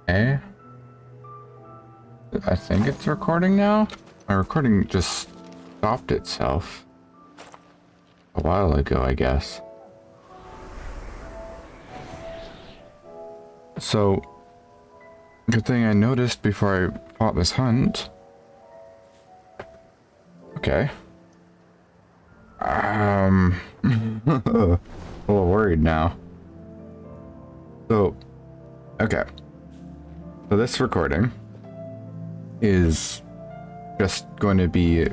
Okay. I think it's recording now. My recording just stopped itself a while ago, I guess. So, good thing I noticed before I fought this hunt. Okay. A little worried now. So, okay. So this recording is just going to be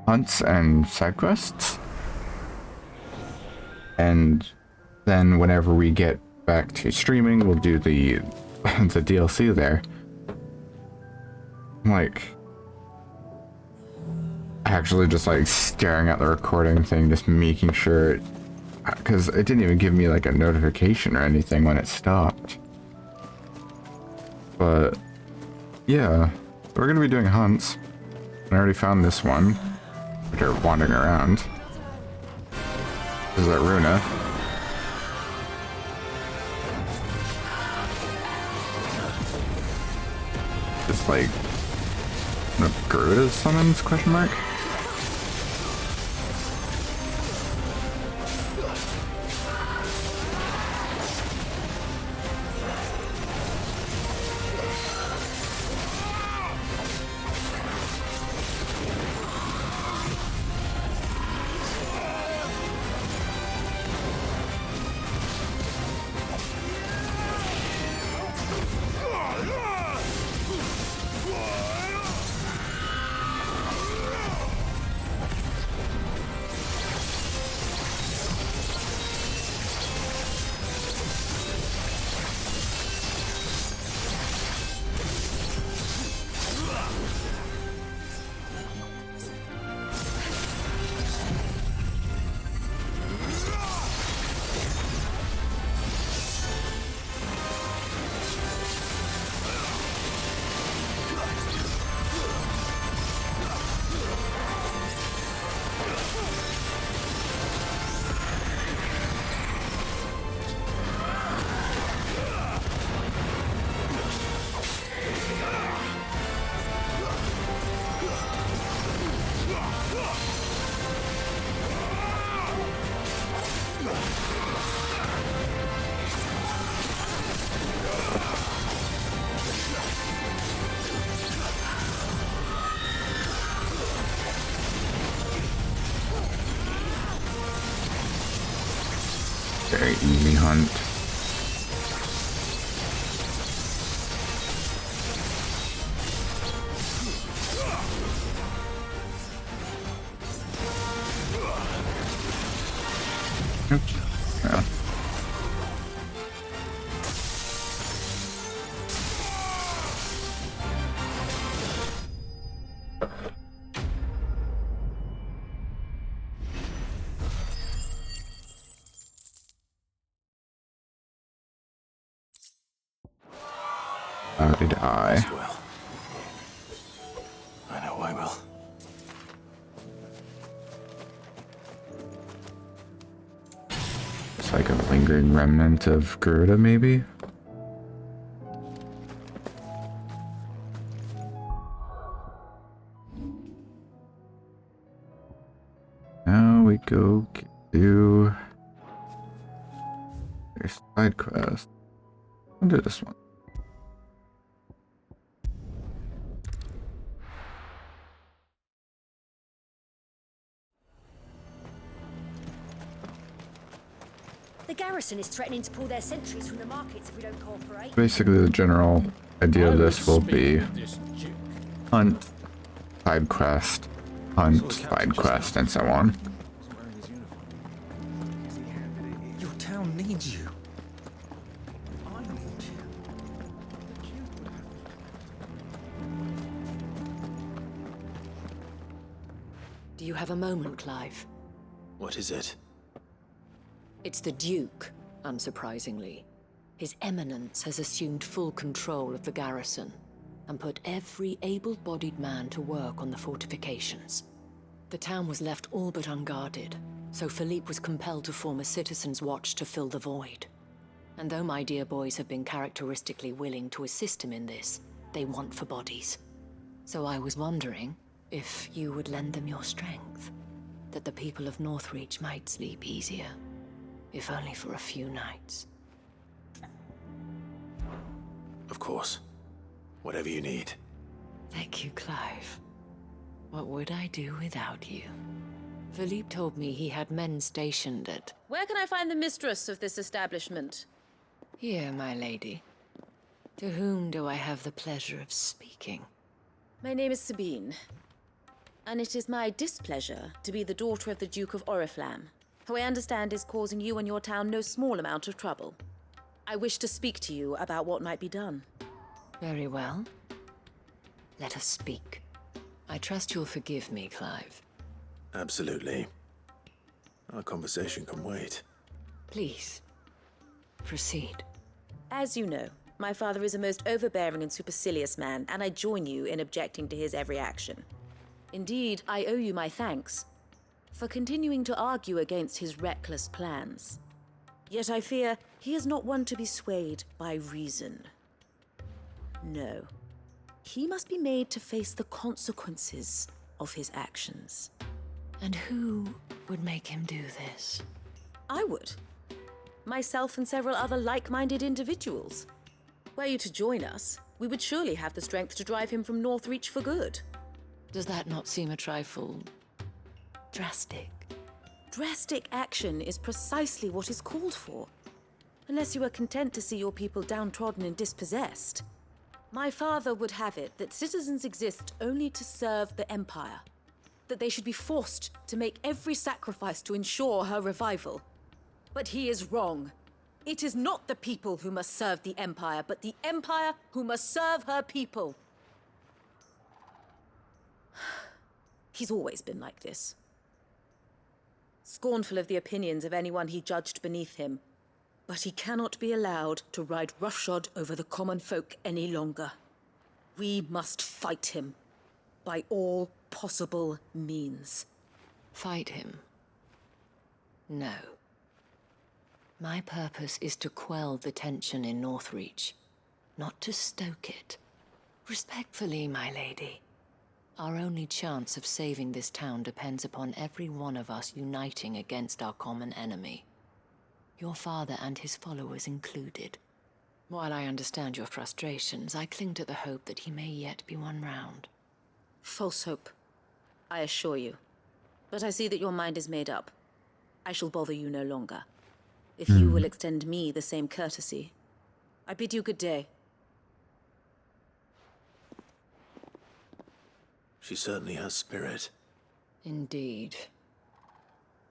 hunts and side quests. And then whenever we get back to streaming, we'll do the the DLC there. Like, actually just like staring at the recording thing, just making sure, because it didn't even give me like a notification or anything when it stopped. But yeah, we're gonna be doing hunts. I already found this one, which are wandering around. This is Aruna. Just like the Garuda summons, question mark? Very easy hunt. Oops. Yeah. How did I? Well, I know I will. It's like a lingering remnant of Garuda, maybe? Now we go do a side quest. I'll do this one. The garrison is threatening to pull their sentries from the markets if we don't cooperate. Basically, the general idea of this will be hunt, side quest, hunt, side quest, and so on. Your town needs you. I need you. Do you have a moment, Clive? What is it? It's the Duke, unsurprisingly. His Eminence has assumed full control of the garrison and put every able-bodied man to work on the fortifications. The town was left all but unguarded, so Philippe was compelled to form a citizen's watch to fill the void. And though my dear boys have been characteristically willing to assist him in this, they want for bodies. So I was wondering if you would lend them your strength, that the people of Northreach might sleep easier, if only for a few nights. Of course. Whatever you need. Thank you, Clive. What would I do without you? Philippe told me he had men stationed at... Where can I find the mistress of this establishment? Here, my lady. To whom do I have the pleasure of speaking? My name is Sabine, and it is my displeasure to be the daughter of the Duke of Oriflamme, who I understand is causing you and your town no small amount of trouble. I wish to speak to you about what might be done. Very well. Let us speak. I trust you'll forgive me, Clive. Absolutely. Our conversation can wait. Please, proceed. As you know, my father is a most overbearing and supercilious man, and I join you in objecting to his every action. Indeed, I owe you my thanks for continuing to argue against his reckless plans. Yet I fear he is not one to be swayed by reason. No. He must be made to face the consequences of his actions. And who would make him do this? I would. Myself and several other like-minded individuals. Were you to join us, we would surely have the strength to drive him from Northreach for good. Does that not seem a trifle... drastic? Drastic action is precisely what is called for. Unless you are content to see your people downtrodden and dispossessed. My father would have it that citizens exist only to serve the Empire. That they should be forced to make every sacrifice to ensure her revival. But he is wrong. It is not the people who must serve the Empire, but the Empire who must serve her people. He's always been like this. Scornful of the opinions of anyone he judged beneath him. But he cannot be allowed to ride roughshod over the common folk any longer. We must fight him by all possible means. Fight him? No. My purpose is to quell the tension in Northreach, not to stoke it. Respectfully, my lady. Our only chance of saving this town depends upon every one of us uniting against our common enemy. Your father and his followers included. While I understand your frustrations, I cling to the hope that he may yet be won round. False hope, I assure you. But I see that your mind is made up. I shall bother you no longer. If you will extend me the same courtesy, I bid you good day. She certainly has spirit. Indeed.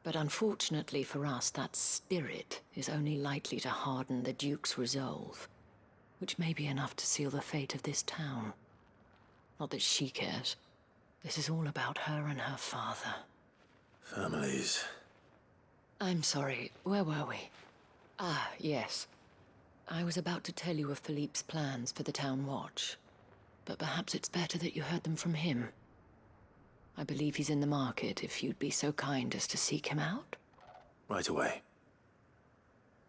But unfortunately for us, that spirit is only likely to harden the Duke's resolve, which may be enough to seal the fate of this town. Not that she cares. This is all about her and her father. Families. I'm sorry, where were we? Ah, yes. I was about to tell you of Philippe's plans for the town watch, but perhaps it's better that you heard them from him. I believe he's in the market, if you'd be so kind as to seek him out. Right away.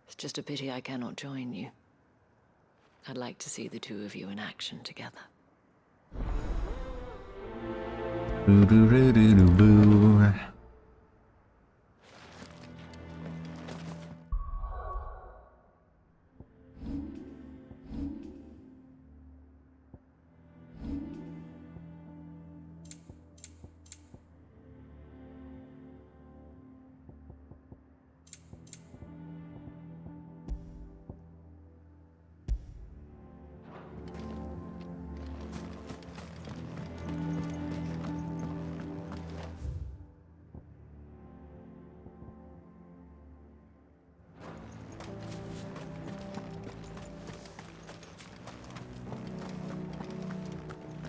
It's just a pity I cannot join you. I'd like to see the two of you in action together. Boo-boo-doo-doo-boo.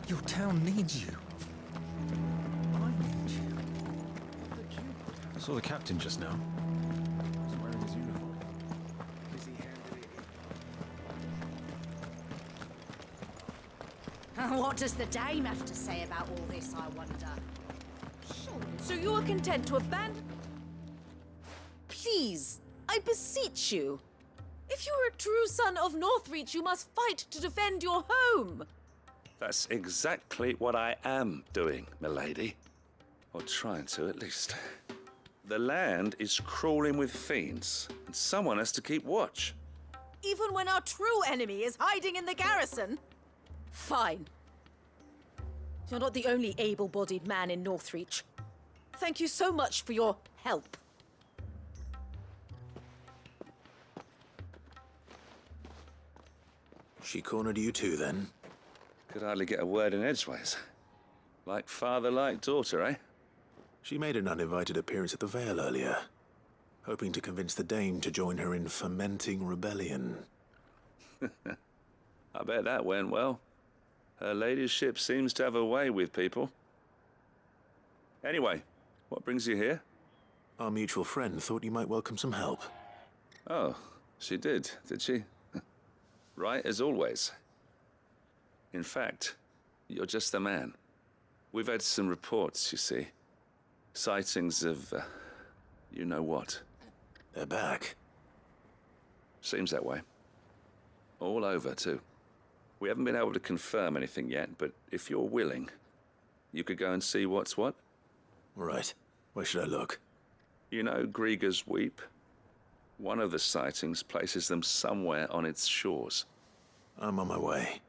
Your town needs you. I need you. I saw the captain just now. He was wearing his uniform. Busy handling. What does the dame have to say about all this, I wonder? So you are content to abandon... Please, I beseech you. If you're a true son of Northreach, you must fight to defend your home. That's exactly what I am doing, milady. Or trying to, at least. The land is crawling with fiends, and someone has to keep watch. Even when our true enemy is hiding in the garrison? Fine. You're not the only able-bodied man in Northreach. Thank you so much for your help. She cornered you too, then? Could hardly get a word in edgeways. Like father, like daughter, eh? She made an uninvited appearance at the Vale earlier, hoping to convince the Dame to join her in fomenting rebellion. I bet that went well. Her ladyship seems to have a way with people. Anyway, what brings you here? Our mutual friend thought you might welcome some help. Oh, she did she? Right as always. In fact, you're just the man. We've had some reports, you see. Sightings of, you know what. They're back. Seems that way. All over, too. We haven't been able to confirm anything yet, but if you're willing, you could go and see what's what. Right. Where should I look? You know Grieger's Weep? One of the sightings places them somewhere on its shores. I'm on my way.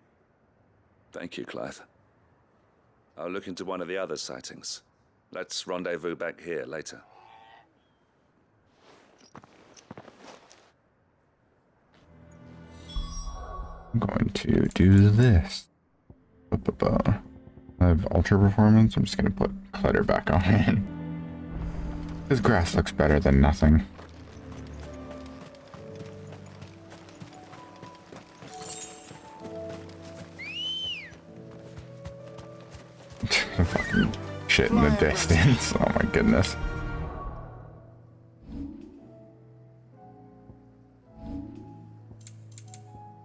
Thank you, Clive. I'll look into one of the other sightings. Let's rendezvous back here later. I'm going to do this. I have Ultra Performance. I'm just going to put Clutter back on. This grass looks better than nothing. Fucking shit in the distance. Oh my goodness.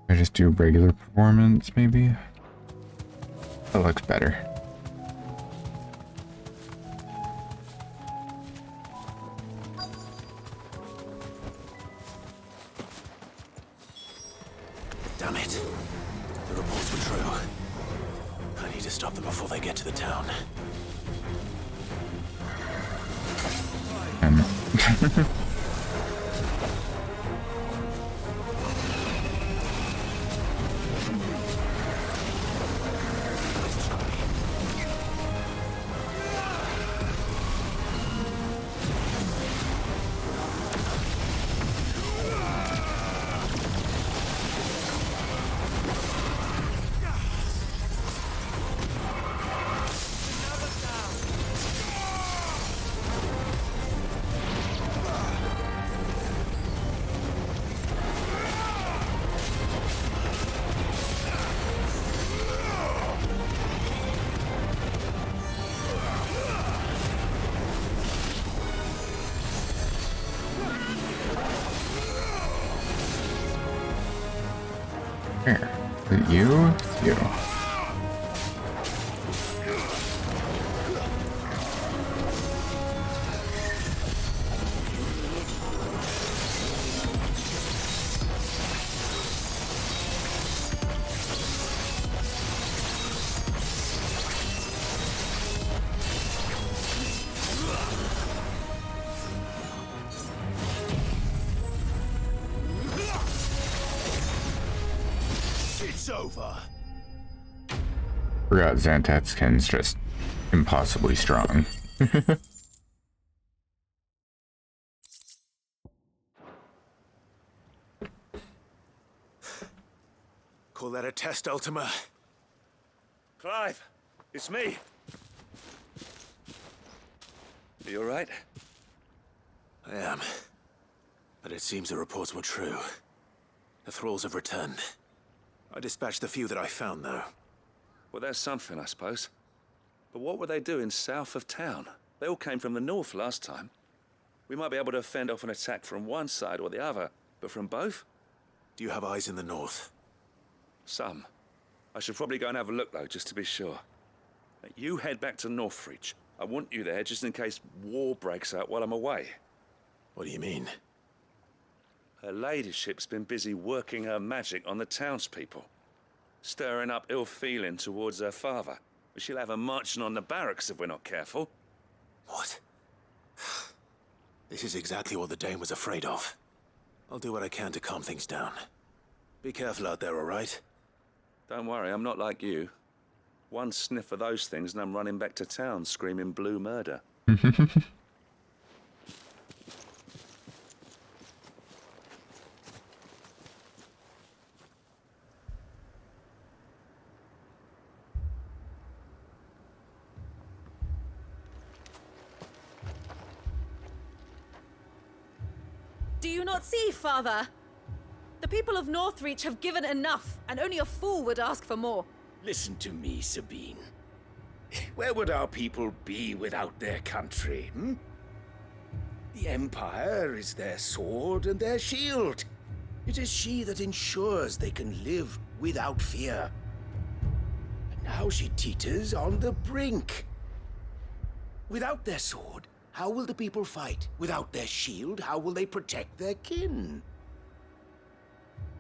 I just do regular performance, maybe? That looks better. Damn it. The reports were true. I need to stop them before they get to the town. Here. Is it you? It's you. It's over. Forgot Zantatskin's just impossibly strong. Call that a test, Ultima? Clive, it's me. Are you all right? I am. But it seems the reports were true. The thralls have returned. I dispatched the few that I found, though. Well, there's something, I suppose. But what were they doing south of town? They all came from the north last time. We might be able to fend off an attack from one side or the other, but from both? Do you have eyes in the north? Some. I should probably go and have a look, though, just to be sure. You head back to Northreach. I want you there just in case war breaks out while I'm away. What do you mean? Her ladyship's been busy working her magic on the townspeople, stirring up ill feeling towards her father. She'll have her marching on the barracks if we're not careful. What? This is exactly what the Dame was afraid of. I'll do what I can to calm things down. Be careful out there, all right? Don't worry, I'm not like you. One sniff of those things and I'm running back to town screaming blue murder. Do you not see, Father? The people of Northreach have given enough, and only a fool would ask for more. Listen to me, Sabine. Where would our people be without their country, hmm? The Empire is their sword and their shield. It is she that ensures they can live without fear. And now she teeters on the brink. Without their sword, how will the people fight? Without their shield, how will they protect their kin?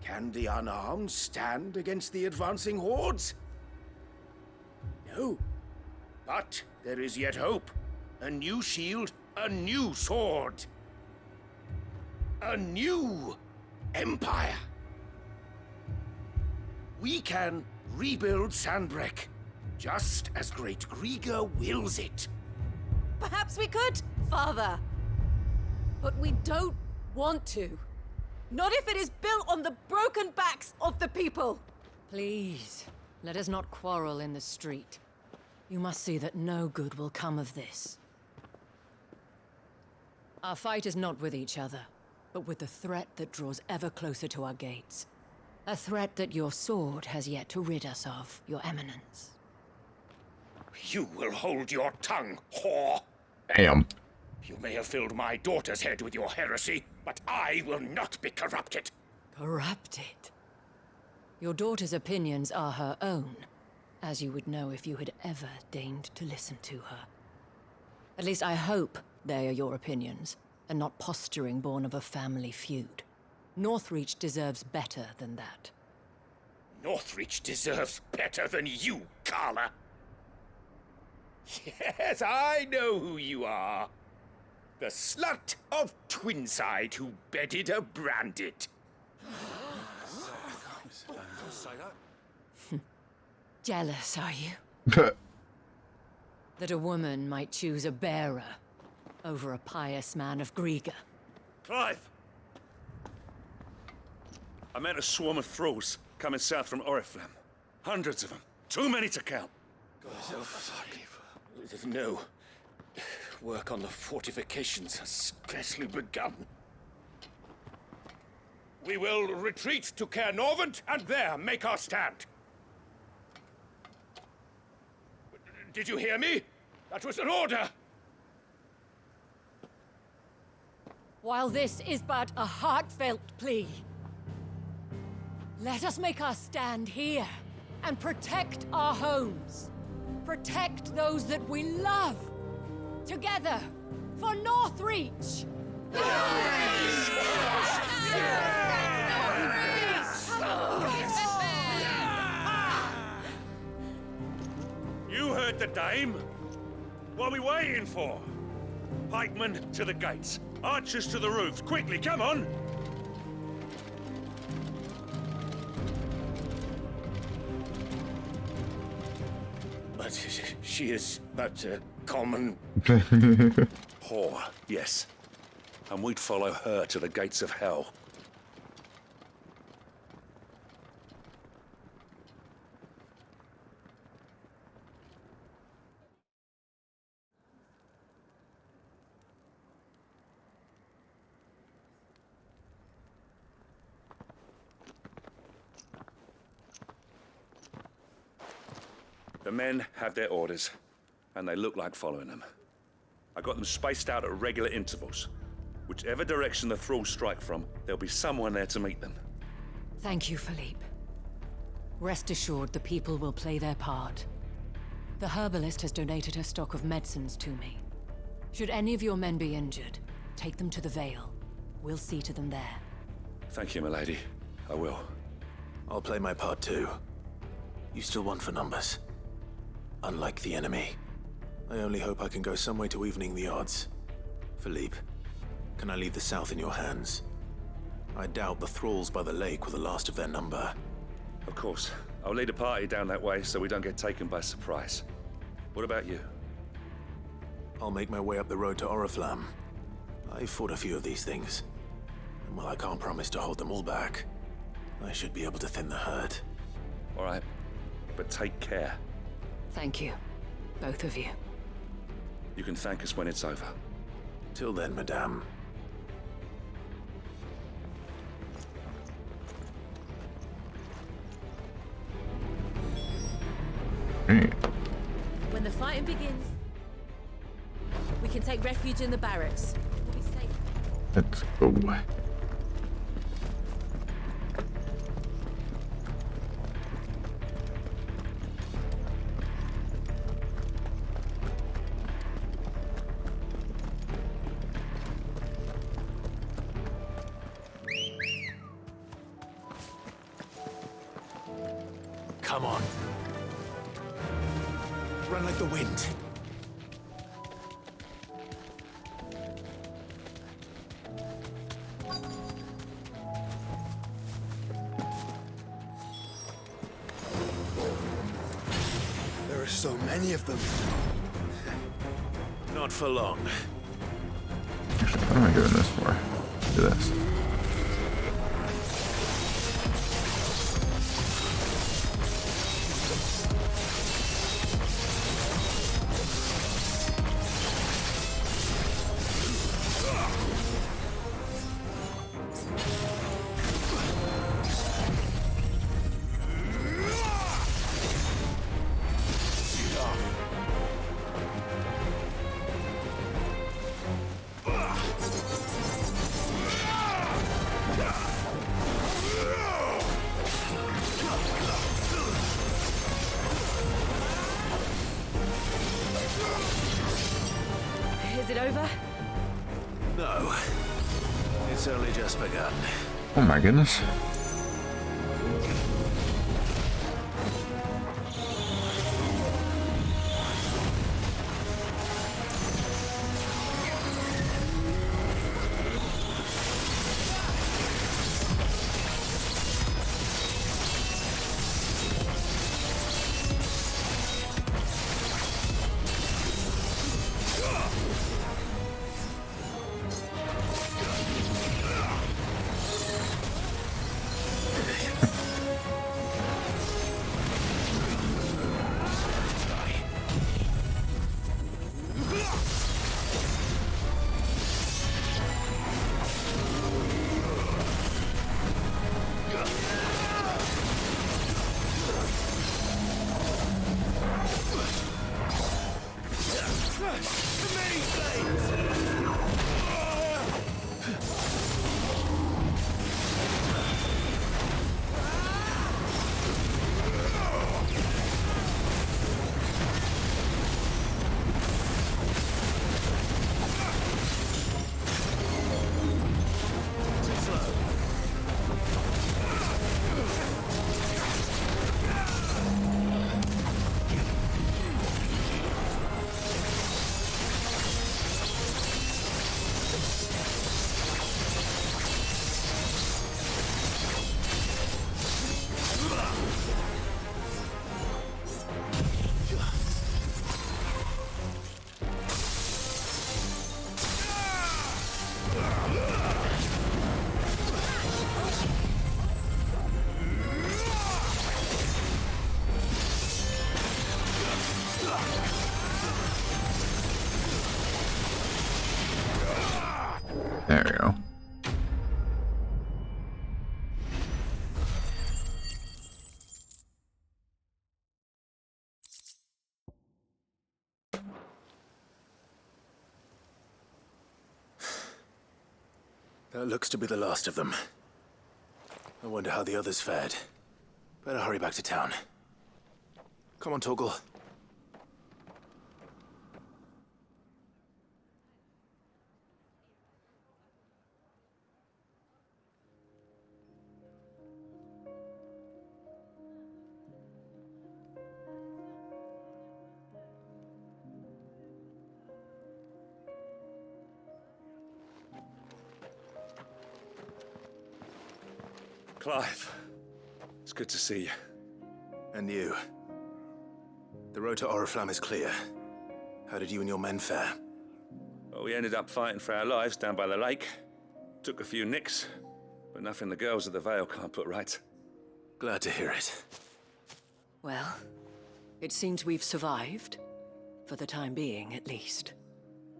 Can the unarmed stand against the advancing hordes? No. But there is yet hope. A new shield, a new sword. A new empire. We can rebuild Sandbreck, just as Great Grieger wills it. Perhaps we could, Father. But we don't want to. Not if it is built on the broken backs of the people. Please, let us not quarrel in the street. You must see that no good will come of this. Our fight is not with each other, but with the threat that draws ever closer to our gates. A threat that your sword has yet to rid us of, Your Eminence. You will hold your tongue, whore! Damn. You may have filled my daughter's head with your heresy, but I will not be corrupted. Corrupted? Your daughter's opinions are her own, as you would know if you had ever deigned to listen to her. At least I hope they are your opinions, and not posturing born of a family feud. Northreach deserves better than that. Northreach deserves better than you, Carla. Yes, I know who you are. The slut of Twinside who bedded a branded. Jealous, are you? That a woman might choose a bearer over a pious man of Grieger. Clive! I met a swarm of thralls coming south from Oriflamme. Hundreds of them. Too many to count. No. Work on the fortifications has scarcely begun. We will retreat to Caer Norvent and there make our stand. Did you hear me? That was an order! While this is but a heartfelt plea, let us make our stand here and protect our homes. Protect those that we love. Together, for Northreach! You heard the dame. What are we waiting for? Pikemen to the gates. Archers to the roofs. Quickly, come on! But she is but a common... Whore, yes. And we'd follow her to the gates of hell. The men have their orders, and they look like following them. I got them spaced out at regular intervals. Whichever direction the thralls strike from, there'll be someone there to meet them. Thank you, Philippe. Rest assured the people will play their part. The herbalist has donated her stock of medicines to me. Should any of your men be injured, take them to the Vale. We'll see to them there. Thank you, milady. I will. I'll play my part too. You still want for numbers. Unlike the enemy. I only hope I can go some way to evening the odds. Philippe, can I leave the south in your hands? I doubt the thralls by the lake were the last of their number. Of course. I'll lead a party down that way so we don't get taken by surprise. What about you? I'll make my way up the road to Oriflamme. I've fought a few of these things. And while I can't promise to hold them all back, I should be able to thin the herd. All right. But take care. Thank you, both of you. You can thank us when it's over. Till then, madame. Hey, When the fighting begins, we can take refuge in the barracks. We'll be safe. let's go. Come on. Run like the wind. There are so many of them. Not for long. Actually, what am I doing this for? Do this. Is it over? No. It's only just begun. Oh my goodness. There we go. That looks to be the last of them. I wonder how the others fared. Better hurry back to town. Come on, Torgal. Clive, it's good to see you. And you. The road to Oriflamme is clear. How did you and your men fare? Well, we ended up fighting for our lives down by the lake. Took a few nicks, but nothing the girls of the Vale can't put right. Glad to hear it. Well, it seems we've survived. For the time being, at least.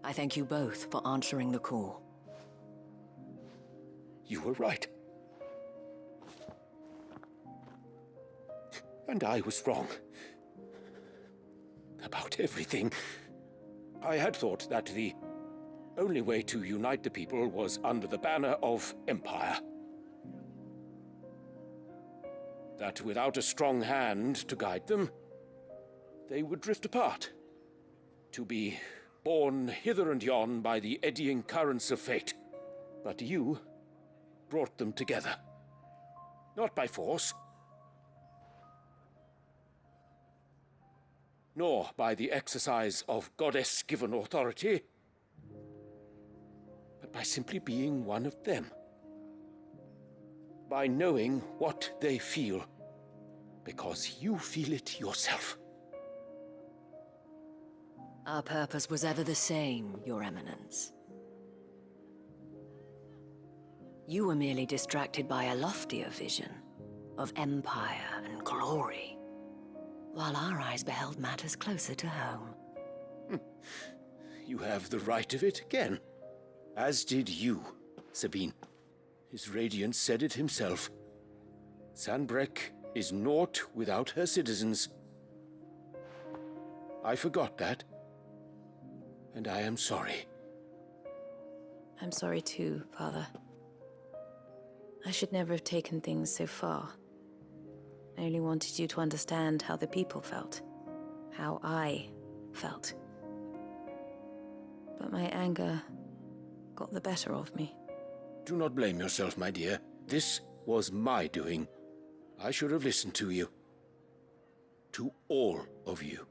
I thank you both for answering the call. You were right. And I was wrong. About everything. I had thought that the only way to unite the people was under the banner of Empire. That without a strong hand to guide them, they would drift apart. To be borne hither and yon by the eddying currents of fate. But you brought them together. Not by force, nor by the exercise of goddess-given authority, but by simply being one of them. By knowing what they feel, because you feel it yourself. Our purpose was ever the same, Your Eminence. You were merely distracted by a loftier vision of empire and glory, while our eyes beheld matters closer to home. You have the right of it again. As did you, Sabine. His radiance said it himself. Sanbreque is naught without her citizens. I forgot that. And I am sorry. I'm sorry too, Father. I should never have taken things so far. I only wanted you to understand how the people felt. How I felt. But my anger got the better of me. Do not blame yourself, my dear. This was my doing. I should have listened to you. To all of you.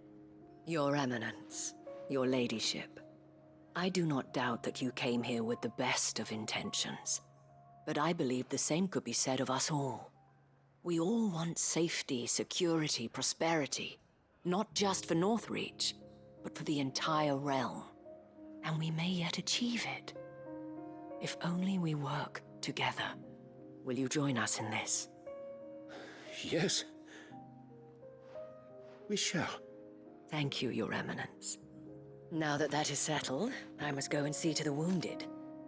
Your Eminence, your ladyship, I do not doubt that you came here with the best of intentions. But I believe the same could be said of us all. We all want safety, security, prosperity. Not just for Northreach, but for the entire realm. And we may yet achieve it. If only we work together. Will you join us in this? Yes. We shall. Thank you, Your Eminence. Now that that is settled, I must go and see to the wounded.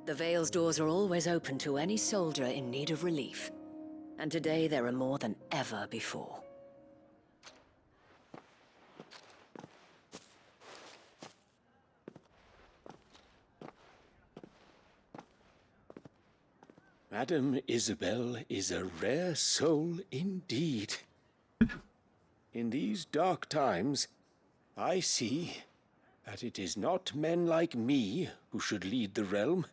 The Vale's doors are always open to any soldier in need of relief. And today there are more than ever before. Madame Isabel is a rare soul indeed. In these dark times, I see that it is not men like me who should lead the realm,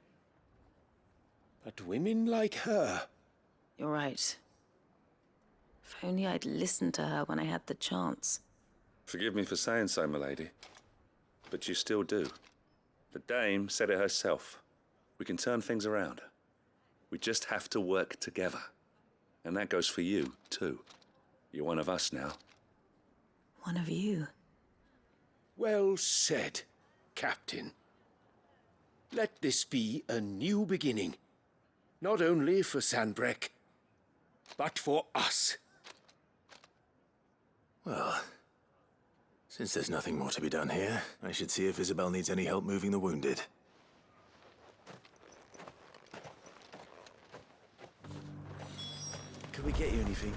but women like her. You're right. If only I'd listened to her when I had the chance. Forgive me for saying so, milady, but you still do. The Dame said it herself. We can turn things around. We just have to work together. And that goes for you, too. You're one of us now. One of you. Well said, Captain. Let this be a new beginning. Not only for Sanbreque, but for us. Well, since there's nothing more to be done here, I should see if Isabel needs any help moving the wounded. Can we get you anything?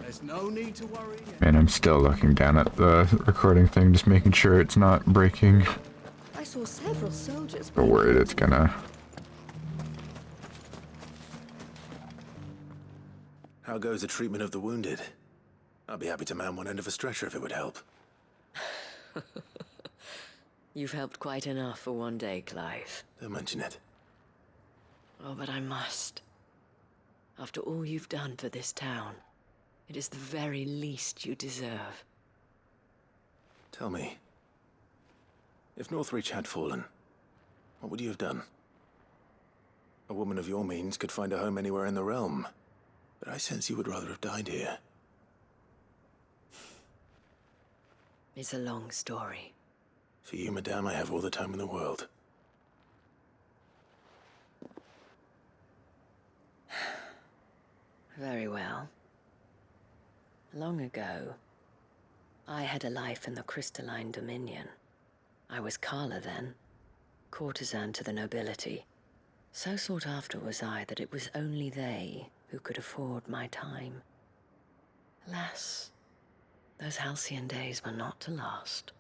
There's no need to worry. Man, I'm still looking down at the recording thing, just making sure it's not breaking. I saw several soldiers. But worried it's gonna. How goes the treatment of the wounded? I'd be happy to man one end of a stretcher if it would help. You've helped quite enough for one day, Clive. Don't mention it. Oh, but I must. After all you've done for this town, it is the very least you deserve. Tell me, if Northreach had fallen, What would you have done? A woman of your means could find a home anywhere in the realm, but I sense you would rather have died here. It's a long story. For you, madame, I have all the time in the world. Very well. Long ago, I had a life in the Crystalline Dominion. I was Carla then, courtesan to the nobility. So sought after was I that it was only they who could afford my time. Alas, those halcyon days were not to last.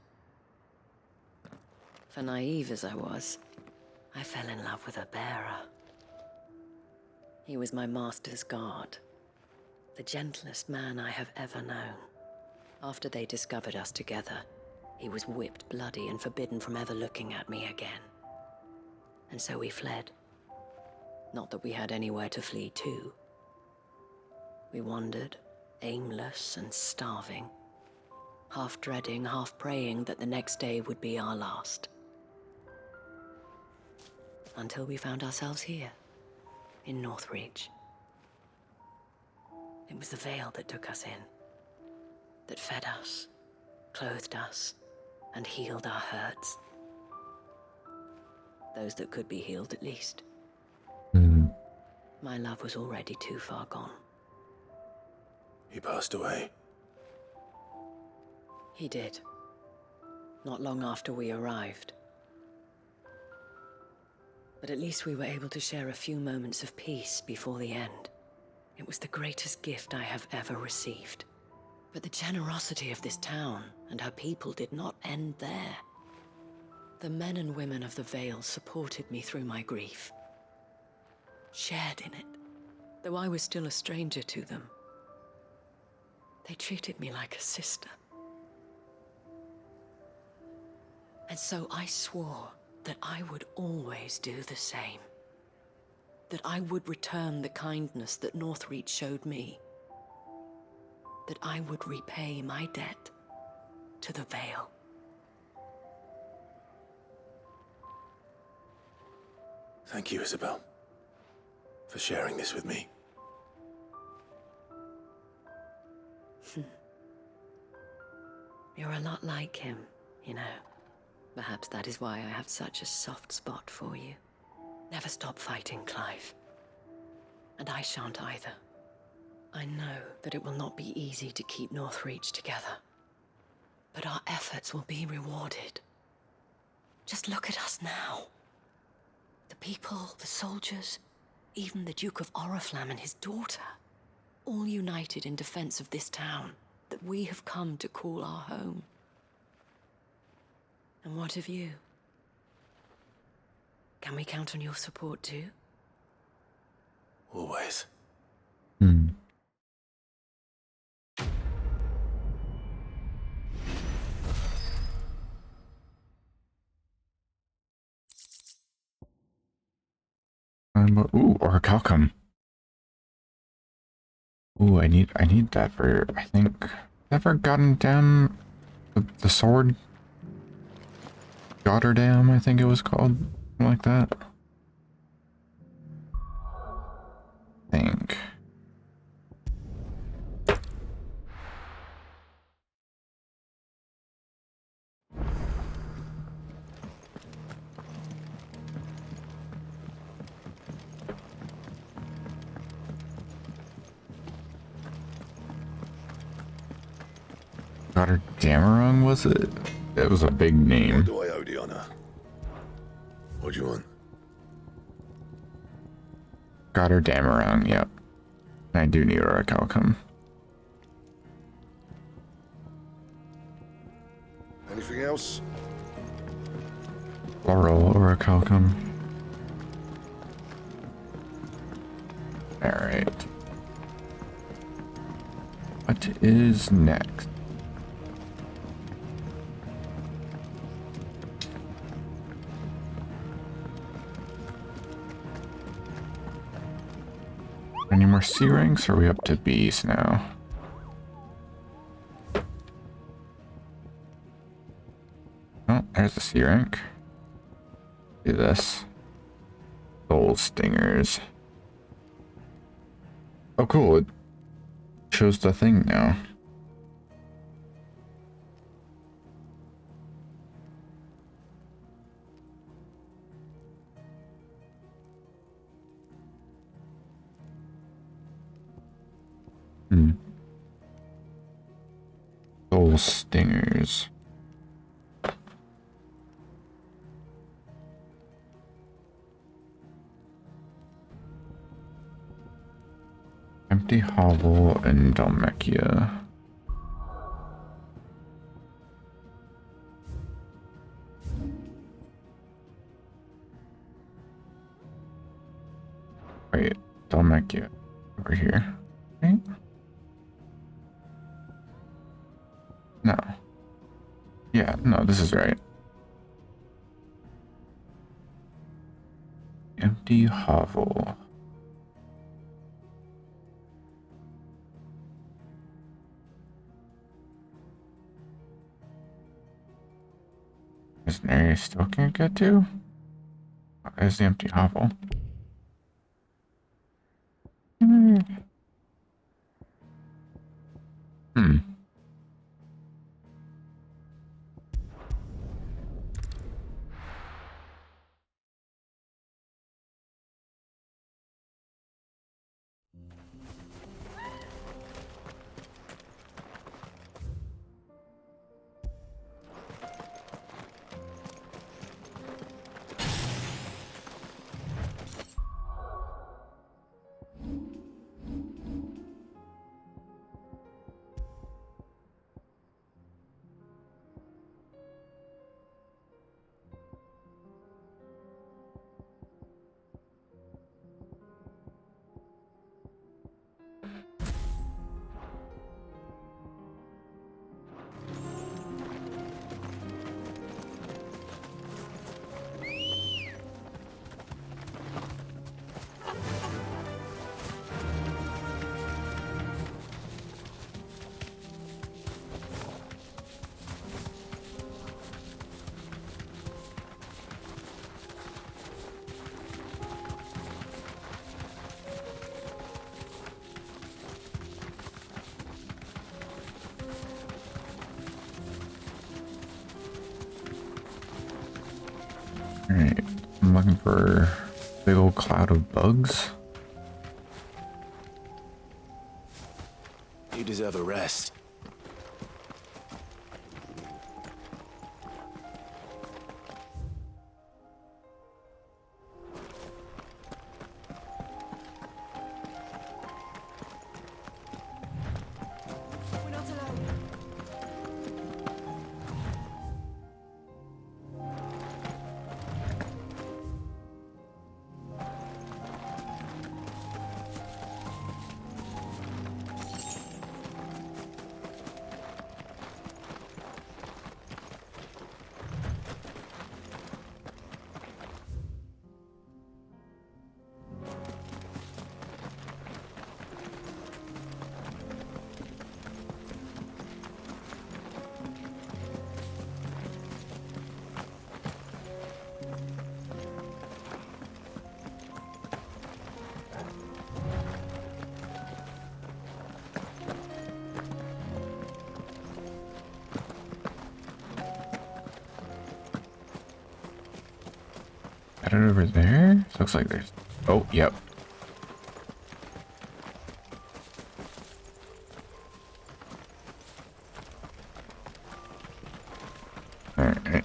For naive as I was, I fell in love with a bearer. He was my master's guard, the gentlest man I have ever known. After they discovered us together, he was whipped bloody and forbidden from ever looking at me again. And so we fled. Not that we had anywhere to flee to. We wandered, aimless and starving, half dreading, half praying that the next day would be our last. Until we found ourselves here, in Northreach. It was the veil that took us in, that fed us, clothed us, and healed our hurts. Those that could be healed, at least. My love was already too far gone. He passed away. He did. Not long after we arrived. But at least we were able to share a few moments of peace before the end. It was the greatest gift I have ever received. But the generosity of this town and her people did not end there. The men and women of the Vale supported me through my grief. Shared in it, though I was still a stranger to them. They treated me like a sister. And so I swore that I would always do the same. That I would return the kindness that Northreach showed me. That I would repay my debt to the Vale. Thank you, Isabel, for sharing this with me. You're a lot like him, you know. Perhaps that is why I have such a soft spot for you. Never stop fighting, Clive. And I shan't either. I know that it will not be easy to keep Northreach together. But our efforts will be rewarded. Just look at us now. The people, the soldiers, even the Duke of Oriflamme and his daughter, all united in defense of this town that we have come to call our home. And what of you? Can we count on your support too? Always. Ooh, Orichalcum. Ooh, I need that for, I think, ever gotten down the sword? Gotterdam, I think it was called. Something like that. I think. Gotterdamerung, was it? It was a big name. What do I owe the honor? What do you want? Gotterdamerung, yep. I do need Orichalcum. Anything else? Laurel Orichalcum. Alright. What is next? Any more C ranks, or are we up to Bs now? Oh, there's a C rank. Do this. Soul stingers. Oh, cool. It shows the thing now. Soul stingers. Empty Hovel and Dalmekia. Wait, Dalmekia over here, right? No. Yeah, no, this is right. Empty Hovel. Is an area still can't get to? Oh, there's the empty hovel. Alright, I'm looking for a big old cloud of bugs. You deserve a rest. Got it over there? Looks like there's... Oh, yep. Alright.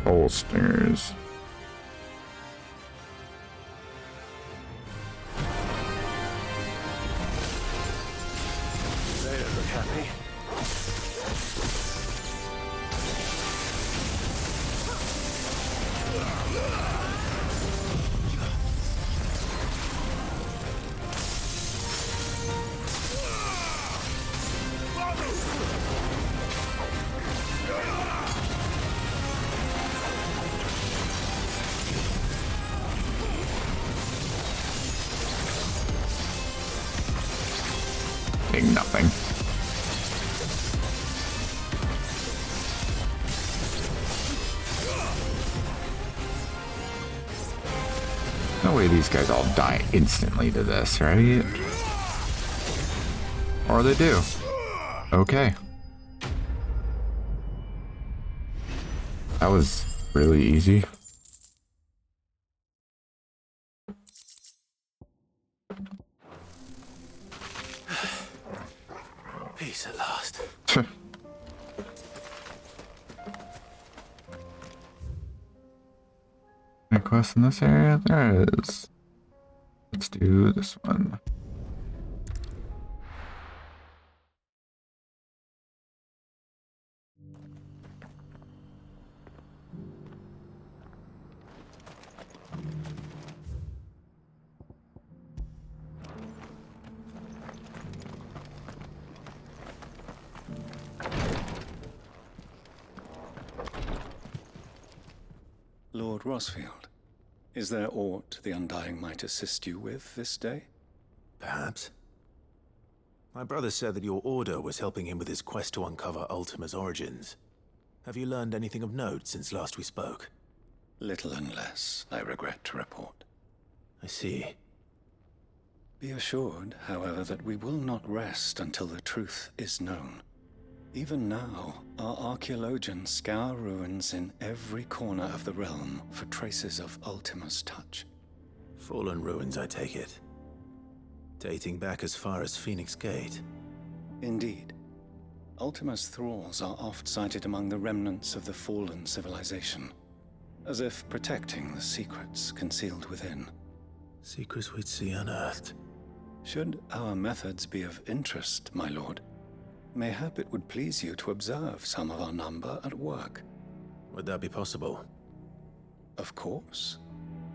Bolsters. hitting nothing. No way these guys all die instantly to this, right? Or they do. Okay. That was really easy. Peace at last. Any quest in this area? There is. Let's do this one. Lord Rosfield, is there aught the Undying might assist you with this day? Perhaps. My brother said that your order was helping him with his quest to uncover Ultima's origins. Have you learned anything of note since last we spoke? Little unless, I regret to report. I see. Be assured, however, that we will not rest until the truth is known. Even now, our archaeologians scour ruins in every corner of the realm for traces of Ultima's touch. Fallen ruins, I take it. Dating back as far as Phoenix Gate. Indeed. Ultima's thralls are oft sighted among the remnants of the fallen civilization, as if protecting the secrets concealed within. Secrets we'd see unearthed. Should our methods be of interest, my lord, mayhap it would please you to observe some of our number at work. Would that be possible? Of course.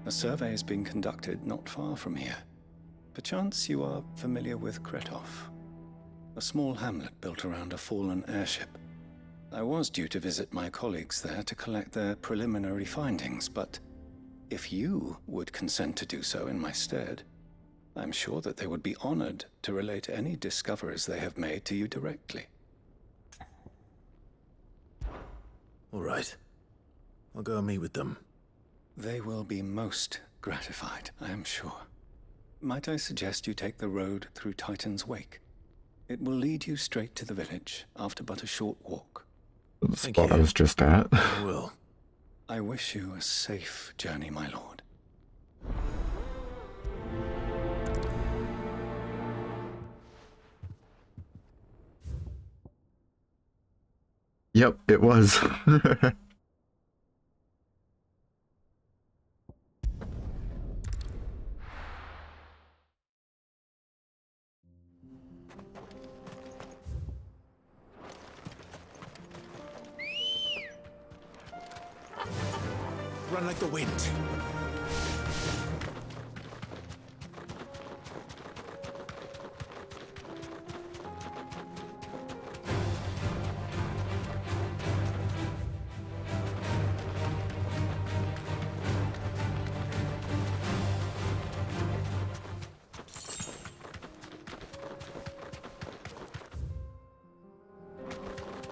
A survey is being conducted not far from here. Perchance you are familiar with Kretov, a small hamlet built around a fallen airship. I was due to visit my colleagues there to collect their preliminary findings, but if you would consent to do so in my stead, I'm sure that they would be honored to relate any discoveries they have made to you directly. All right. I'll go and meet with them. They will be most gratified, I am sure. Might I suggest you take the road through Titan's Wake? It will lead you straight to the village after but a short walk. The spot I was just at. I will. I wish you a safe journey, my lord. Yep, it was. Run like the wind.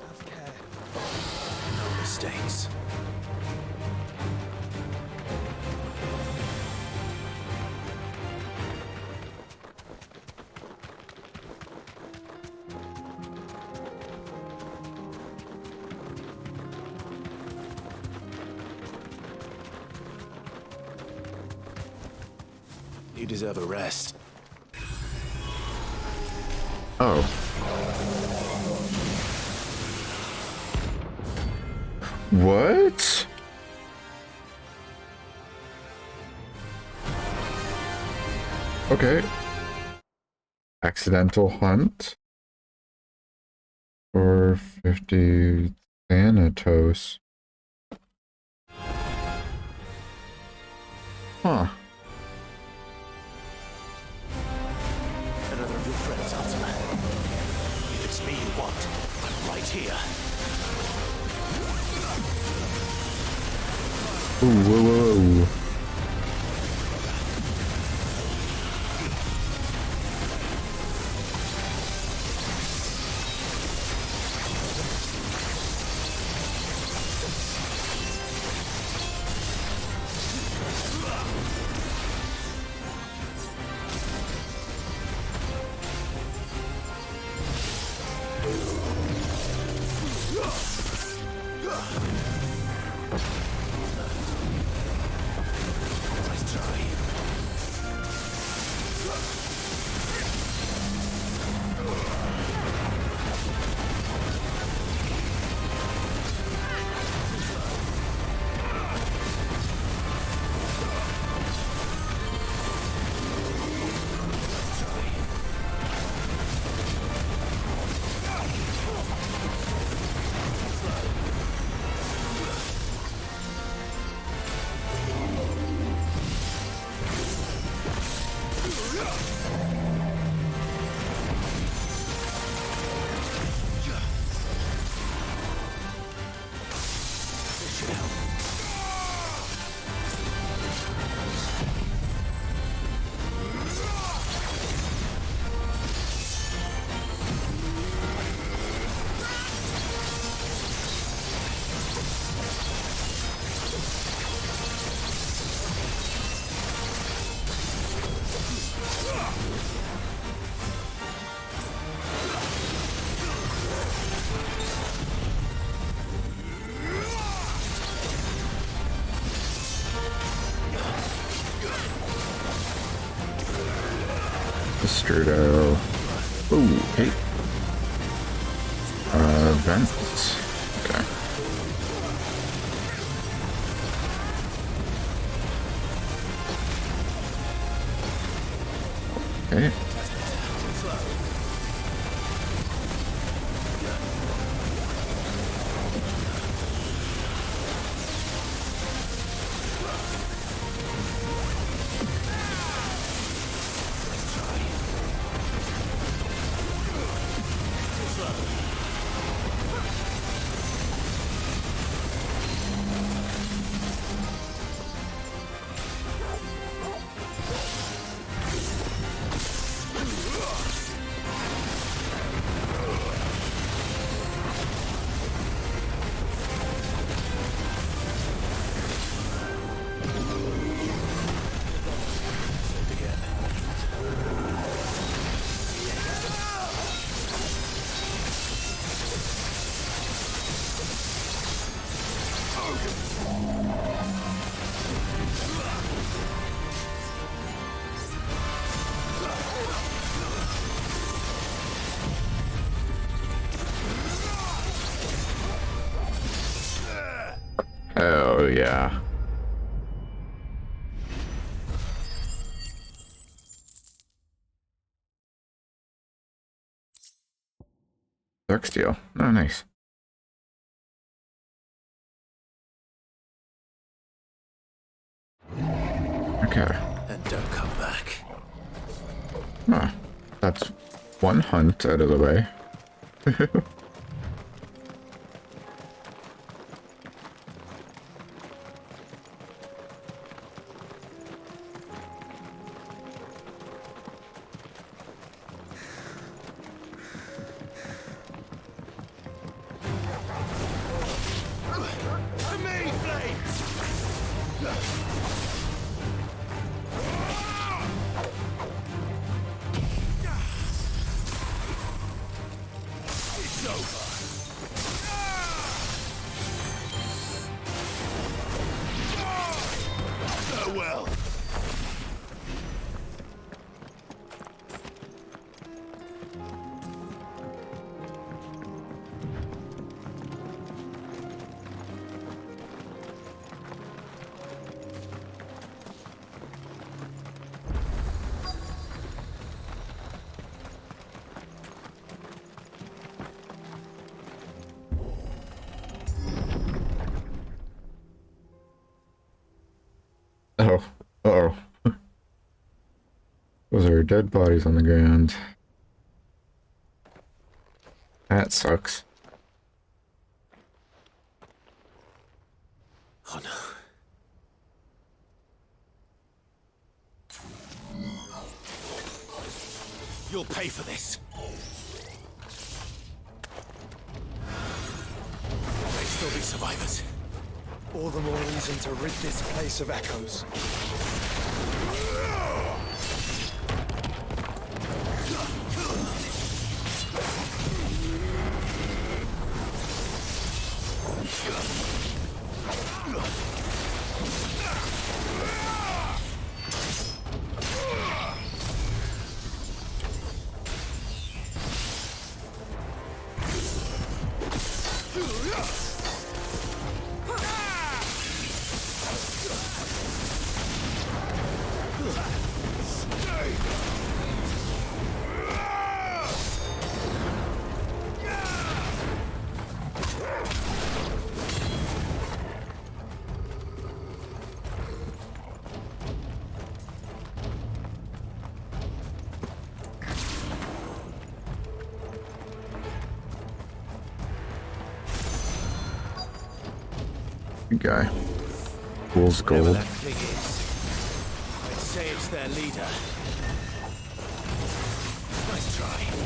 Have care. No mistakes. You deserve a rest. Oh. What? Okay. Accidental hunt. 450 Thanatos. Huh. Another of your friends, Ultima. If it's me you want, I'm right here. Ooh, whoa, whoa, whoa. Sturdo. Ooh, hey. Vents. Okay. Okay. Oh, yeah. Dark steel. Oh, nice. Okay. And don't come back. Huh. That's one hunt out of the way. Oh. Uh-oh. Those are dead bodies on the ground. That sucks. Oh no. You'll pay for this. May still be survivors. All the more reason to rid this place of echoes. Good guy. Fool's Whatever gold. that thing is, I'd say it's their leader. Nice try.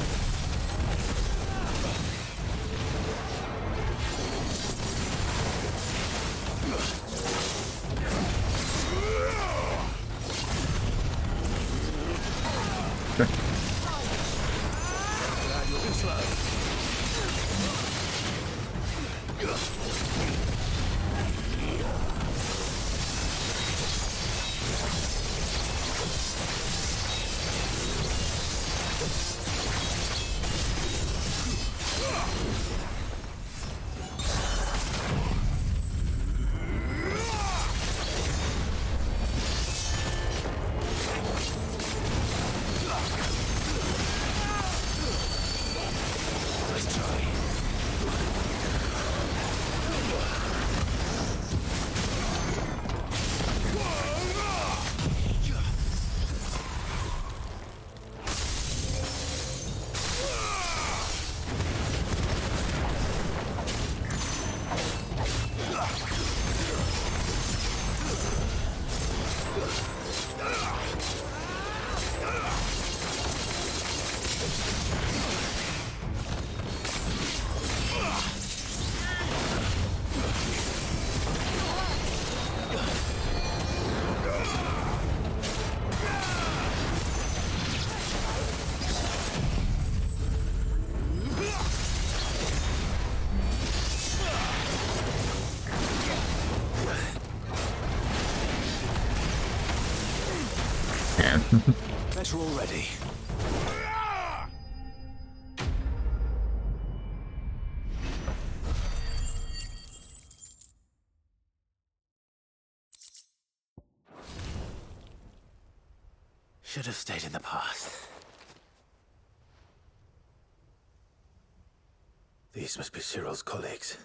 Better already. Should have stayed in the past. These must be Cyril's colleagues.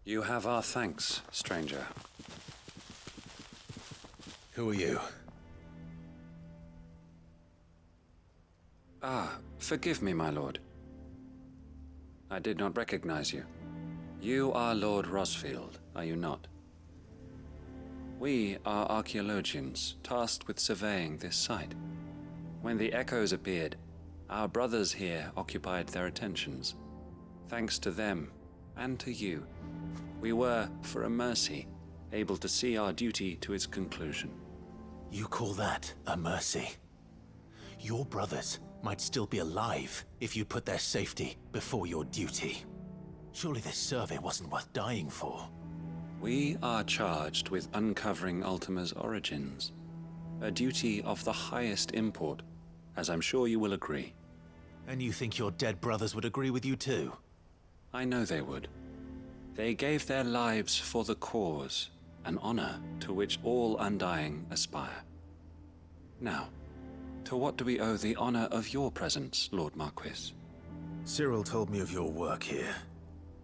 You have our thanks, stranger. Who are you? Ah, forgive me, my lord. I did not recognize you. You are Lord Rosfield, are you not? We are archaeologians, tasked with surveying this site. When the echoes appeared, our brothers here occupied their attentions. Thanks to them, and to you, we were, for a mercy, able to see our duty to its conclusion. You call that a mercy? Your brothers might still be alive if you put their safety before your duty. Surely this survey wasn't worth dying for. We are charged with uncovering Ultima's origins. A duty of the highest import, as I'm sure you will agree. And you think your dead brothers would agree with you too? I know they would. They gave their lives for the cause, an honor to which all Undying aspire. Now, to what do we owe the honor of your presence, Lord Marquis? Cyril told me of your work here,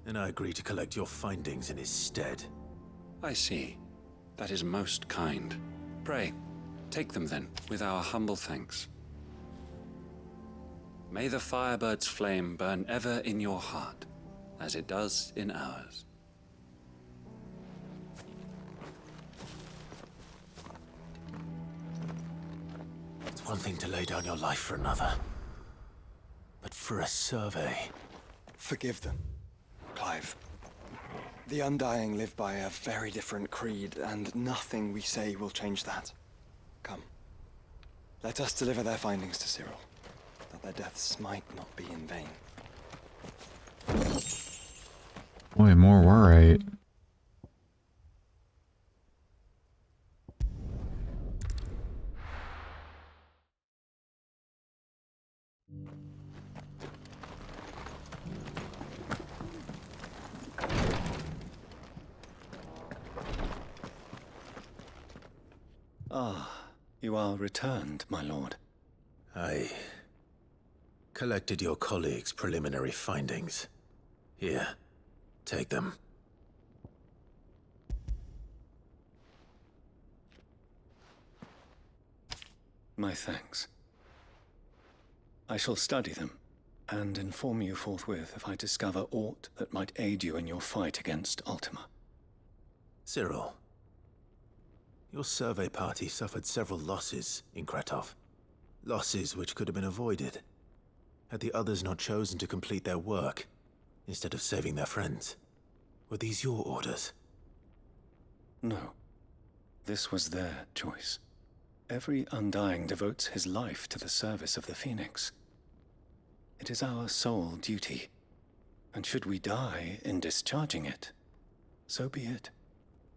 and I agreed to collect your findings in his stead. I see. That is most kind. Pray, take them then, with our humble thanks. May the Firebird's flame burn ever in your heart, as it does in ours. It's one thing to lay down your life for another, but for a survey... Forgive them, Clive. The Undying live by a very different creed, and nothing we say will change that. Come. Let us deliver their findings to Cyril, that their deaths might not be in vain. Boy, more were right. Ah, you are returned, my lord. I collected your colleagues' preliminary findings. Here, take them. My thanks. I shall study them, and inform you forthwith if I discover aught that might aid you in your fight against Ultima. Cyril, your survey party suffered several losses in Kretov. Losses which could have been avoided had the others not chosen to complete their work instead of saving their friends. Were these your orders? No. This was their choice. Every Undying devotes his life to the service of the Phoenix. It is our sole duty, and should we die in discharging it, so be it.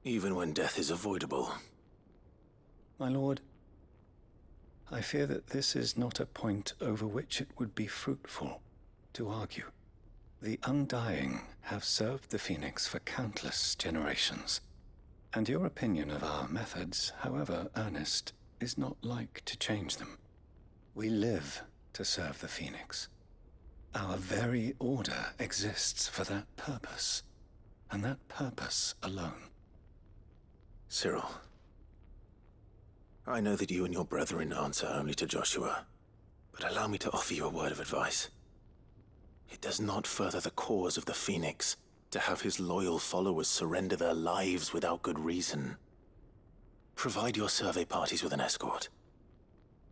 Even when death is avoidable. My lord, I fear that this is not a point over which it would be fruitful to argue. The Undying have served the Phoenix for countless generations, and your opinion of our methods, however earnest, is not like to change them. We live to serve the Phoenix. Our very order exists for that purpose, and that purpose alone. Cyril, I know that you and your brethren answer only to Joshua, but allow me to offer you a word of advice. It does not further the cause of the Phoenix to have his loyal followers surrender their lives without good reason. Provide your survey parties with an escort,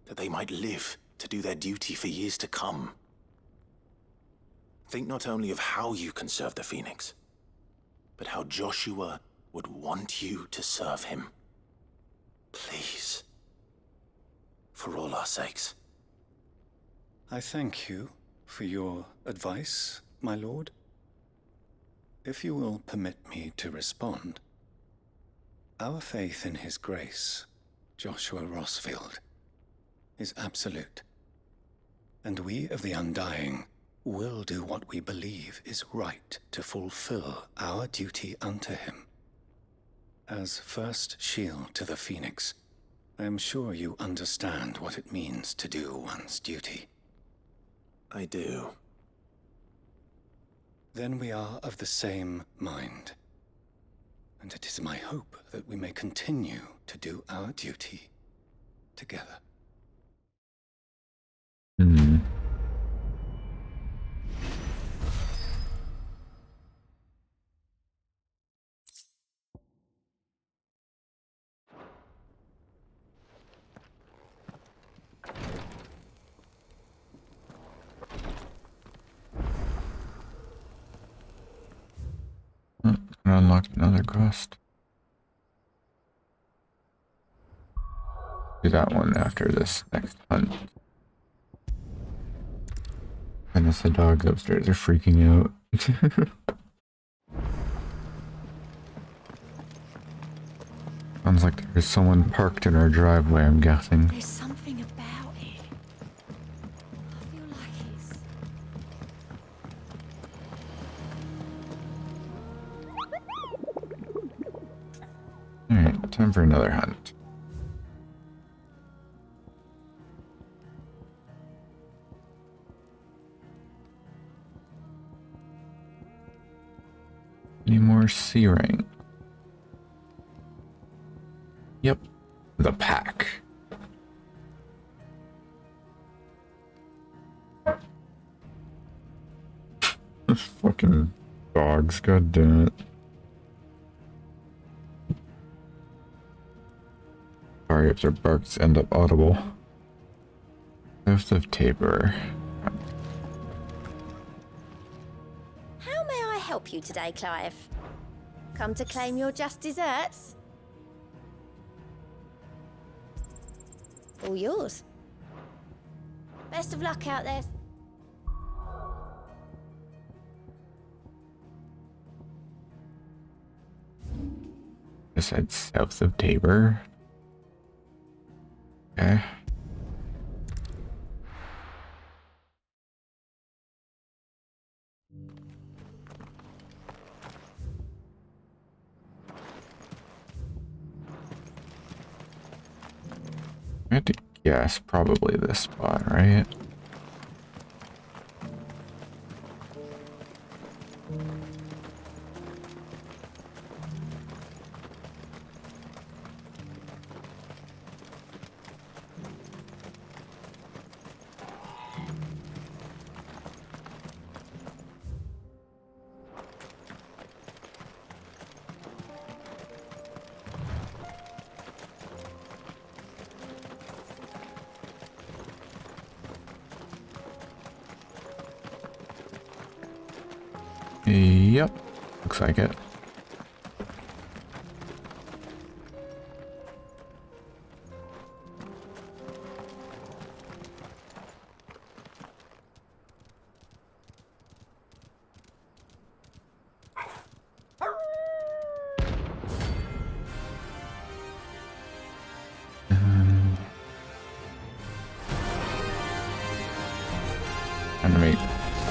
that they might live to do their duty for years to come. Think not only of how you can serve the Phoenix, but how Joshua would want you to serve him. Please. For all our sakes. I thank you for your advice, my lord. If you will permit me to respond, our faith in his grace, Joshua Rossfield, is absolute. And we of the Undying will do what we believe is right to fulfill our duty unto him. As first shield to the Phoenix, I am sure you understand what it means to do one's duty. I do. Then we are of the same mind. And it is my hope that we may continue to do our duty together. Unlock another quest. Do that one after this next hunt. Goodness, the dogs upstairs are freaking out. Sounds like there's someone parked in our driveway, I'm guessing. There's something about it. I feel like it's... Alright, time for another hunt. Any more C rank? Yep, the pack. Those fucking dogs, god damn it. Sorry if their barks end up audible. Ghost of Tabor. How may I help you today, Clive? Come to claim your just desserts? All yours. Best of luck out there. I said south of Tabor. Okay. I had to guess probably this spot, right? Yep. Looks like it. Trying to make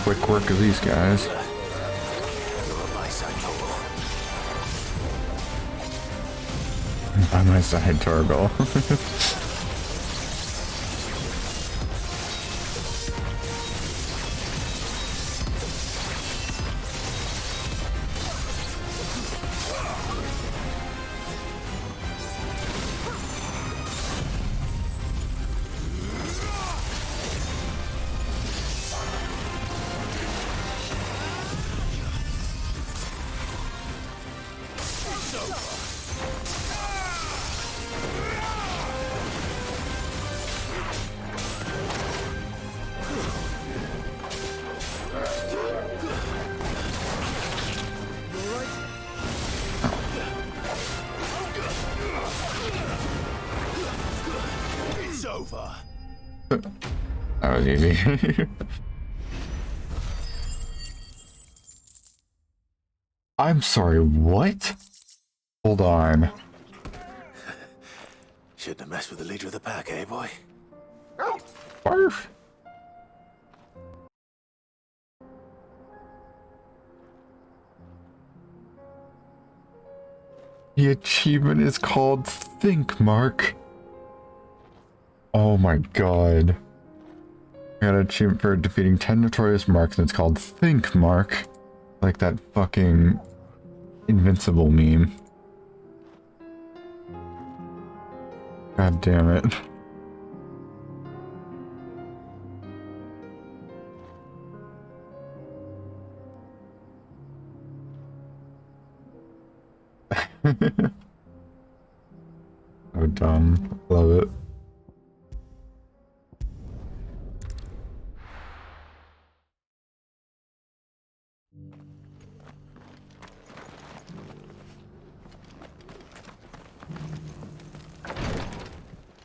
quick work of these guys. You're on my side, Torgal. By my side, Torgal. That was easy. I'm sorry, what? Hold on. Shouldn't have messed with the leader of the pack, eh, boy? Barf. The achievement is called Think Mark. Oh my god. I got an achievement for defeating 10 notorious marks and it's called Think Mark. Like that fucking Invincible meme. God damn it. So dumb. Love it.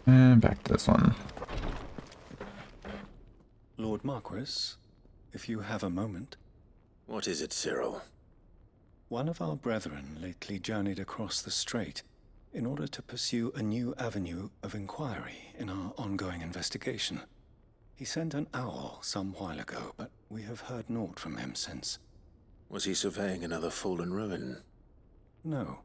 And back to this one. Lord Marquis, if you have a moment. What is it, Cyril? One of our brethren lately journeyed across the strait in order to pursue a new avenue of inquiry in our ongoing investigation. He sent an owl some while ago, but we have heard naught from him since. Was he surveying another fallen ruin? No.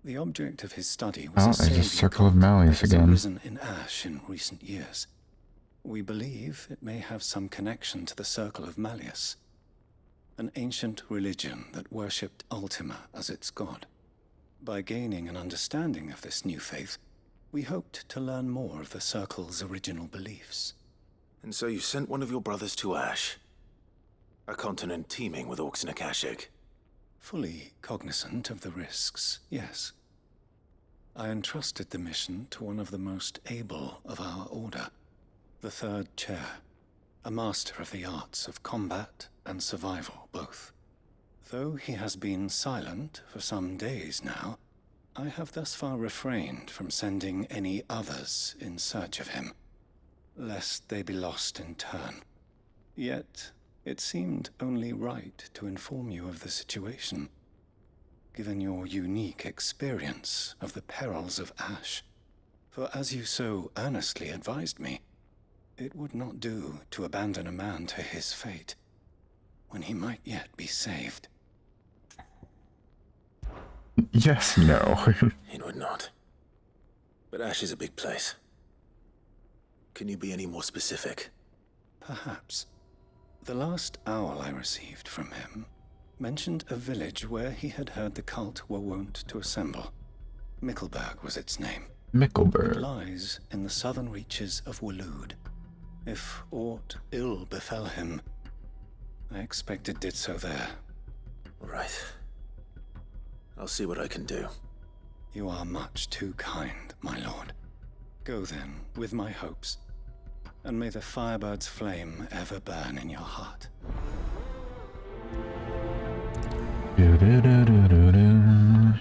The object of his study was Oh, there's a circle of Malleus that has again. arisen in ash in recent years. We believe it may have some connection to the Circle of Malleus, an ancient religion that worshipped Ultima as its god. By gaining an understanding of this new faith, we hoped to learn more of the Circle's original beliefs. And so you sent one of your brothers to Ash? A continent teeming with orcs and Akashic? Fully cognizant of the risks, yes. I entrusted the mission to one of the most able of our order, the Third Chair, a master of the arts of combat and survival both. Though he has been silent for some days now, I have thus far refrained from sending any others in search of him, lest they be lost in turn. Yet, it seemed only right to inform you of the situation, given your unique experience of the perils of Ash. For as you so earnestly advised me, it would not do to abandon a man to his fate, when he might yet be saved. Yes, no. It would not. But Ash is a big place. Can you be any more specific? Perhaps. The last owl I received from him mentioned a village where he had heard the cult were wont to assemble. Mickleburg was its name. Mickleburg. It lies in the southern reaches of Waloed. If aught ill befell him, I expect it did so there. Right. I'll see what I can do. You are much too kind, my lord. Go then, with my hopes, and may the Firebird's flame ever burn in your heart. Do-do-do-do-do-do.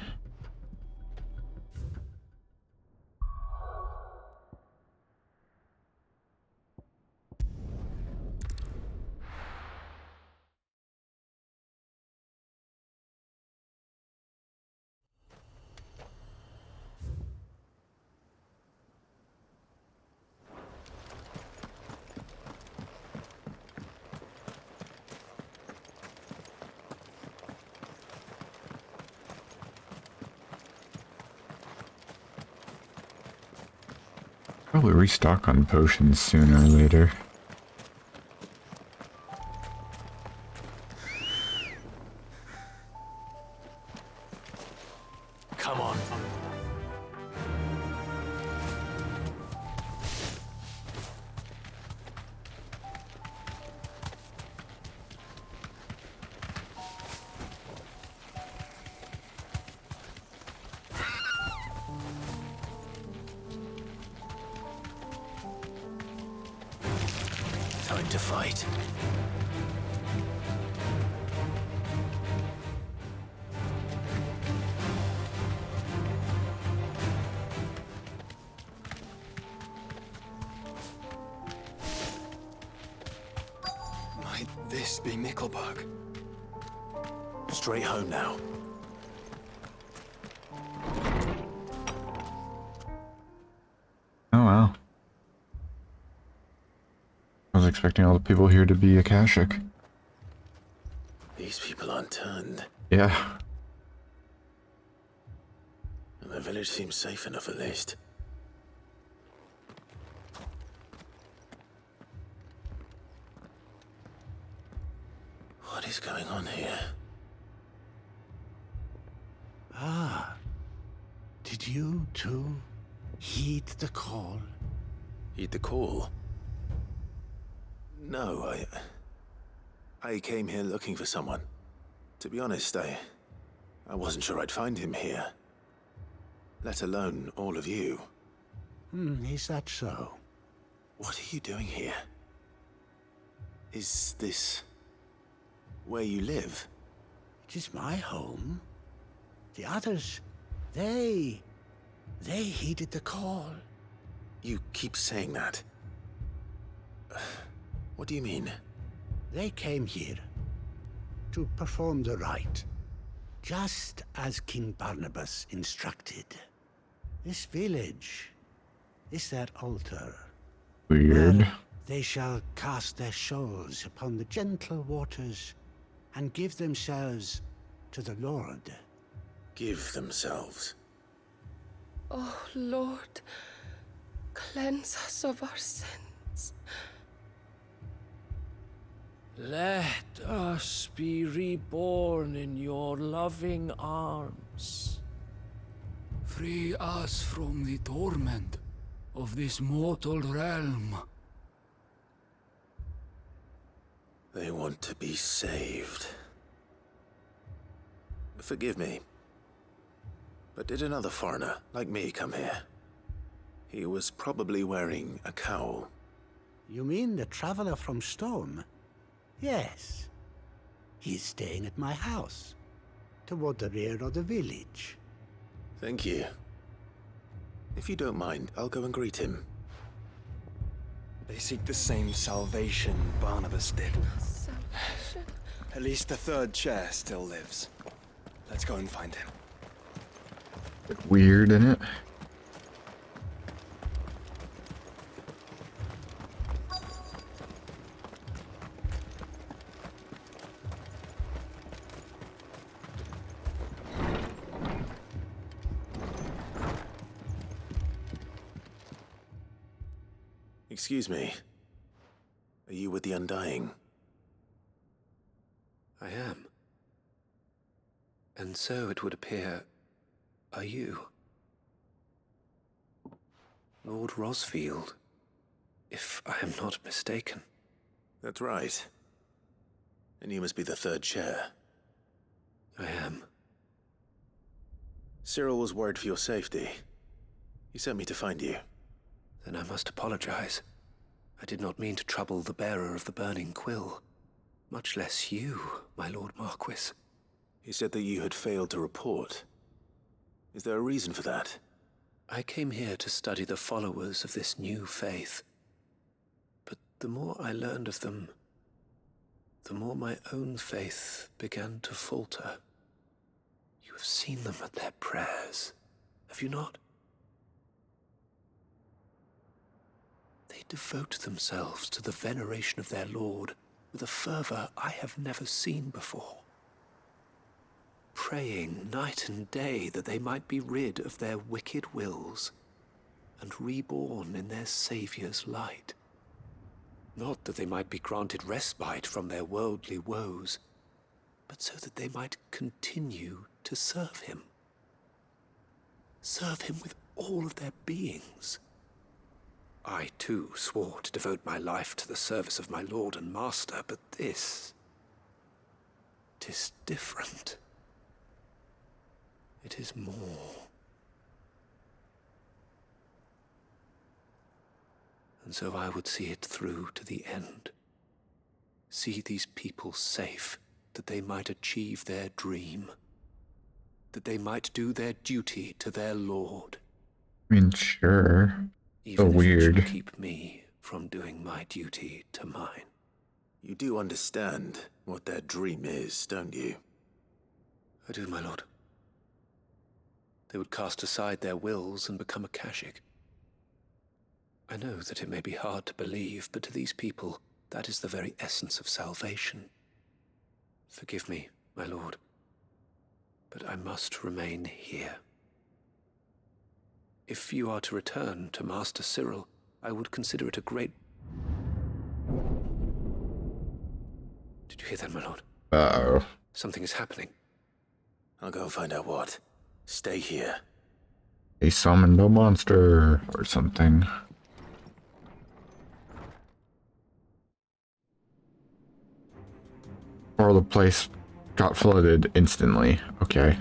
Probably restock on potions sooner or later. Come on. Time to fight. Might this be Nickelberg? Straight home now. Oh wow. I was expecting all the people here to be Akashic. These people aren't turned. Yeah. And the village seems safe enough at least. What is going on here? Ah. Did you, too, heed the call? Heed the call? No, I came here looking for someone. To be honest, I wasn't sure I'd find him here. Let alone all of you. Is that so? What are you doing here? Is this where you live? It is my home. The others, they heeded the call. You keep saying that. What do you mean? They came here to perform the rite, just as King Barnabas instructed. This village is their altar. Weird. Where they shall cast their souls upon the gentle waters and give themselves to the Lord. Give themselves. Oh, Lord, cleanse us of our sins. Let us be reborn in your loving arms. Free us from the torment of this mortal realm. They want to be saved. Forgive me, but did another foreigner like me come here? He was probably wearing a cowl. You mean the traveler from Stone? Yes. He's staying at my house, toward the rear of the village. Thank you. If you don't mind, I'll go and greet him. They seek the same salvation Barnabas did. Salvation? At least the third chair still lives. Let's go and find him. Weird, isn't it? Excuse me. Are you with the Undying? I am. And so it would appear, are you? Lord Rosfield, if I am not mistaken. That's right. And you must be the third chair. I am. Cyril was worried for your safety. He sent me to find you. Then I must apologize. I did not mean to trouble the bearer of the burning quill. Much less you, my Lord Marquis. He said that you had failed to report. Is there a reason for that? I came here to study the followers of this new faith. But the more I learned of them, the more my own faith began to falter. You have seen them at their prayers, have you not? They devote themselves to the veneration of their Lord with a fervor I have never seen before. Praying night and day that they might be rid of their wicked wills and reborn in their Saviour's light. Not that they might be granted respite from their worldly woes, but so that they might continue to serve him. Serve him with all of their beings. I, too, swore to devote my life to the service of my Lord and Master, but this... 'tis different. It is more. And so I would see it through to the end. See these people safe, that they might achieve their dream. That they might do their duty to their Lord. I mean, sure. So Even if it weird. should keep me from doing my duty to mine. You do understand what their dream is, don't you? I do, my lord. They would cast aside their wills and become a Kashik. I know that it may be hard to believe, but to these people, that is the very essence of salvation. Forgive me, my lord, but I must remain here. If you are to return to Master Cyril, I would consider it a great... Did you hear that, my lord? Uh-oh. Something is happening. I'll go and find out what. Stay here. They summoned a monster or something. Or the place got flooded instantly. Okay.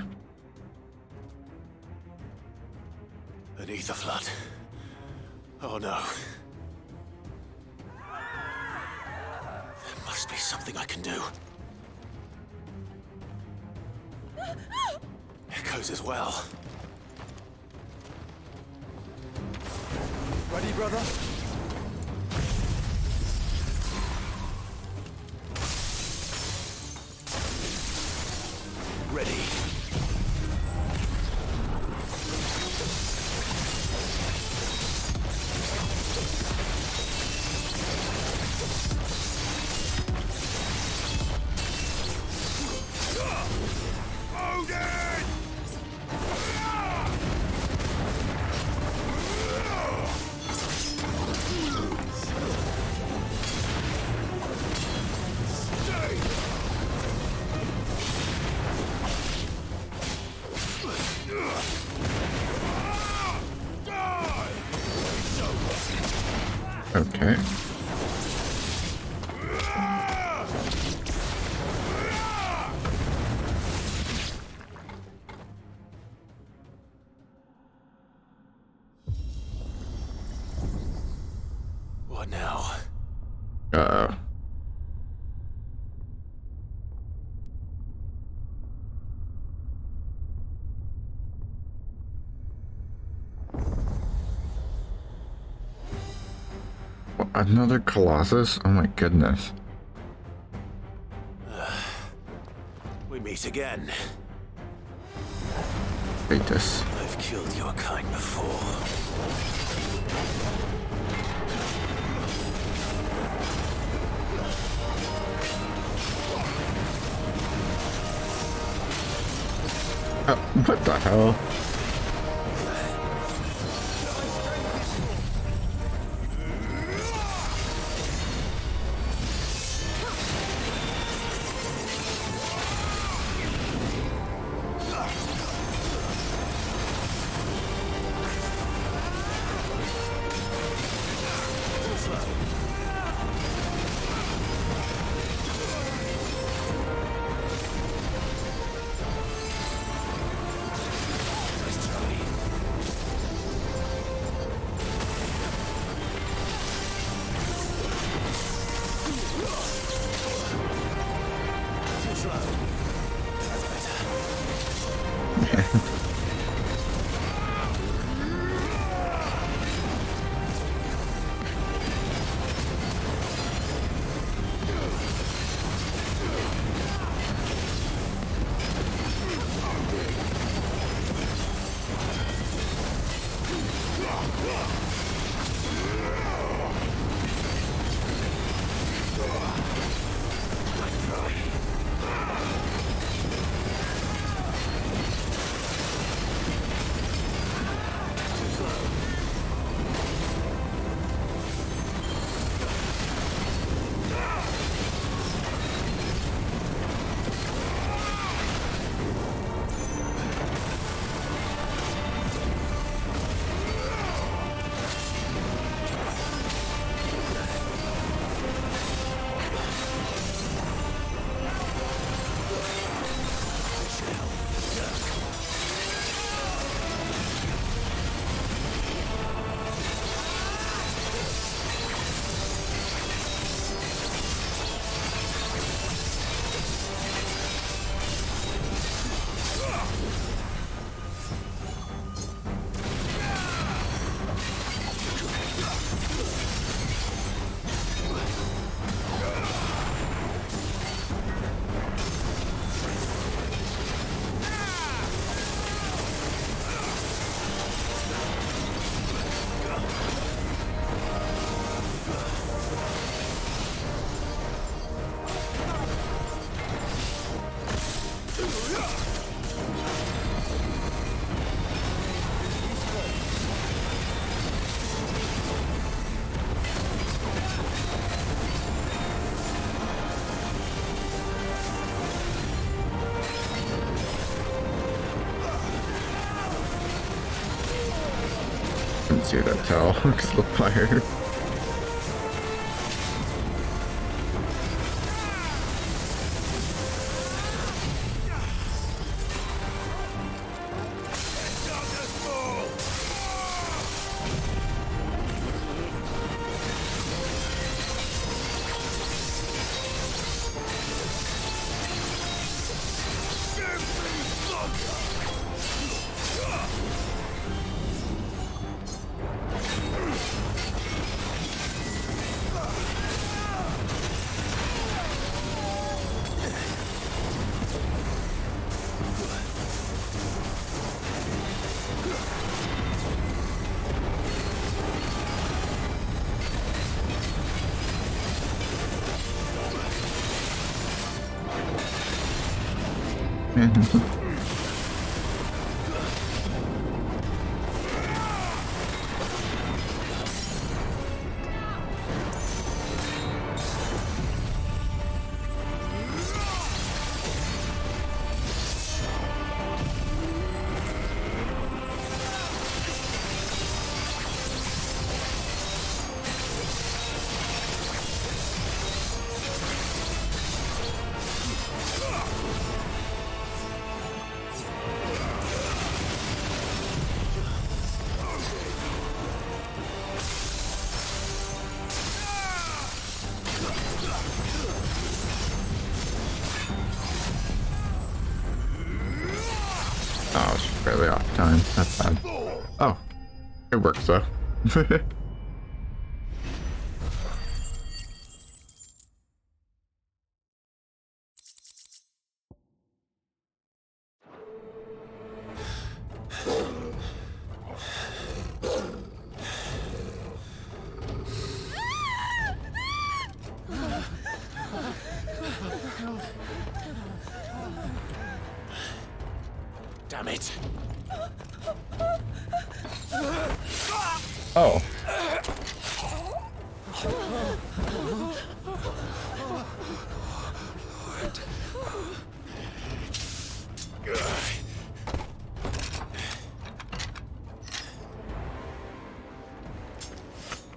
Beneath the flood. Oh no. There must be something I can do. Echoes as well. Ready, brother? Ready. Okay. What now? Uh-oh. Another Colossus? Oh my goodness. We meet again. Beatus. I've killed your kind before. What the hell? see that tail explode fire. Oh, it's barely off time. That's bad. Oh, it works though. Damn it. Oh.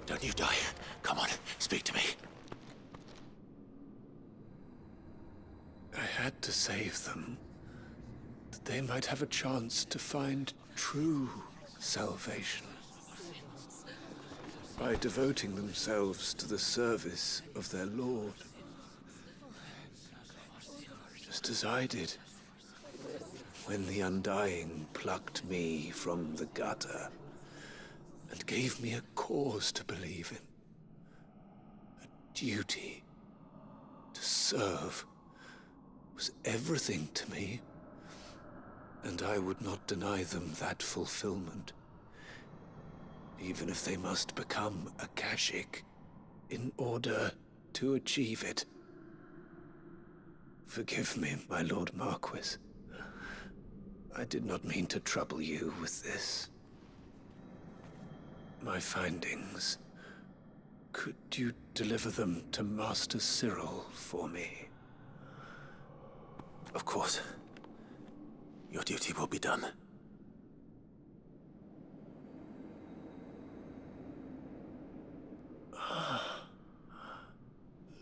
Don't you die. Come on, speak to me. I had to save them, that they might have a chance to find true salvation. By devoting themselves to the service of their Lord. Just as I did, when the Undying plucked me from the gutter and gave me a cause to believe in. A duty to serve was everything to me, and I would not deny them that fulfillment, even if they must become a Kashik in order to achieve it. Forgive me, my Lord Marquis. I did not mean to trouble you with this. My findings. Could you deliver them to Master Cyril for me? Of course. Your duty will be done.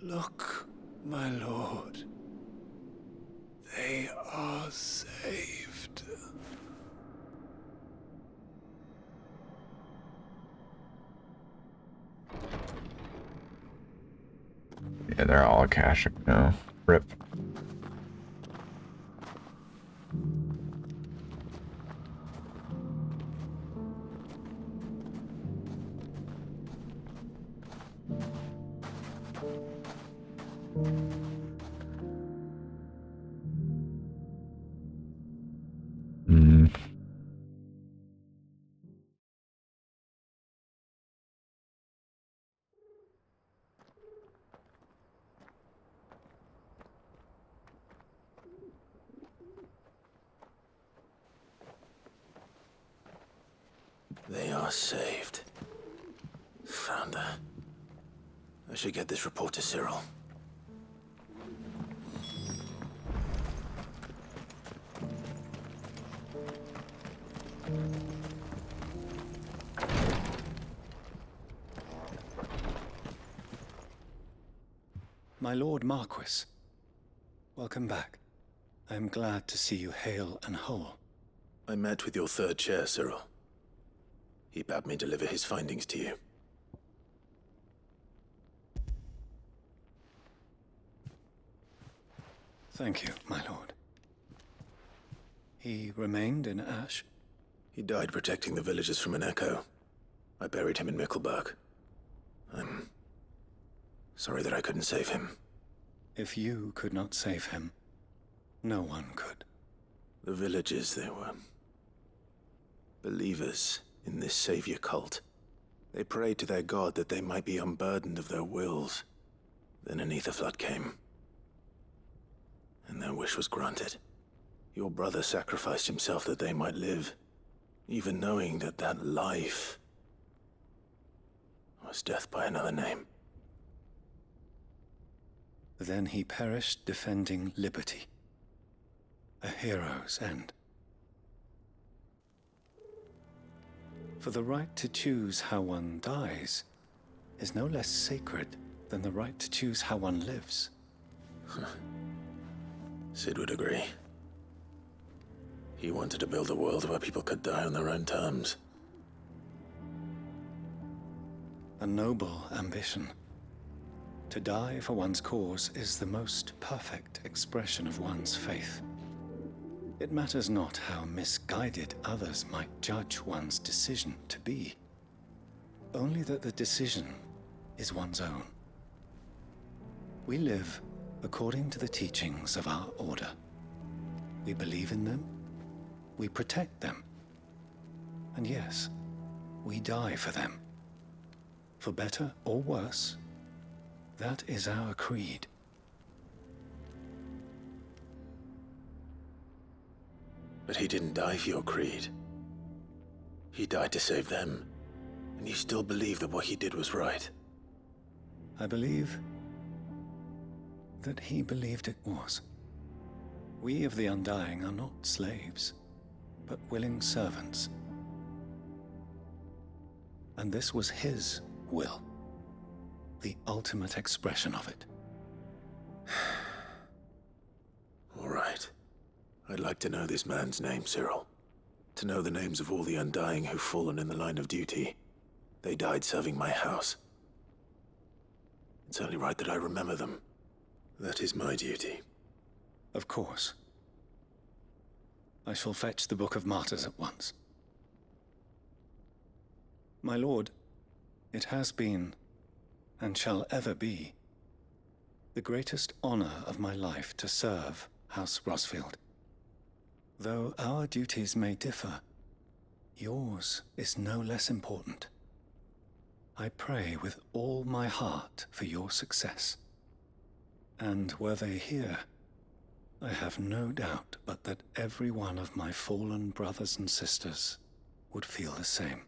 Look, my lord. They are saved. Yeah, they're all Akashic now. Rip. They are saved. Founder. I should get this report to Cyril. My Lord Marquis. Welcome back. I am glad to see you hale and whole. I met with your third chair, Cyril. He bade me deliver his findings to you. Thank you, my lord. He remained in Ash? He died protecting the villagers from an echo. I buried him in Mickelberg. I'm sorry that I couldn't save him. If you could not save him, no one could. The villagers, they were believers in this savior cult. They prayed to their god that they might be unburdened of their wills. Then an ether flood came, and their wish was granted. Your brother sacrificed himself that they might live, even knowing that that life was death by another name. Then he perished defending liberty. A hero's end. For the right to choose how one dies is no less sacred than the right to choose how one lives. Sid would agree. He wanted to build a world where people could die on their own terms. A noble ambition. To die for one's cause is the most perfect expression of one's faith. It matters not how misguided others might judge one's decision to be, only that the decision is one's own. We live according to the teachings of our order. We believe in them, we protect them, and yes, we die for them. For better or worse, that is our creed. But he didn't die for your creed. He died to save them, and you still believe that what he did was right. I believe that he believed it was. We of the Undying are not slaves, but willing servants. And this was his will, the ultimate expression of it. All right. I'd like to know this man's name, Cyril. To know the names of all the Undying who've fallen in the line of duty. They died serving my house. It's only right that I remember them. That is my duty. Of course. I shall fetch the Book of Martyrs at once. My lord, it has been, and shall ever be, the greatest honor of my life to serve House Rosfield. Though our duties may differ, yours is no less important. I pray with all my heart for your success. And were they here, I have no doubt but that every one of my fallen brothers and sisters would feel the same.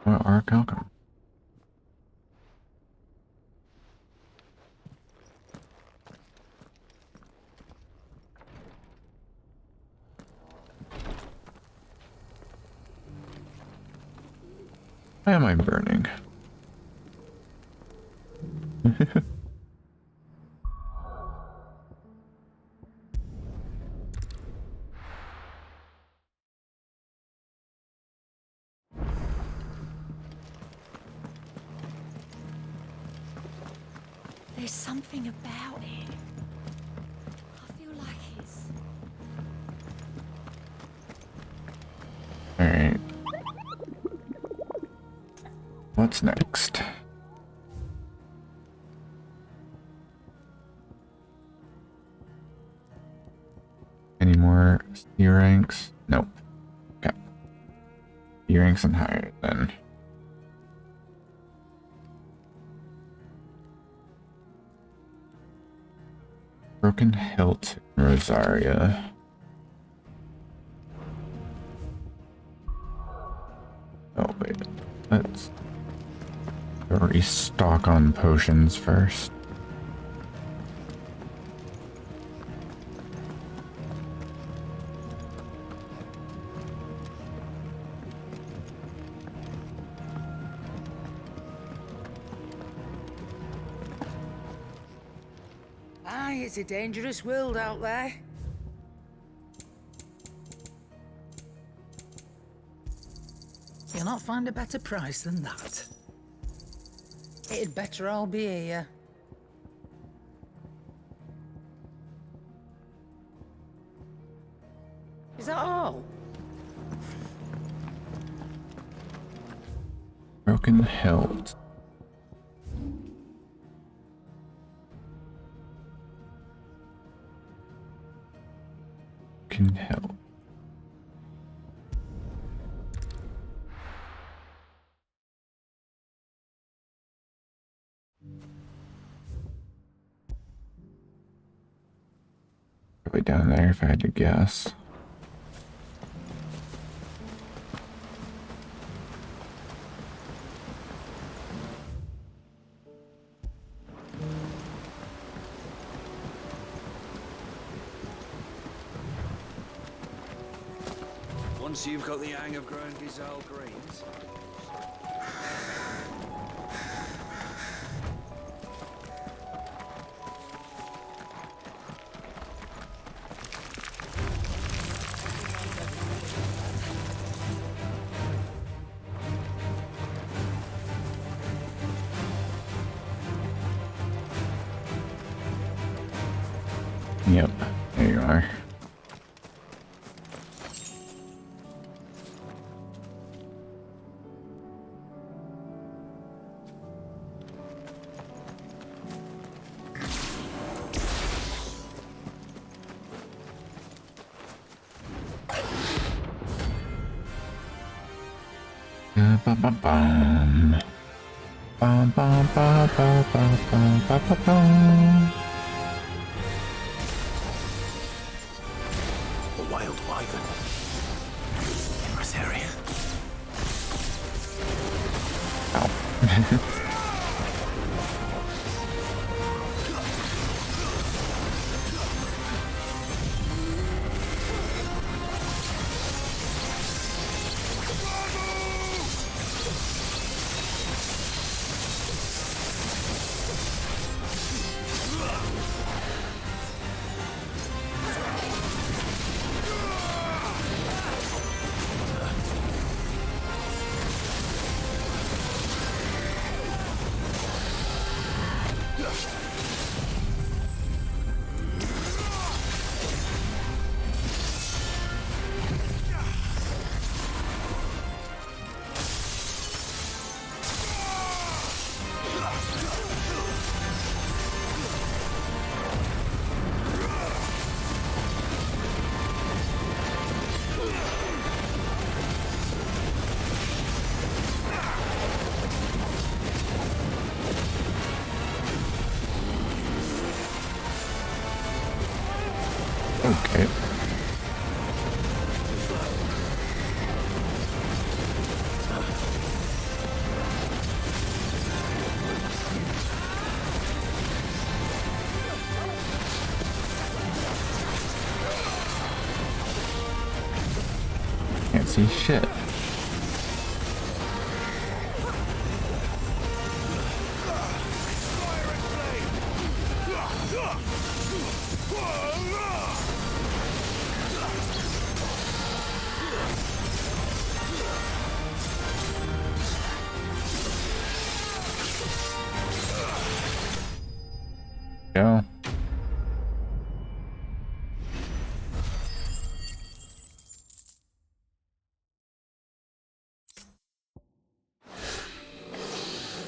What are Calcum? Why am I burning? There's something about it. I feel like it's... Alright. What's next? Any more C ranks? Nope. Okay. B ranks and higher then. Broken Hilt, Rosaria. Oh wait, let's restock on potions first. Aye, it's a dangerous world out there. You'll not find a better price than that. It'd better all be here. Is that all? Broken hilt. Broken hilt. Probably down there if I had to guess. Once you've got the hang of growing dissolved greens. Yep, there you are. Ba-ba-bum. Ba-ba-ba-ba-ba-ba-ba-bum. A wild wyvern. In this area. Ow. Okay. Can't see shit. Go.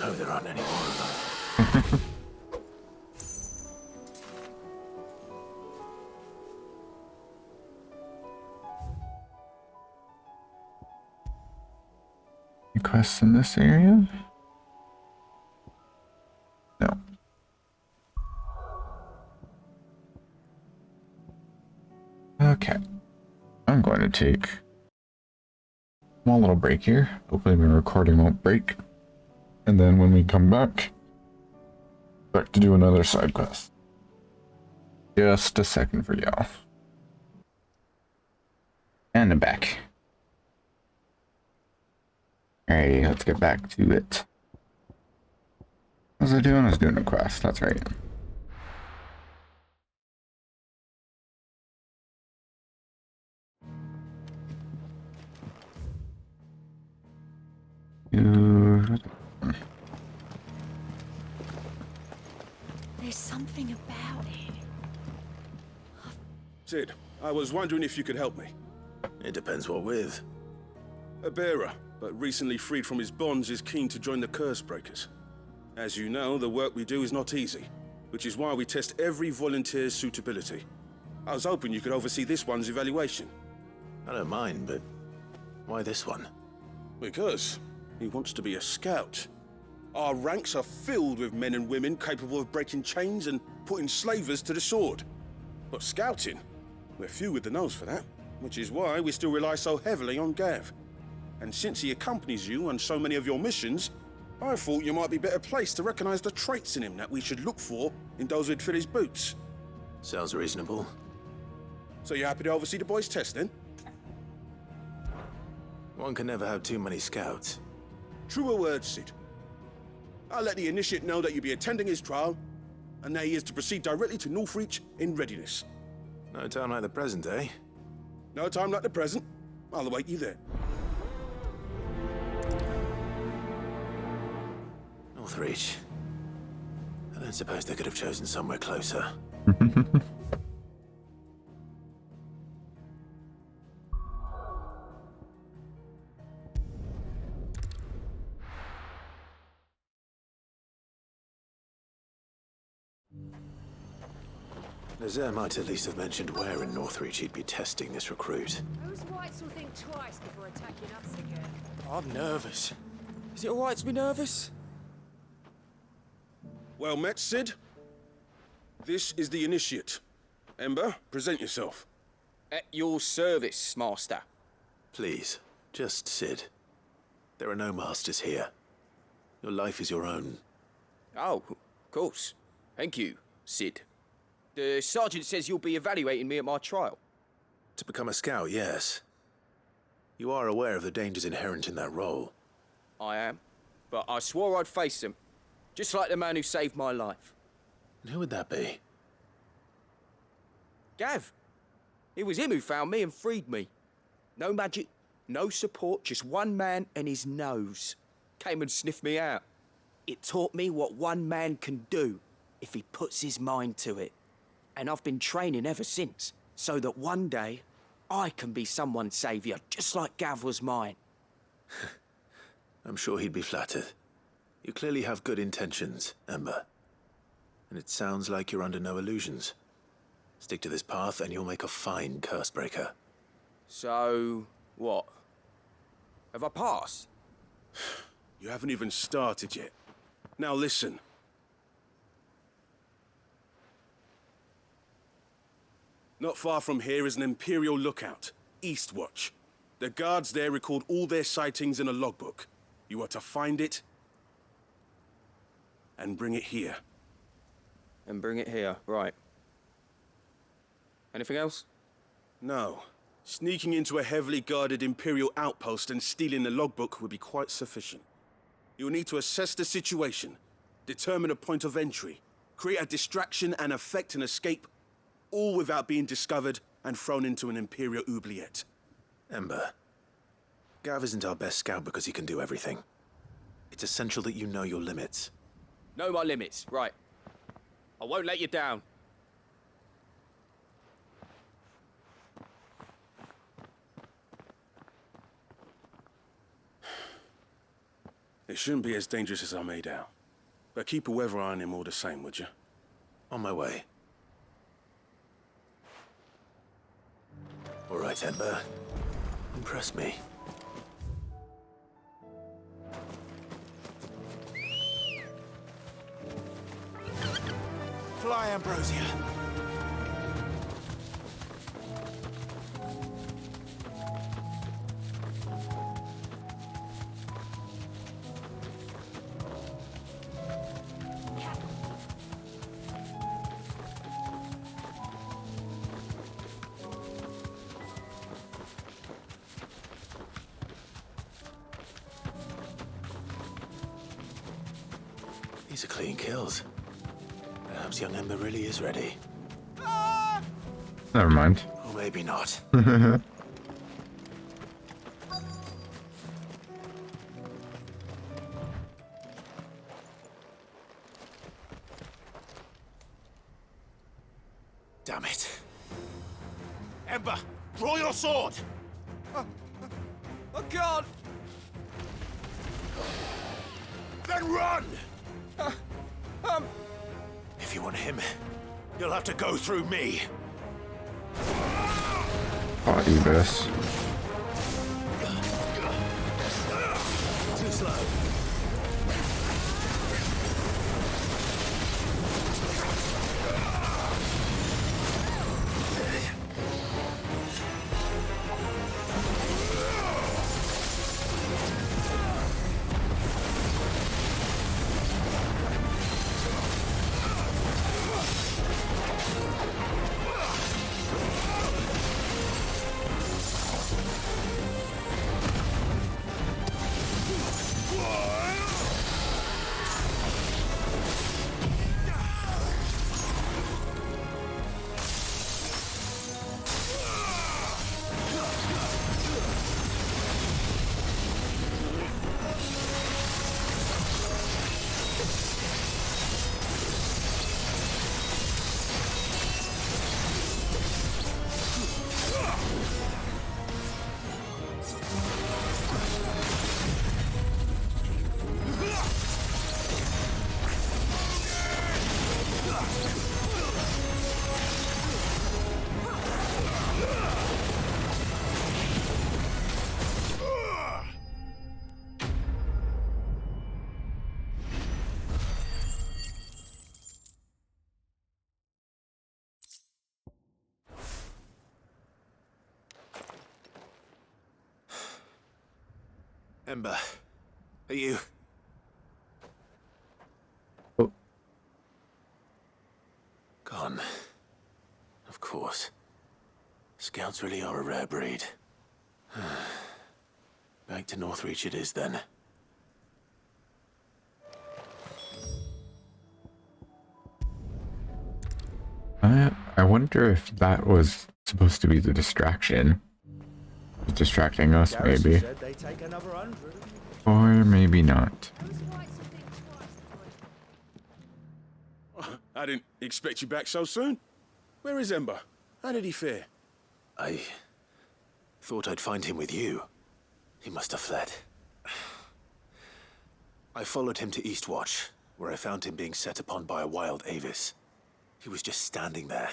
Hope there aren't any more of them. Any quests in this area? No. Okay. I'm going to take small little break here. Hopefully my recording won't break. And then when we come back to do another side quest. Just a second for y'all. And I'm back. Alrighty, let's get back to it. What was I doing? I was doing a quest, that's right. There's something about it. Sid, I was wondering if you could help me. It depends what with. A bearer, but recently freed from his bonds, is keen to join the Curse Breakers. As you know, the work we do is not easy, which is why we test every volunteer's suitability. I was hoping you could oversee this one's evaluation. I don't mind, but why this one? Because he wants to be a scout. Our ranks are filled with men and women capable of breaking chains and putting slavers to the sword. But scouting, we're few with the nose for that, which is why we still rely so heavily on Gav. And since he accompanies you on so many of your missions, I thought you might be better placed to recognize the traits in him that we should look for in those who'd fill his boots. Sounds reasonable. So you're happy to oversee the boys' test, then? One can never have too many scouts. Truer words, Sid. I'll let the initiate know that you'll be attending his trial, and that he is to proceed directly to Northreach in readiness. No time like the present, eh? No time like the present. I'll await you there. Northreach. I don't suppose they could have chosen somewhere closer. Lazare might at least have mentioned where in Northreach he'd be testing this recruit. Those whites will think twice before attacking us again. I'm nervous. Is it alright to be nervous? Well met, Sid. This is the initiate. Ember, present yourself. At your service, Master. Please, just Sid. There are no masters here. Your life is your own. Oh, of course. Thank you, Sid. The sergeant says you'll be evaluating me at my trial. To become a scout, yes. You are aware of the dangers inherent in that role. I am. But I swore I'd face them. Just like the man who saved my life. And who would that be? Gav. It was him who found me and freed me. No magic, no support, just one man and his nose. Came and sniffed me out. It taught me what one man can do if he puts his mind to it. And I've been training ever since, so that one day I can be someone's saviour, just like Gav was mine. I'm sure he'd be flattered. You clearly have good intentions, Ember. And it sounds like you're under no illusions. Stick to this path and you'll make a fine curse breaker. So, what? Have I passed? You haven't even started yet. Now listen. Not far from here is an Imperial lookout, Eastwatch. The guards there record all their sightings in a logbook. You are to find it and bring it here. And bring it here, right. Anything else? No. Sneaking into a heavily guarded Imperial outpost and stealing the logbook would be quite sufficient. You'll need to assess the situation, determine a point of entry, create a distraction and effect an escape, all without being discovered and thrown into an Imperial oubliette. Ember, Gav isn't our best scout because he can do everything. It's essential that you know your limits. Know my limits, right. I won't let you down. It shouldn't be as dangerous as I made out. But keep a weather eye on him all the same, would you? On my way. All right, Ember. Impress me. Fly, Ambrosia. These are clean kills. Perhaps young Ember really is ready. Never mind. Or maybe not. Damn it. Ember, draw your sword! I can't! Then run! If you want him, you'll have to go through me. Oh, Ebus. Too slow. Ember, are you... Oh. Gone. Of course. Scouts really are a rare breed. Back to Northreach it is, then. I wonder if that was supposed to be the distraction. Distracting us, maybe. Or maybe not. I didn't expect you back so soon. Where is Ember? How did he fare? I thought I'd find him with you. He must have fled. I followed him to Eastwatch, where I found him being set upon by a wild Avis. He was just standing there.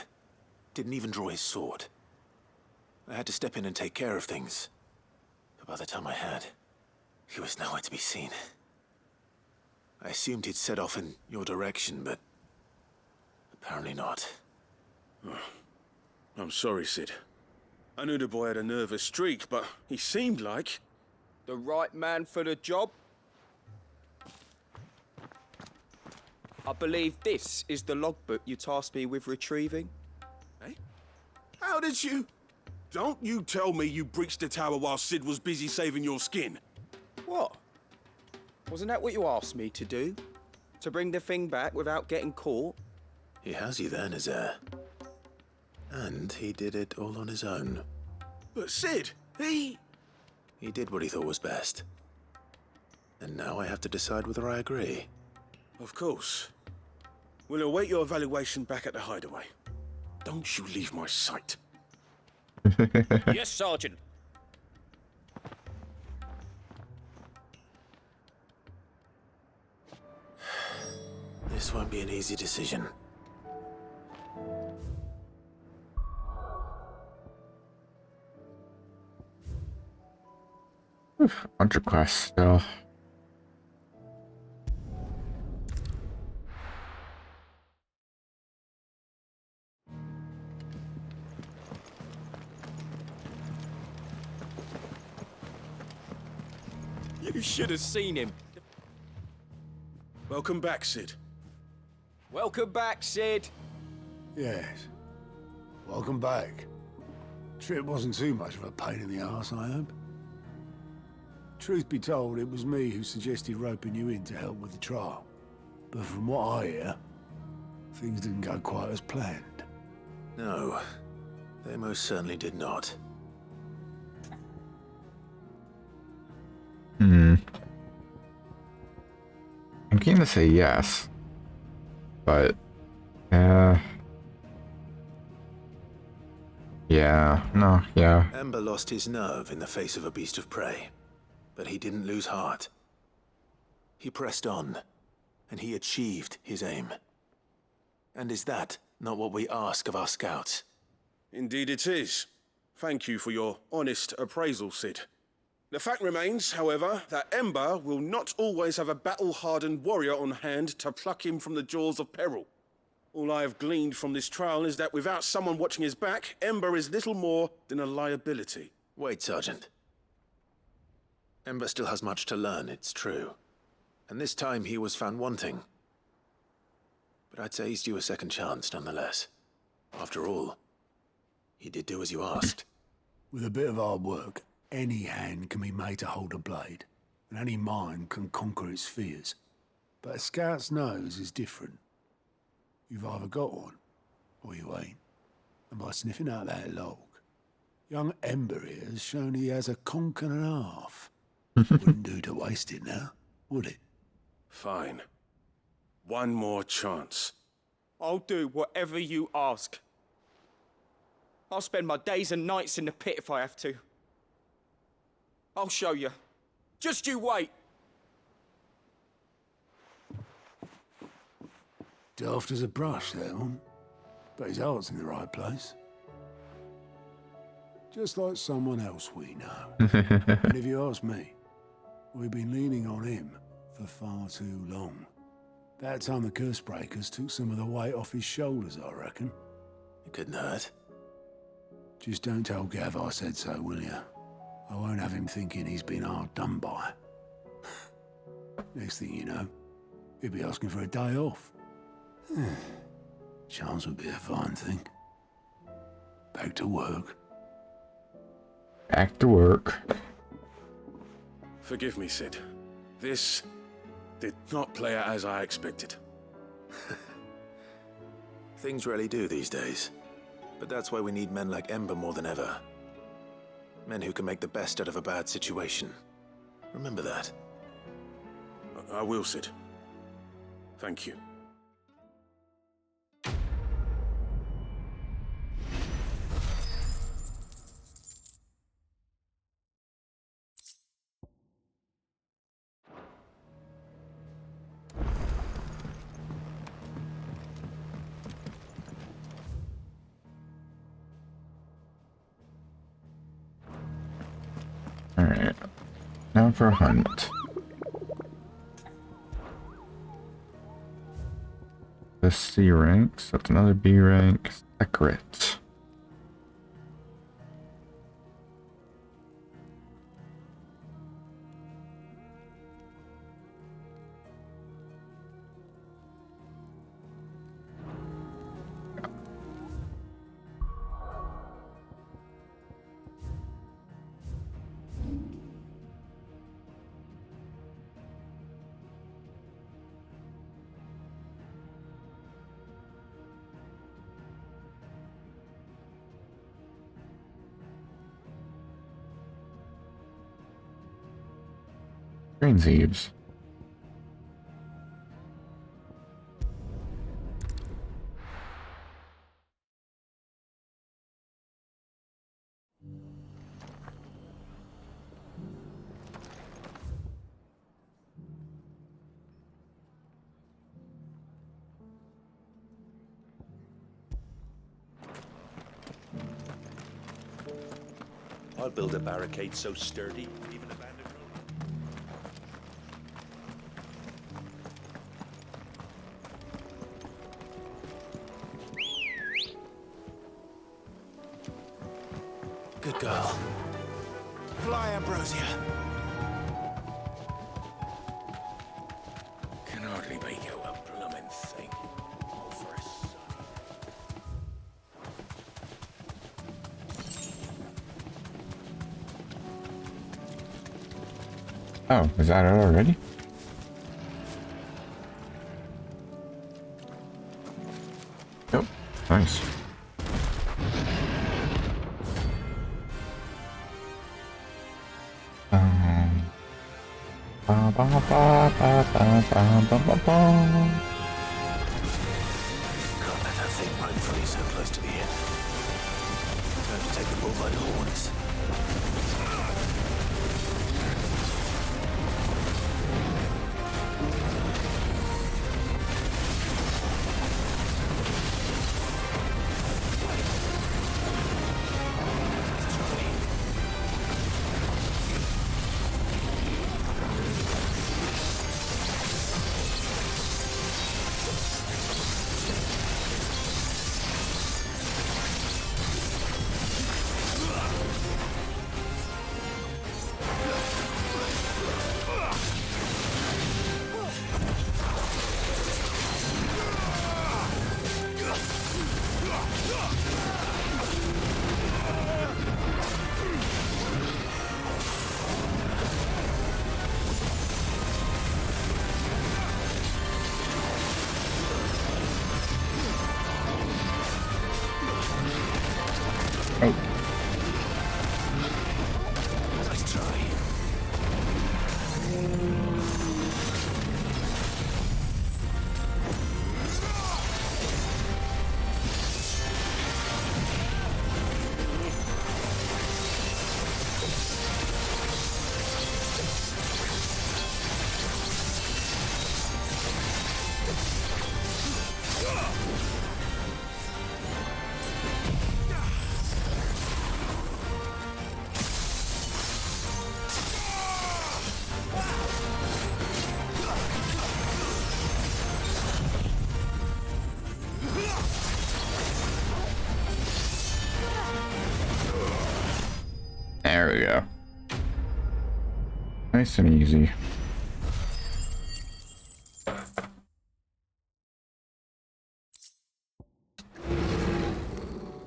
Didn't even draw his sword. I had to step in and take care of things. But by the time I had, he was nowhere to be seen. I assumed he'd set off in your direction, but apparently not. I'm sorry, Sid. I knew the boy had a nervous streak, but he seemed like... The right man for the job? I believe this is the logbook you tasked me with retrieving. Eh? How did you... Don't you tell me you breached the tower while Sid was busy saving your skin. What? Wasn't that what you asked me to do? To bring the thing back without getting caught? He has you then, his heir. And he did it all on his own. But Sid, he did what he thought was best. And now I have to decide whether I agree. Of course. We'll await your evaluation back at the hideaway. Don't you leave my sight. Yes, Sergeant. This won't be an easy decision. Bunch of quests still. You should have seen him. Welcome back, Sid. Welcome back, Sid. Yes. Welcome back. Trip wasn't too much of a pain in the arse, I hope. Truth be told, it was me who suggested roping you in to help with the trial. But from what I hear, things didn't go quite as planned. No, they most certainly did not. I'm keen to say yes, but yeah. Ember lost his nerve in the face of a beast of prey, but he didn't lose heart. He pressed on, and he achieved his aim. And is that not what we ask of our scouts? Indeed it is. Thank you for your honest appraisal, Sid. The fact remains, however, that Ember will not always have a battle-hardened warrior on hand to pluck him from the jaws of peril. All I have gleaned from this trial is that without someone watching his back, Ember is little more than a liability. Wait, Sergeant. Ember still has much to learn, it's true. And this time he was found wanting. But I'd say he's due a second chance, nonetheless. After all, he did do as you asked. With a bit of hard work, any hand can be made to hold a blade, and any mind can conquer its fears. But a scout's nose is different. You've either got one, or you ain't. And by sniffing out that log, young Ember here has shown he has a conch and a half. Wouldn't do to waste it now, would it? Fine. One more chance. I'll do whatever you ask. I'll spend my days and nights in the pit if I have to. I'll show you. Just you wait. Daft as a brush, that one. But his heart's in the right place. Just like someone else we know. And if you ask me, we've been leaning on him for far too long. That time the curse breakers took some of the weight off his shoulders, I reckon. It couldn't hurt. Just don't tell Gav I said so, will you? I won't have him thinking he's been hard done by. Next thing you know, he'll be asking for a day off. Chance would be a fine thing. Back to work. Back to work. Forgive me, Sid. This did not play out as I expected. Things really do these days. But that's why we need men like Ember more than ever. Men who can make the best out of a bad situation. Remember that. I will, Sid. Thank you. Alright. Now for a hunt. The C ranks. That's another B rank. Sekhret. Trains Eves. I'll build a barricade so sturdy, even a bandit road. Good girl. Fly, Ambrosia. Can hardly make out a bloomin' thing. All for a son. Oh, is that it already? Nice. Ba, ba, ba, ba, ba, ba, ba, ba, ba. Can't let that thing run free so close to the end. Time to take the bull by the horns. Nice try. There we go. Nice and easy.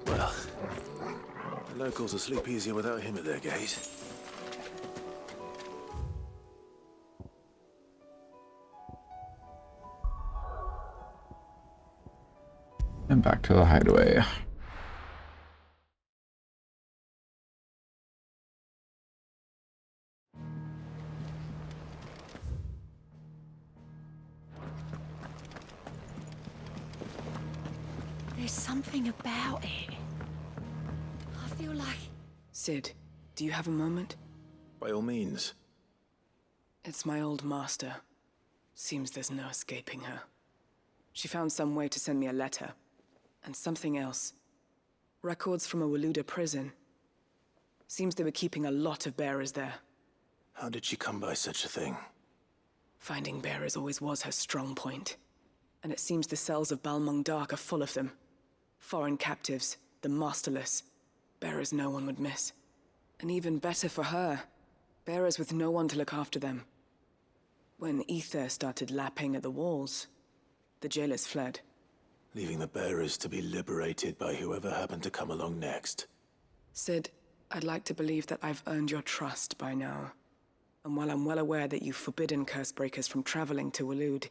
Well, the locals will sleep easier without him at their gate. And back to the hideaway. There's something about it. I feel like... Sid, do you have a moment? By all means. It's my old master. Seems there's no escaping her. She found some way to send me a letter. And something else. Records from a Waluda prison. Seems they were keeping a lot of bearers there. How did she come by such a thing? Finding bearers always was her strong point. And it seems the cells of Balmung Dark are full of them. Foreign captives, the masterless. Bearers no one would miss. And even better for her, bearers with no one to look after them. When ether started lapping at the walls, the jailers fled. Leaving the bearers to be liberated by whoever happened to come along next. Sid, I'd like to believe that I've earned your trust by now. And while I'm well aware that you've forbidden Cursebreakers from traveling to Waloed,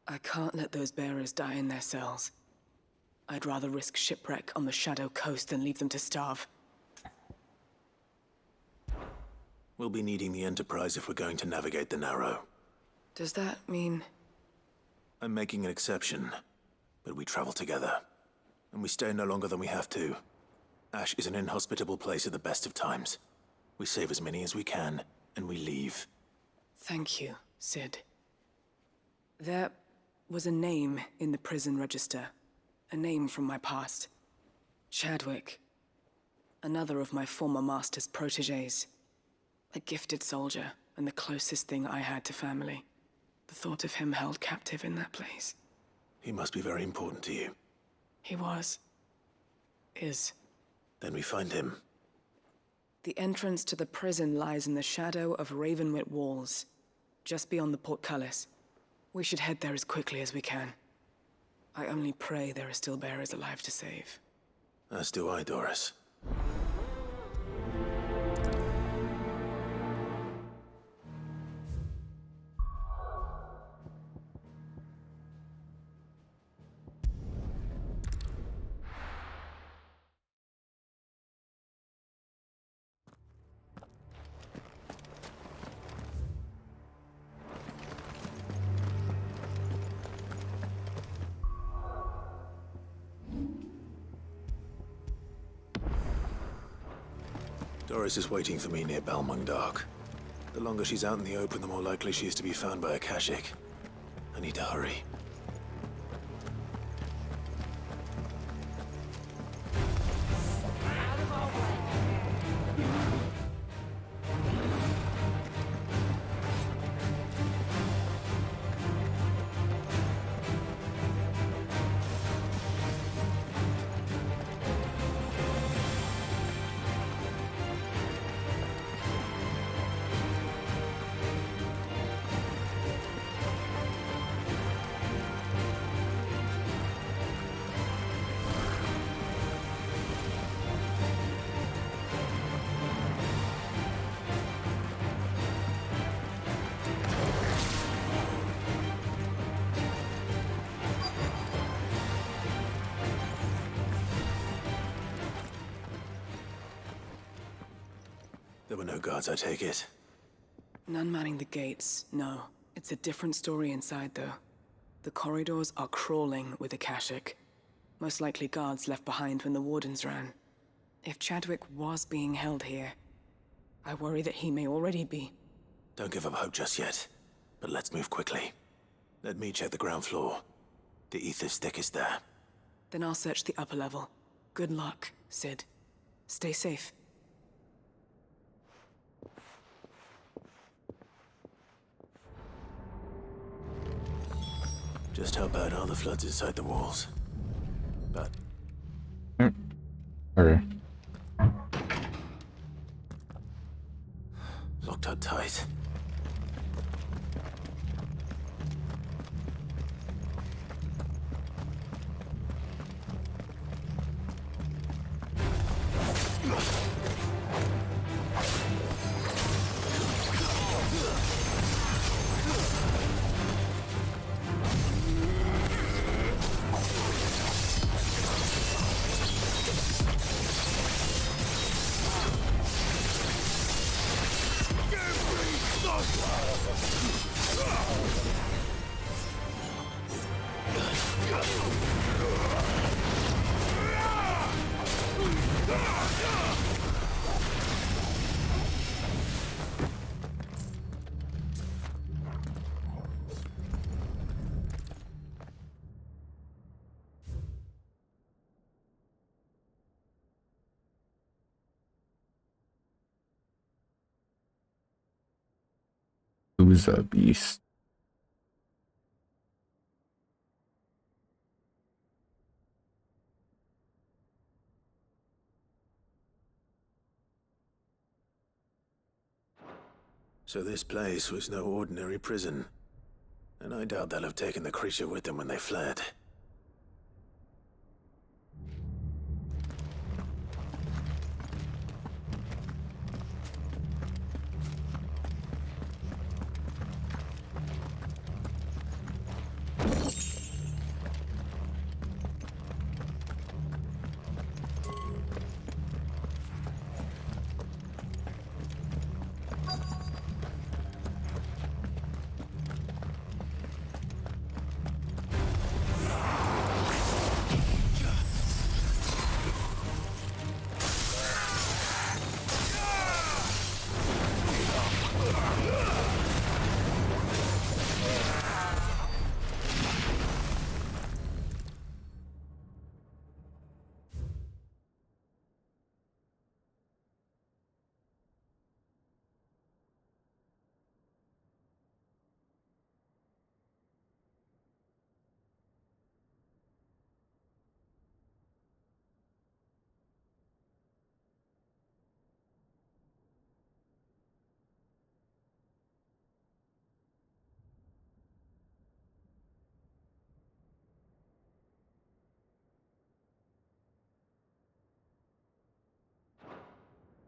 I can't let those bearers die in their cells. I'd rather risk shipwreck on the Shadow Coast than leave them to starve. We'll be needing the Enterprise if we're going to navigate the Narrow. Does that mean... I'm making an exception, but we travel together. And we stay no longer than we have to. Ash is an inhospitable place at the best of times. We save as many as we can, and we leave. Thank you, Sid. There was a name in the prison register. A name from my past. Chadwick. Another of my former master's protégés. A gifted soldier, and the closest thing I had to family. The thought of him held captive in that place. He must be very important to you. He was. Is. Then we find him. The entrance to the prison lies in the shadow of Ravenwit Walls, just beyond the portcullis. We should head there as quickly as we can. I only pray there are still bearers alive to save. As do I, Doris. Doris is waiting for me near Balmung Dark. The longer she's out in the open, the more likely she is to be found by a Kashik. I need to hurry. There were no guards, I take it. None manning the gates, no. It's a different story inside, though. The corridors are crawling with Akashic. Most likely guards left behind when the Wardens ran. If Chadwick was being held here, I worry that he may already be. Don't give up hope just yet, but let's move quickly. Let me check the ground floor. The ether's thickest there. Then I'll search the upper level. Good luck, Sid. Stay safe. Just how bad are the floods inside the walls? But... Okay. Locked up tight. Kuza Beast. So this place was no ordinary prison. And I doubt they'll have taken the creature with them when they fled.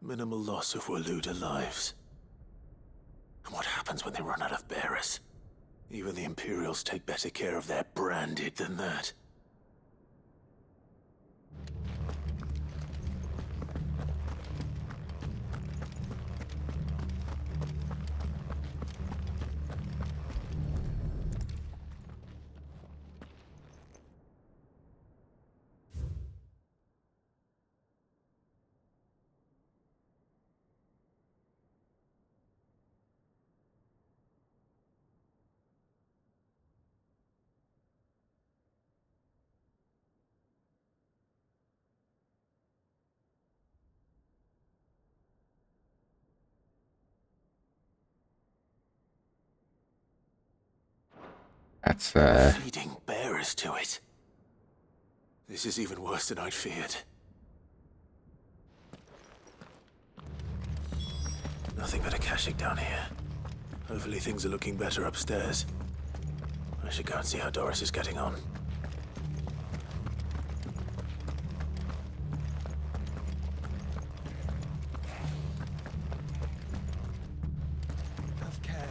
Minimal loss of Waluda lives. And what happens when they run out of bearers? Even the Imperials take better care of their branded than that. That's, Feeding bearers to it. This is even worse than I'd feared. Nothing but a caching down here. Hopefully things are looking better upstairs. I should go and see how Doris is getting on. Have care.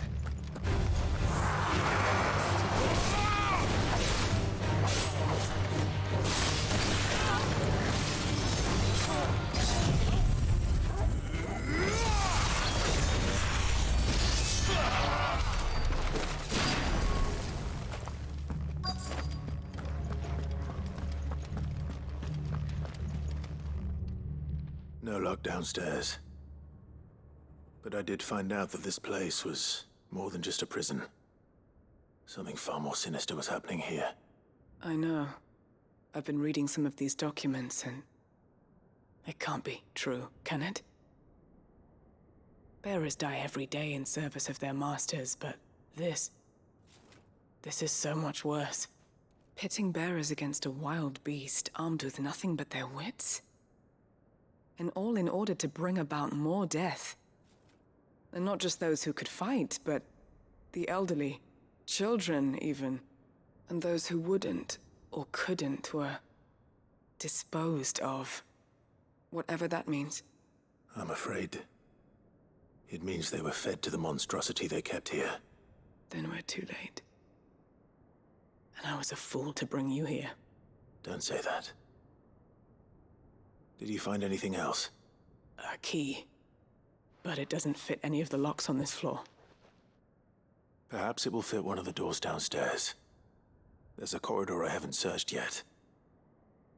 No luck downstairs. But I did find out that this place was more than just a prison. Something far more sinister was happening here. I know. I've been reading some of these documents and... it can't be true, can it? Bearers die every day in service of their masters, but this is so much worse. Pitting bearers against a wild beast armed with nothing but their wits? And all in order to bring about more death. And not just those who could fight, but the elderly, children even. And those who wouldn't or couldn't were disposed of. Whatever that means. I'm afraid it means they were fed to the monstrosity they kept here. Then we're too late. And I was a fool to bring you here. Don't say that. Did you find anything else? A key. But it doesn't fit any of the locks on this floor. Perhaps it will fit one of the doors downstairs. There's a corridor I haven't searched yet.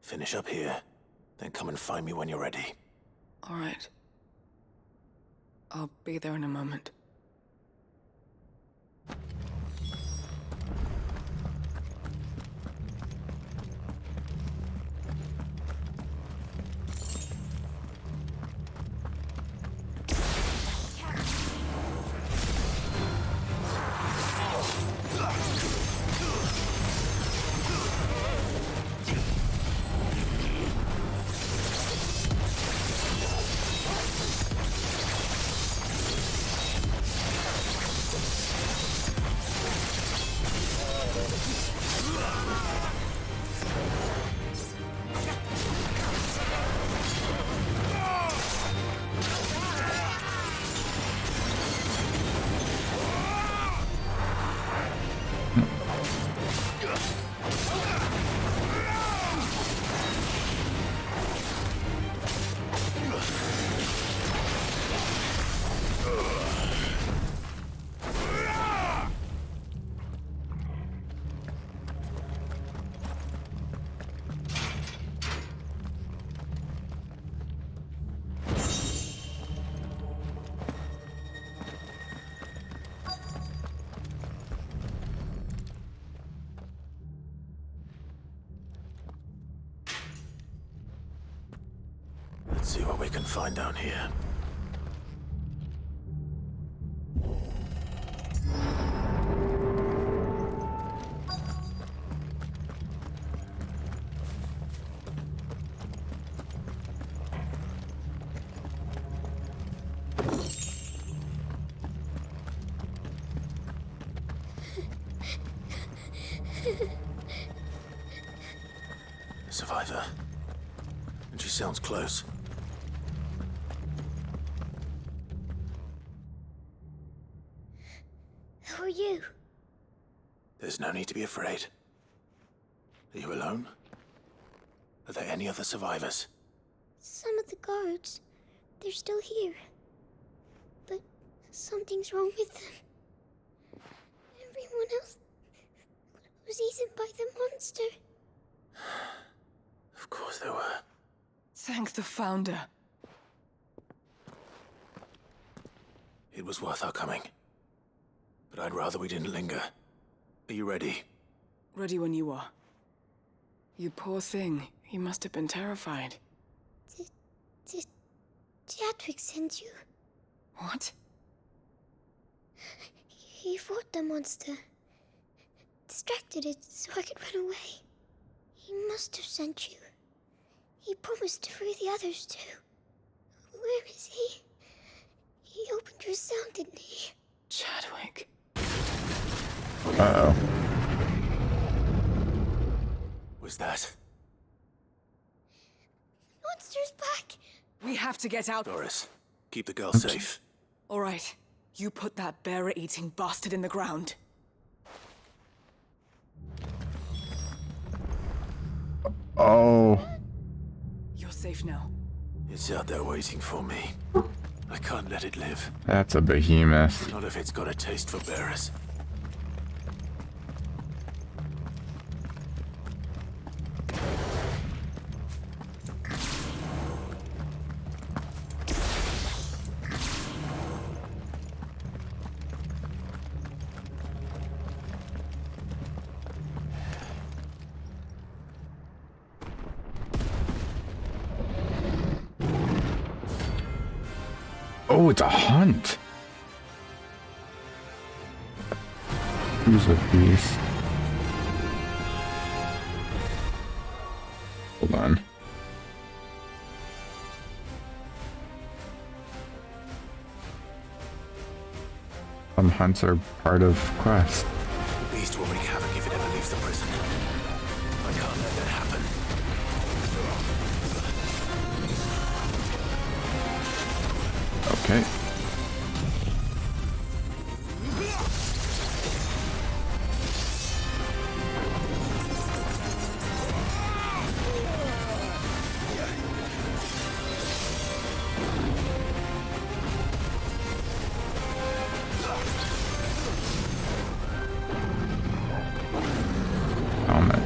Finish up here, then come and find me when you're ready. All right. I'll be there in a moment. Let's see what we can find down here. A survivor. And she sounds close. Who are you? There's no need to be afraid. Are you alone? Are there any other survivors? Some of the guards. They're still here. But something's wrong with them. Everyone else was eaten by the monster. Of course there were. Thank the Founder. It was worth our coming. But I'd rather we didn't linger. Are you ready? Ready when you are. You poor thing. You must have been terrified. Did Chadwick send you? What? He fought the monster. Destroyed extracted it so I could run away. He must have sent you. He promised to free the others too. Where is he? He opened your cell, didn't he? Chadwick. Uh-oh. Was that? Monster's back! We have to get out. Doris, keep the girl safe. All right. You put that bearer-eating bastard in the ground. Oh. You're safe now. It's out there waiting for me. I can't let it live. That's a behemoth. Not if it's got a taste for bearers. Oh, it's a hunt. Kuza Beast. Hold on. Some hunts are part of quest. The beast will wreak havoc if it ever leaves the prison. I can't let that happen. Okay. Helmet.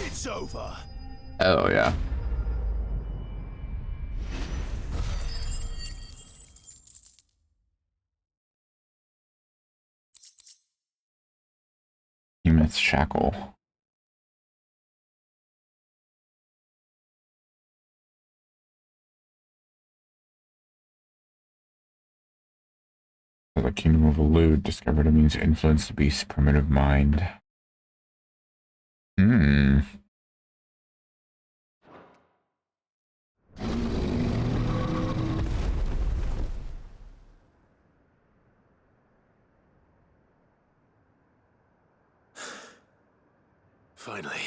It's over. Oh, yeah. Behemoth's Shackle. The Kingdom of Elude discovered a means to influence the beast's primitive mind. Finally.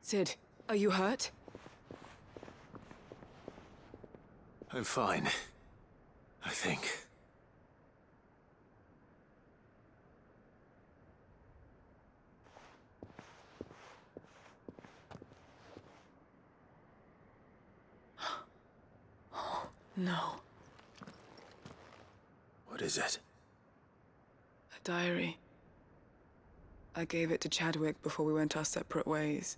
Sid, are you hurt? I'm fine. I think. No. What is it? A diary. I gave it to Chadwick before we went our separate ways.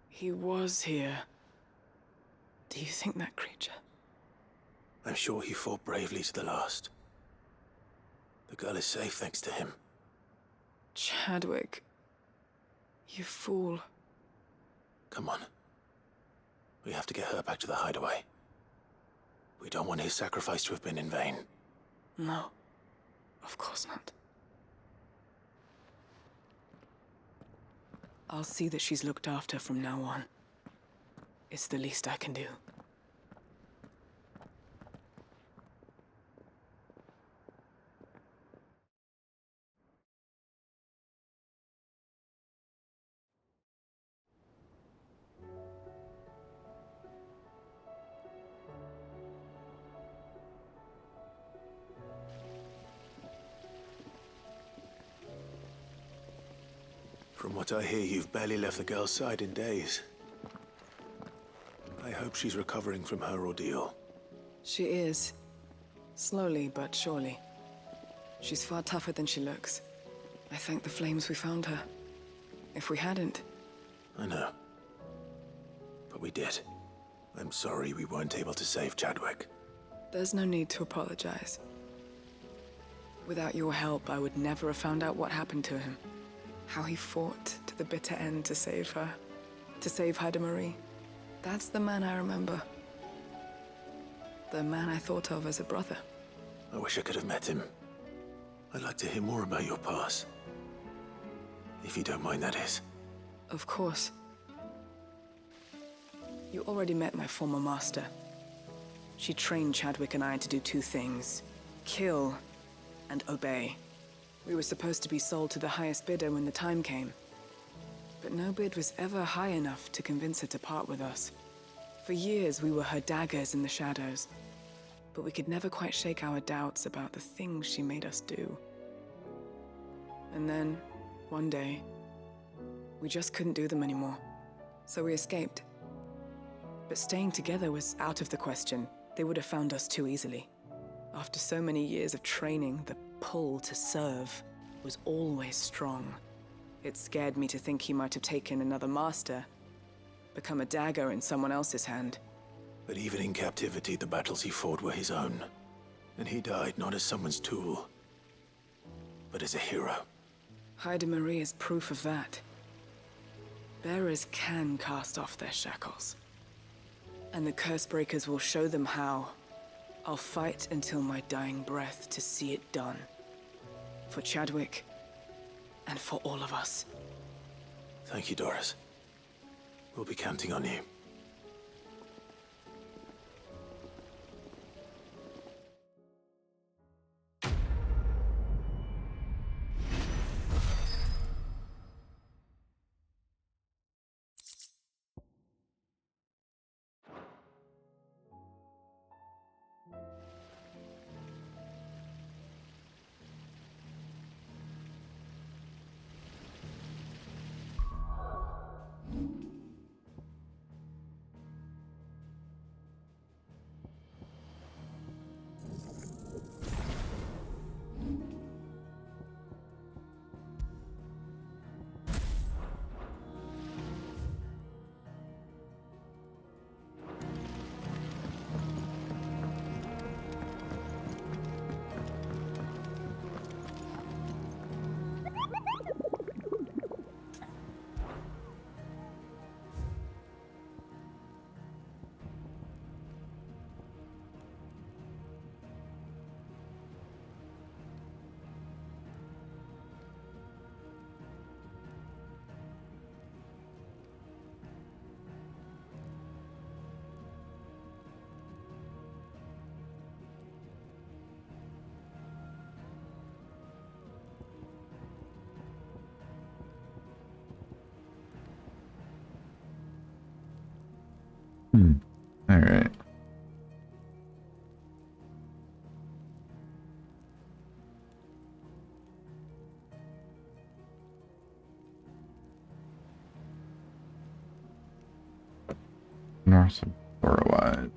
He was here. Do you think that creature? I'm sure he fought bravely to the last. The girl is safe thanks to him. Chadwick. You fool. Come on. We have to get her back to the hideaway. We don't want his sacrifice to have been in vain. No. Of course not. I'll see that she's looked after from now on. It's the least I can do. From what I hear, you've barely left the girl's side in days. I hope she's recovering from her ordeal. She is. Slowly but surely. She's far tougher than she looks. I thank the flames we found her. If we hadn't... I know. But we did. I'm sorry we weren't able to save Chadwick. There's no need to apologize. Without your help, I would never have found out what happened to him. How he fought to the bitter end to save her. To save Haida Marie. That's the man I remember. The man I thought of as a brother. I wish I could have met him. I'd like to hear more about your past. If you don't mind, that is. Of course. You already met my former master. She trained Chadwick and I to do two things. Kill and obey. We were supposed to be sold to the highest bidder when the time came. But no bid was ever high enough to convince her to part with us. For years, we were her daggers in the shadows. But we could never quite shake our doubts about the things she made us do. And then, one day, we just couldn't do them anymore. So we escaped. But staying together was out of the question. They would have found us too easily. After so many years of training, the pull to serve was always strong. It scared me to think he might have taken another master, become a dagger in someone else's hand. But even in captivity, the battles he fought were his own. And he died not as someone's tool, but as a hero. Haida Marie is proof of that. Bearers can cast off their shackles. And the Cursebreakers will show them how. I'll fight until my dying breath to see it done. For Chadwick, and for all of us. Thank you, Doris. We'll be counting on you. north of Borowide.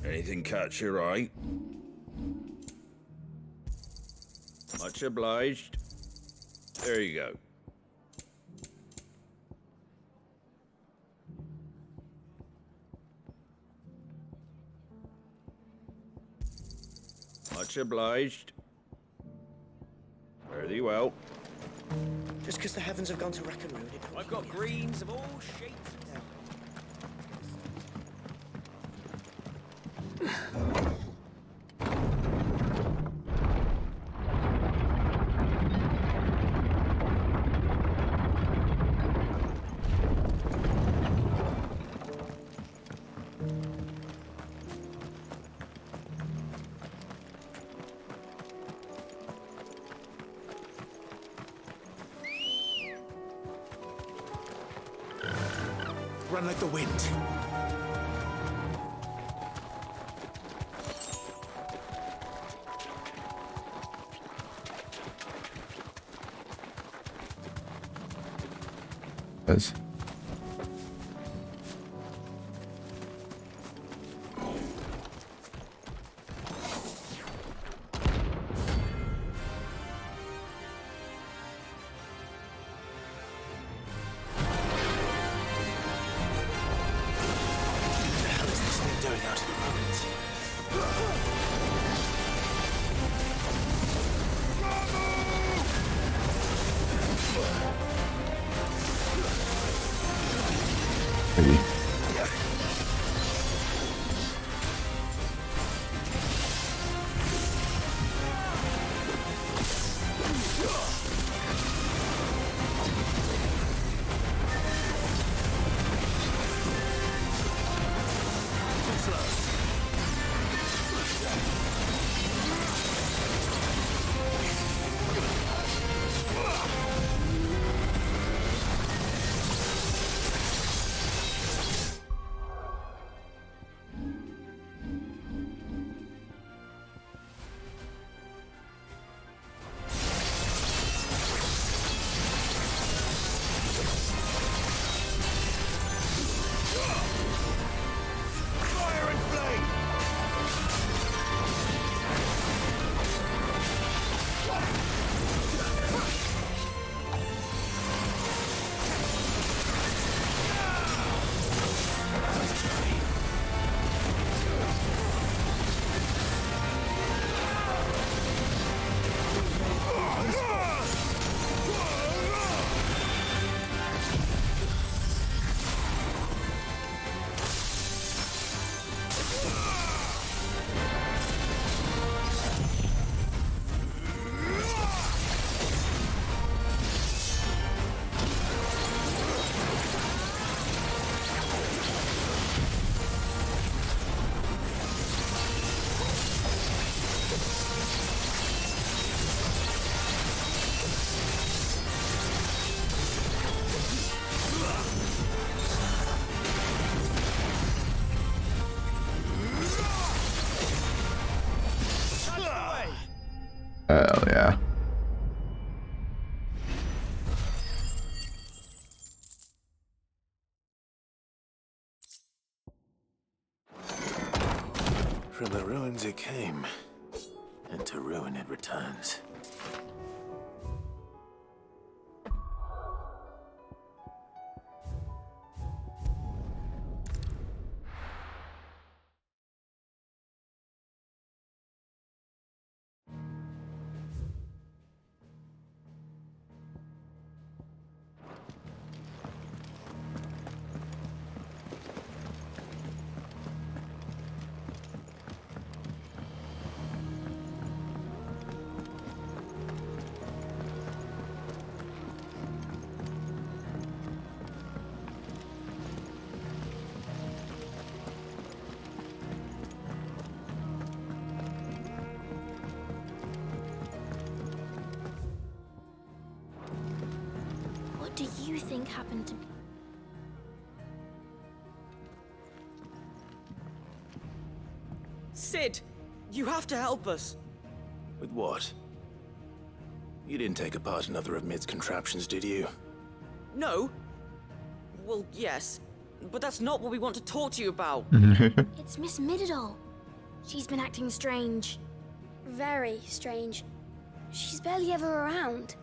Anything catch your eye? Much obliged. There you go. Much obliged. Fare thee well. Just because the heavens have gone to rack and ruin it. I've got greens of all shapes now. Run like the wind. Yes. Doing out in the ruins. Maybe. Hell yeah. From the ruins it came, and to ruin it returns. do you think happened to... Sid, you have to help us. With what? You didn't take apart another of Mid's contraptions, did you? No. Well, yes. But that's not what we want to talk to you about. It's Miss Mididol. She's been acting strange. Very strange. She's barely ever around.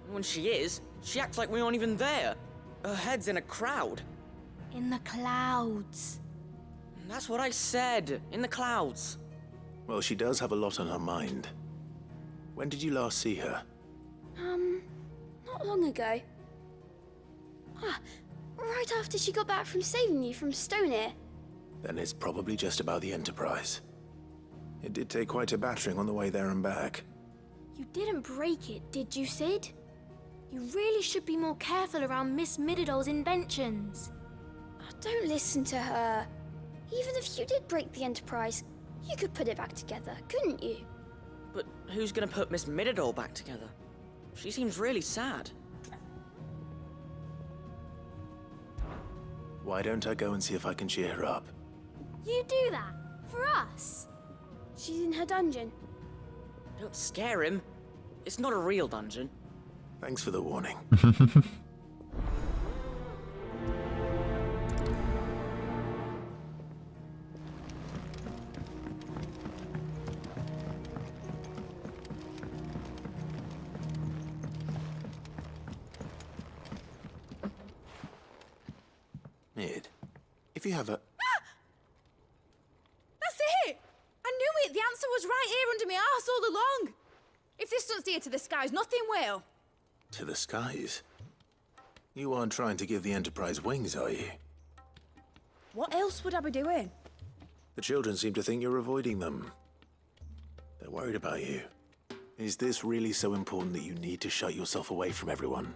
When she is, she acts like we aren't even there. Her head's in a crowd. In the clouds. That's what I said. In the clouds. Well, she does have a lot on her mind. When did you last see her? Not long ago. Right after she got back from saving you from Stoneir. Then it's probably just about the Enterprise. It did take quite a battering on the way there and back. You didn't break it, did you, Sid? You really should be more careful around Miss Mididol's inventions. Don't listen to her. Even if you did break the Enterprise, you could put it back together, couldn't you? But who's gonna put Miss Mididol back together? She seems really sad. Why don't I go and see if I can cheer her up? You do that? For us? She's in her dungeon. Don't scare him. It's not a real dungeon. Thanks for the warning. Mid, if you have a... That's it! I knew it! The answer was right here under my arse all along! If this doesn't steer to the skies, nothing will. To the skies? You aren't trying to give the Enterprise wings, are you? What else would I be doing? The children seem to think you're avoiding them. They're worried about you. Is this really so important that you need to shut yourself away from everyone?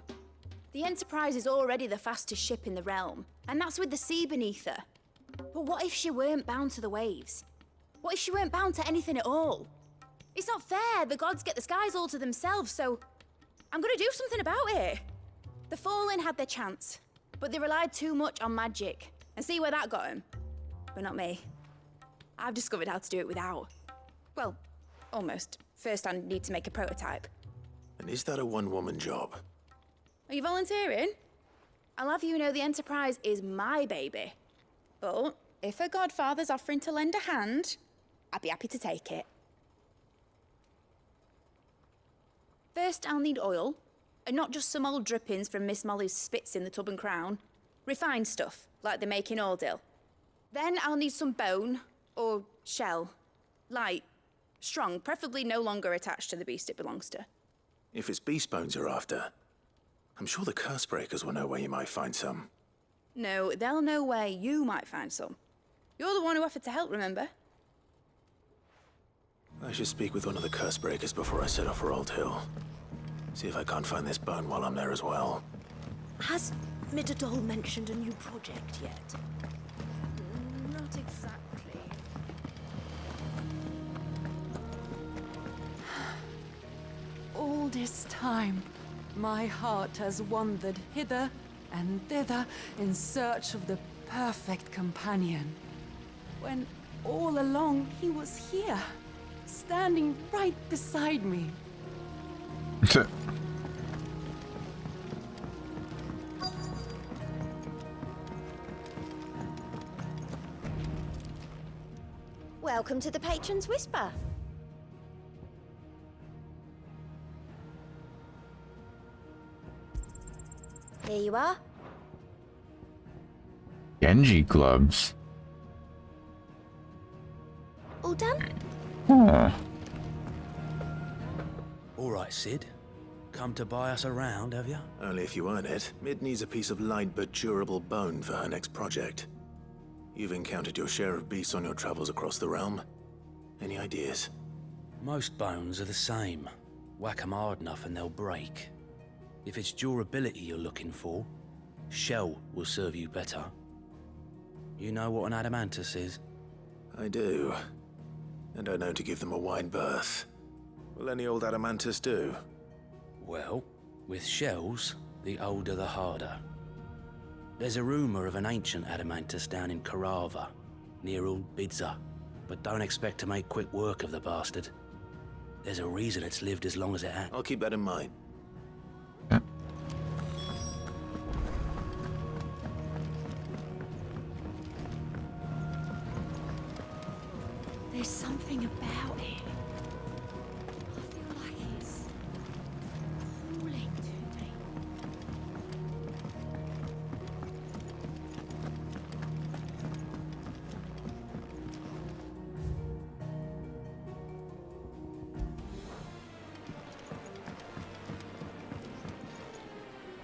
The Enterprise is already the fastest ship in the realm, and that's with the sea beneath her. But what if she weren't bound to the waves? What if she weren't bound to anything at all? It's not fair. The gods get the skies all to themselves, so I'm gonna do something about it. The Fallen had their chance, but they relied too much on magic. And see where that got them? But not me. I've discovered how to do it without. Well, almost. First I need to make a prototype. And is that a one-woman job? Are you volunteering? I'll have you know the Enterprise is my baby. But if a godfather's offering to lend a hand, I'd be happy to take it. First, I'll need oil, and not just some old drippings from Miss Molly's spits in the Tub and Crown. Refined stuff, like they make in Ordil. Then I'll need some bone, or shell. Light, strong, preferably no longer attached to the beast it belongs to. If it's beast bones you're after, I'm sure the curse breakers will know where you might find some. No, they'll know where you might find some. You're the one who offered to help, remember? I should speak with one of the curse breakers before I set off for Old Hill. See if I can't find this bone while I'm there as well. Has Mididol mentioned a new project yet? Not exactly. All this time, my heart has wandered hither and thither in search of the perfect companion. When all along he was here, standing right beside me. Welcome to the Patron's Whisper. Here you are. Genji gloves. All done? Huh. All right, Sid. Come to buy us around, have you? Only if you earn it. Mid needs a piece of light but durable bone for her next project. You've encountered your share of beasts on your travels across the realm. Any ideas? Most bones are the same. Whack 'em hard enough and they'll break. If it's durability you're looking for, shell will serve you better. You know what an adamantus is? I do. And I know to give them a wide berth. Will any old adamantus do? Well, with shells, The older, the harder. There's a rumor of an ancient Adamantus down in Karava, near Old Bidza, but don't expect to make quick work of the bastard. There's a reason it's lived as long as it has. I'll keep that in mind. There's something about it. I feel like it's calling to me.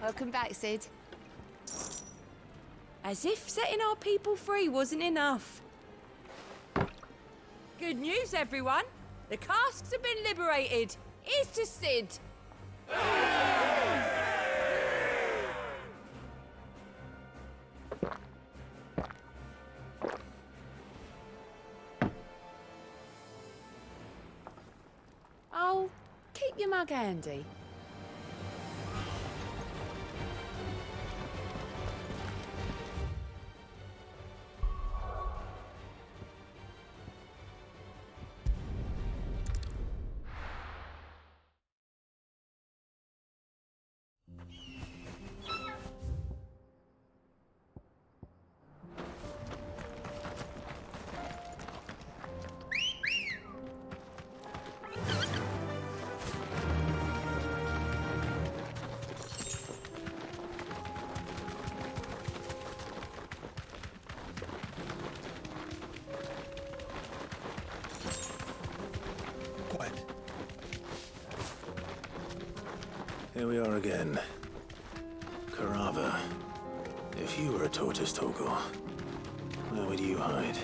Welcome back, Sid. As if setting our people free wasn't enough. Good news, everyone. The casks have been liberated. Here's to Sid. Oh, keep your mug handy. Here we are again. Karava. If you were a tortoise, Toggle, where would you hide?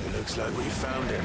It looks like we found him.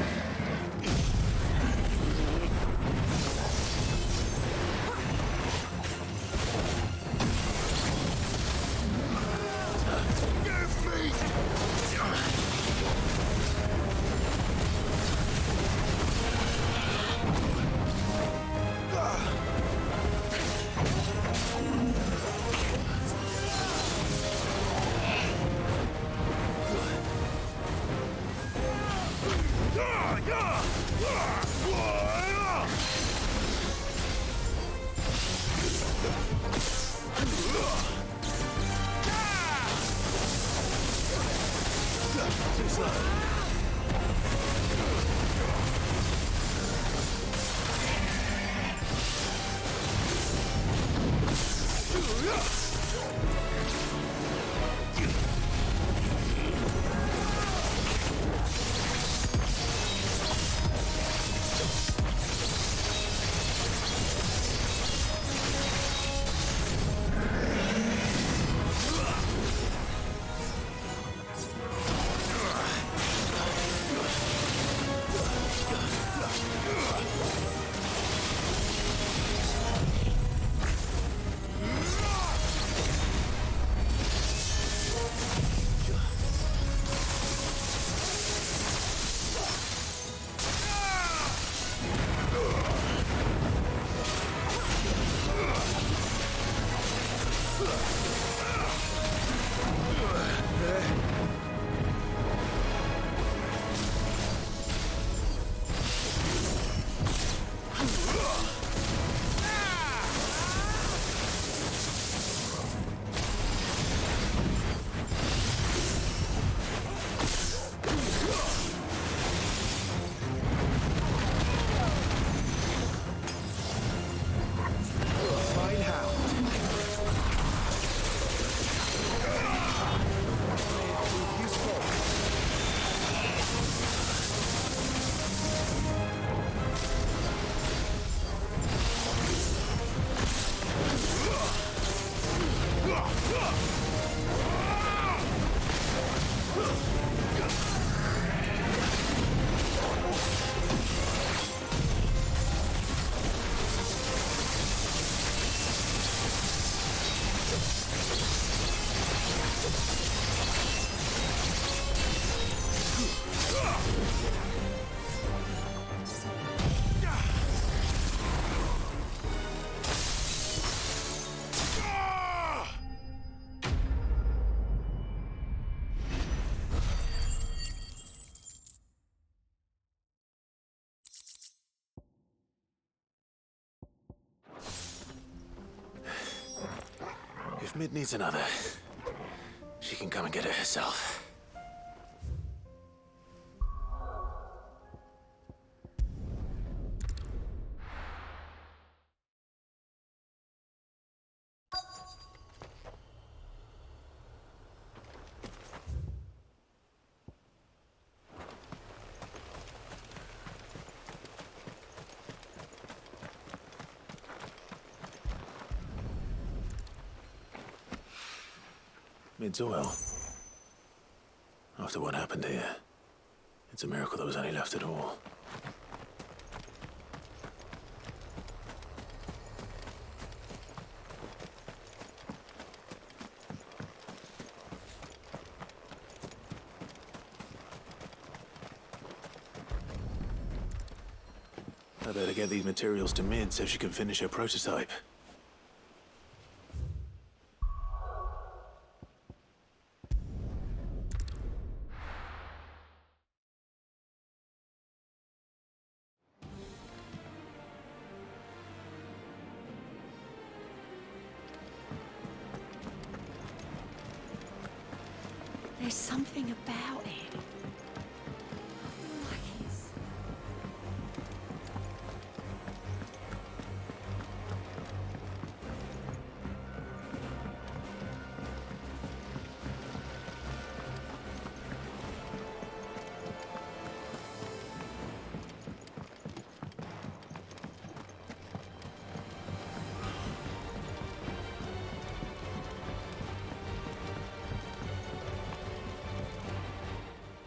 If Mid needs another, she can come and get it herself. Mid's oil. After what happened here, it's a miracle there was any left at all. I better get these materials to Mid so she can finish her prototype. There's something about it.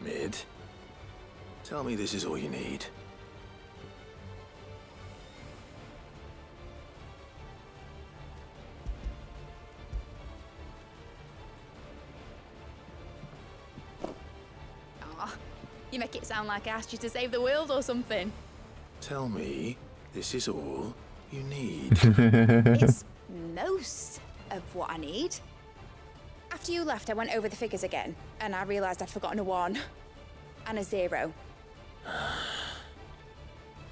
Mid, tell me this is all you need. Aw, you make it sound like I asked you to save the world or something. Tell me this is all you need. It's most of what I need. After you left, I went over the figures again, and I realized I'd forgotten a 1 and a 0.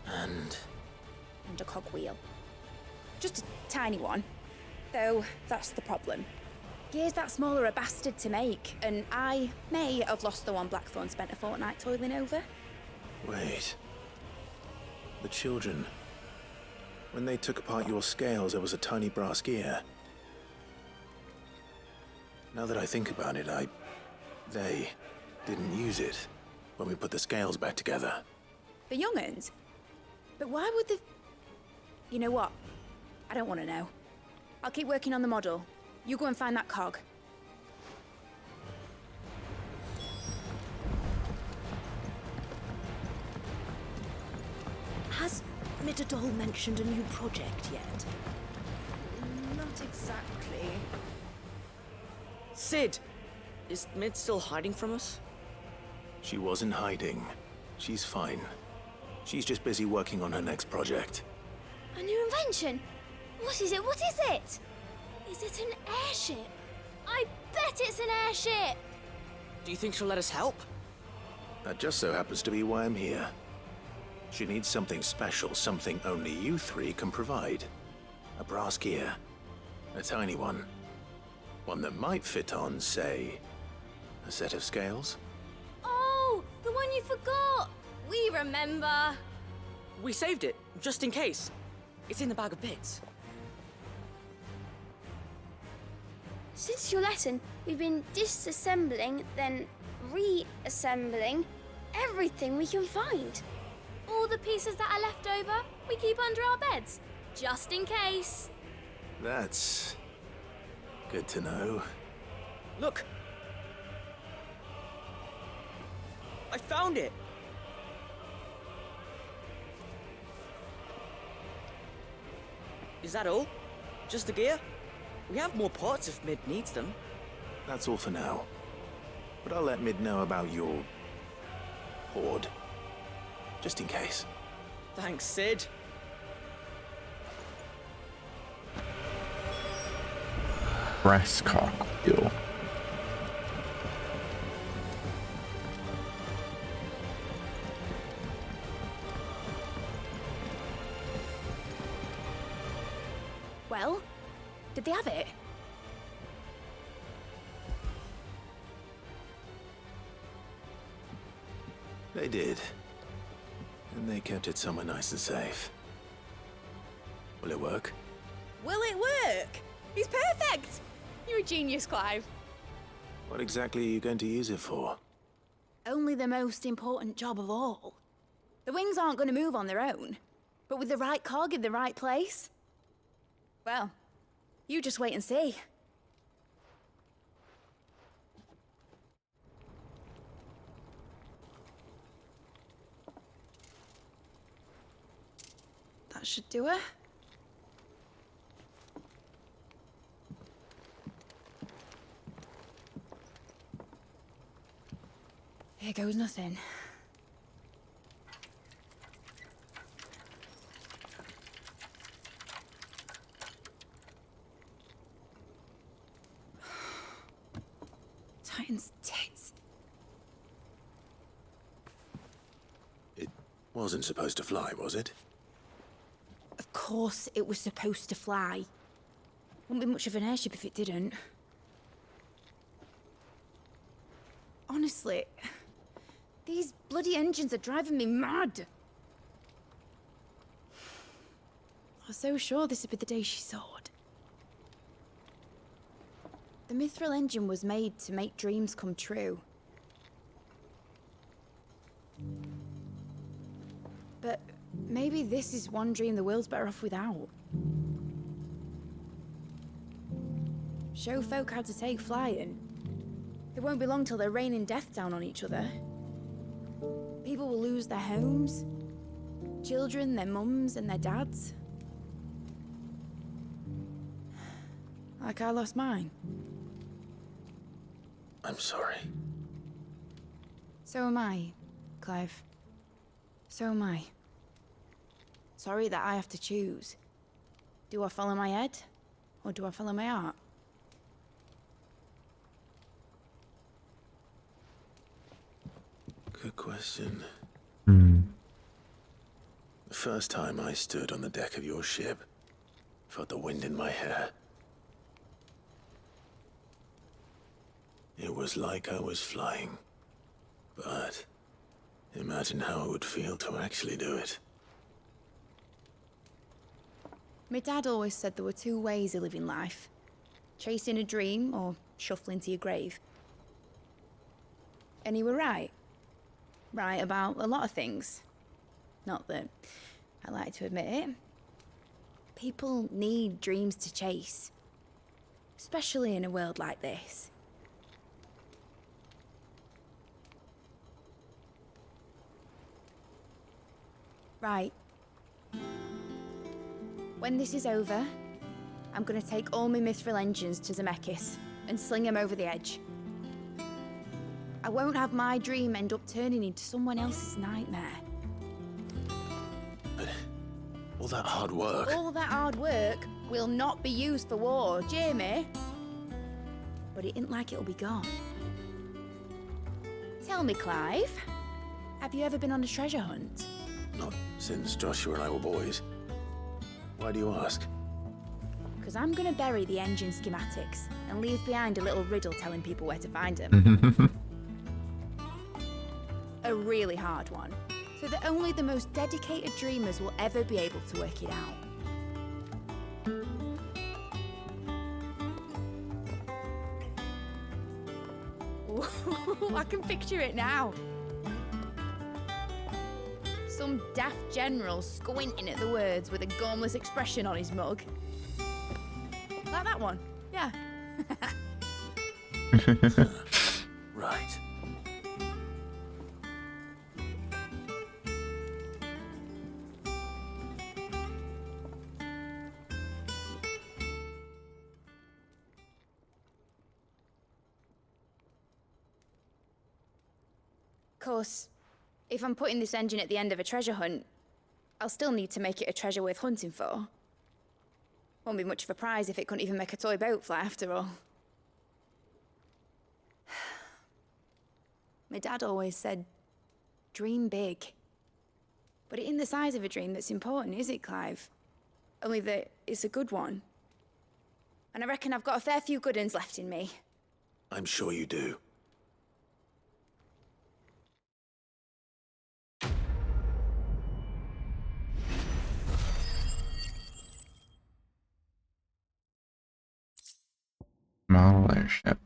And a cogwheel. Just a tiny one. Though, that's the problem. Gears that small are a bastard to make, and I may have lost the one Blackthorn spent a fortnight toiling over. wait. The children. When they took apart your scales, there was a tiny brass gear. Now that I think about it, they didn't use it when we put the scales back together. The young'uns? But why would the... You know what? I don't want to know. I'll keep working on the model. You go and find that cog. Has Midadol mentioned a new project yet? Not exactly. Sid! Is Mid still hiding from us? She wasn't hiding. She's fine. She's just busy working on her next project. A new invention? What is it? What is it? Is it an airship? I bet it's an airship! Do you think she'll let us help? That just so happens to be why I'm here. She needs something special, something only you three can provide. A brass gear. A tiny one. One that might fit on, say, a set of scales? Oh, the one you forgot! We remember! We saved it, just in case. It's in the bag of bits. Since your lesson, we've been disassembling, then reassembling everything we can find. All the pieces that are left over, we keep under our beds, just in case. That's good to know. Look! I found it! Is that all? Just the gear? We have more parts if Mid needs them. That's all for now. But I'll let Mid know about your hoard. Just in case. Thanks, Sid. Brass cock wheel. Well, did they have it? They did. And they kept it somewhere nice and safe. Will it work? Will it work? He's perfect! You're a genius, Clive. What exactly are you going to use it for? Only the most important job of all. The wings aren't going to move on their own. But with the right cog in the right place... well, you just wait and see. That should do it. Here goes nothing. Titan's tits. It wasn't supposed to fly, was it? Of course it was supposed to fly. Wouldn't be much of an airship if it didn't. Honestly, these bloody engines are driving me mad. I was so sure this would be the day she soared. The mithril engine was made to make dreams come true. But maybe this is one dream the world's better off without. Show folk how to take flying. It won't be long till they're raining death down on each other. People will lose their homes. Children, their mums and their dads. Like I lost mine. I'm sorry. So am I, Clive. So am I. Sorry that I have to choose. Do I follow my head, or do I follow my heart? Good question. Hmm. The first time I stood on the deck of your ship, felt the wind in my hair. It was like I was flying. But imagine how it would feel to actually do it. My dad always said there were two ways of living life. Chasing a dream or shuffling to your grave. And he were right. Right about a lot of things. Not that I like to admit it. People need dreams to chase. Especially in a world like this. Right. When this is over, I'm gonna take all my mithril engines to Zemeckis and sling them over the edge. I won't have my dream end up turning into someone else's nightmare. But all that hard work... All that hard work will not be used for war, Jamie. But it ain't like it'll be gone. Tell me, Clive, have you ever been on a treasure hunt? Not since Joshua and I were boys. Why do you ask? Because I'm gonna bury the engine schematics and leave behind a little riddle telling people where to find them. A really hard one, so that only the most dedicated dreamers will ever be able to work it out. Ooh, I can picture it now. Some daft general squinting at the words with a gormless expression on his mug. Like that one, yeah. Right. Of course, if I'm putting this engine at the end of a treasure hunt, I'll still need to make it a treasure worth hunting for. Won't be much of a prize if it couldn't even make a toy boat fly after all. My dad always said, dream big. But it ain't the size of a dream that's important, is it, Clive? Only that it's a good one. And I reckon I've got a fair few good uns left in me. I'm sure you do. Model airship.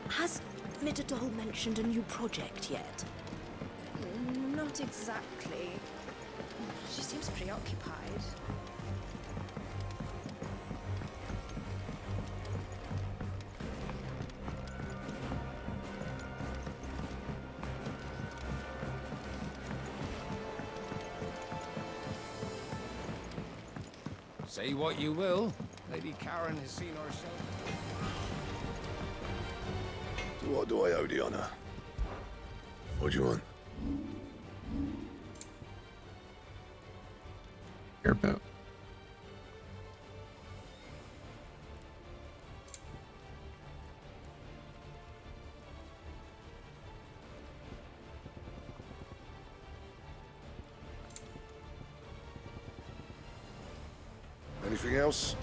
Has Midadol mentioned a new project yet? Not exactly. She seems preoccupied. Say what you will, Lady Karen has seen herself. So what do I owe the honor? What do you want? Your boat. Anything else?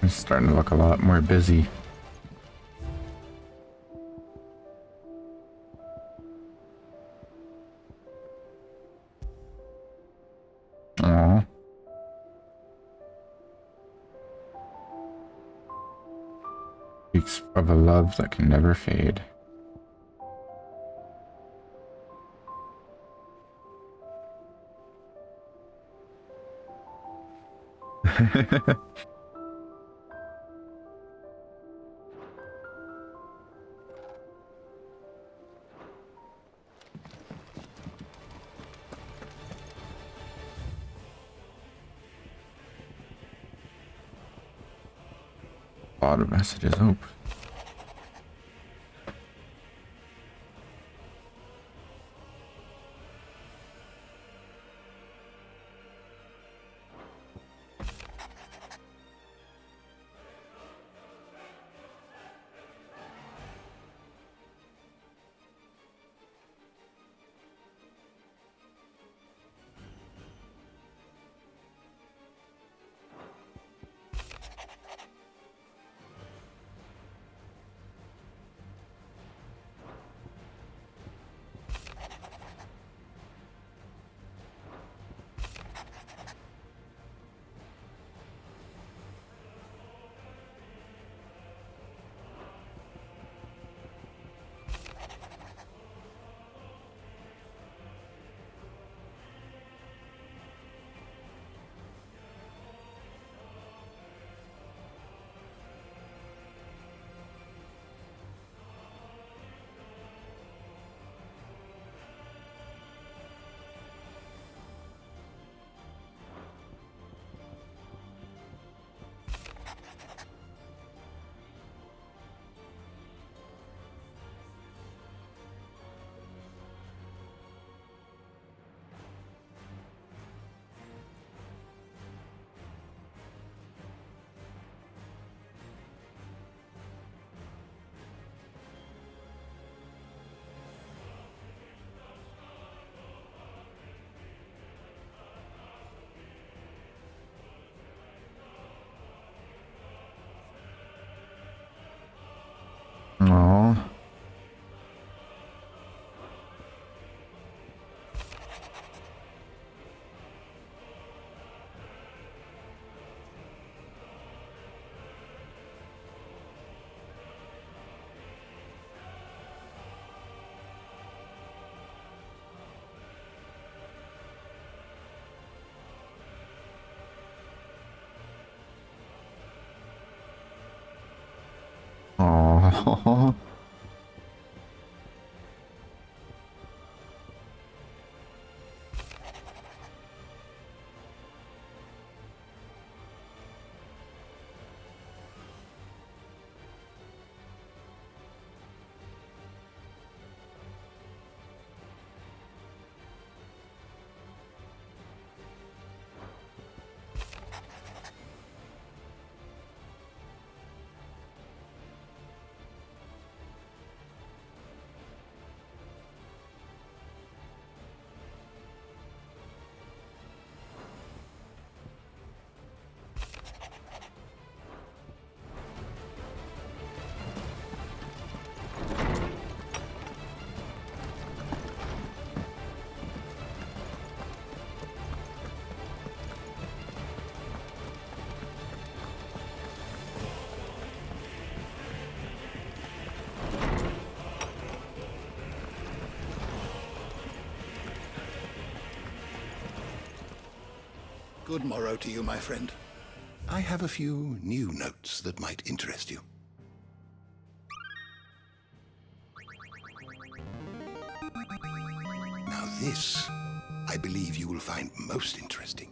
It's starting to look a lot more busy. Aww. Speaks of a love that can never fade. A lot of messages. Oh. Aww. Aww. Good morrow to you, my friend. I have a few new notes that might interest you. Now this, I believe you will find most interesting.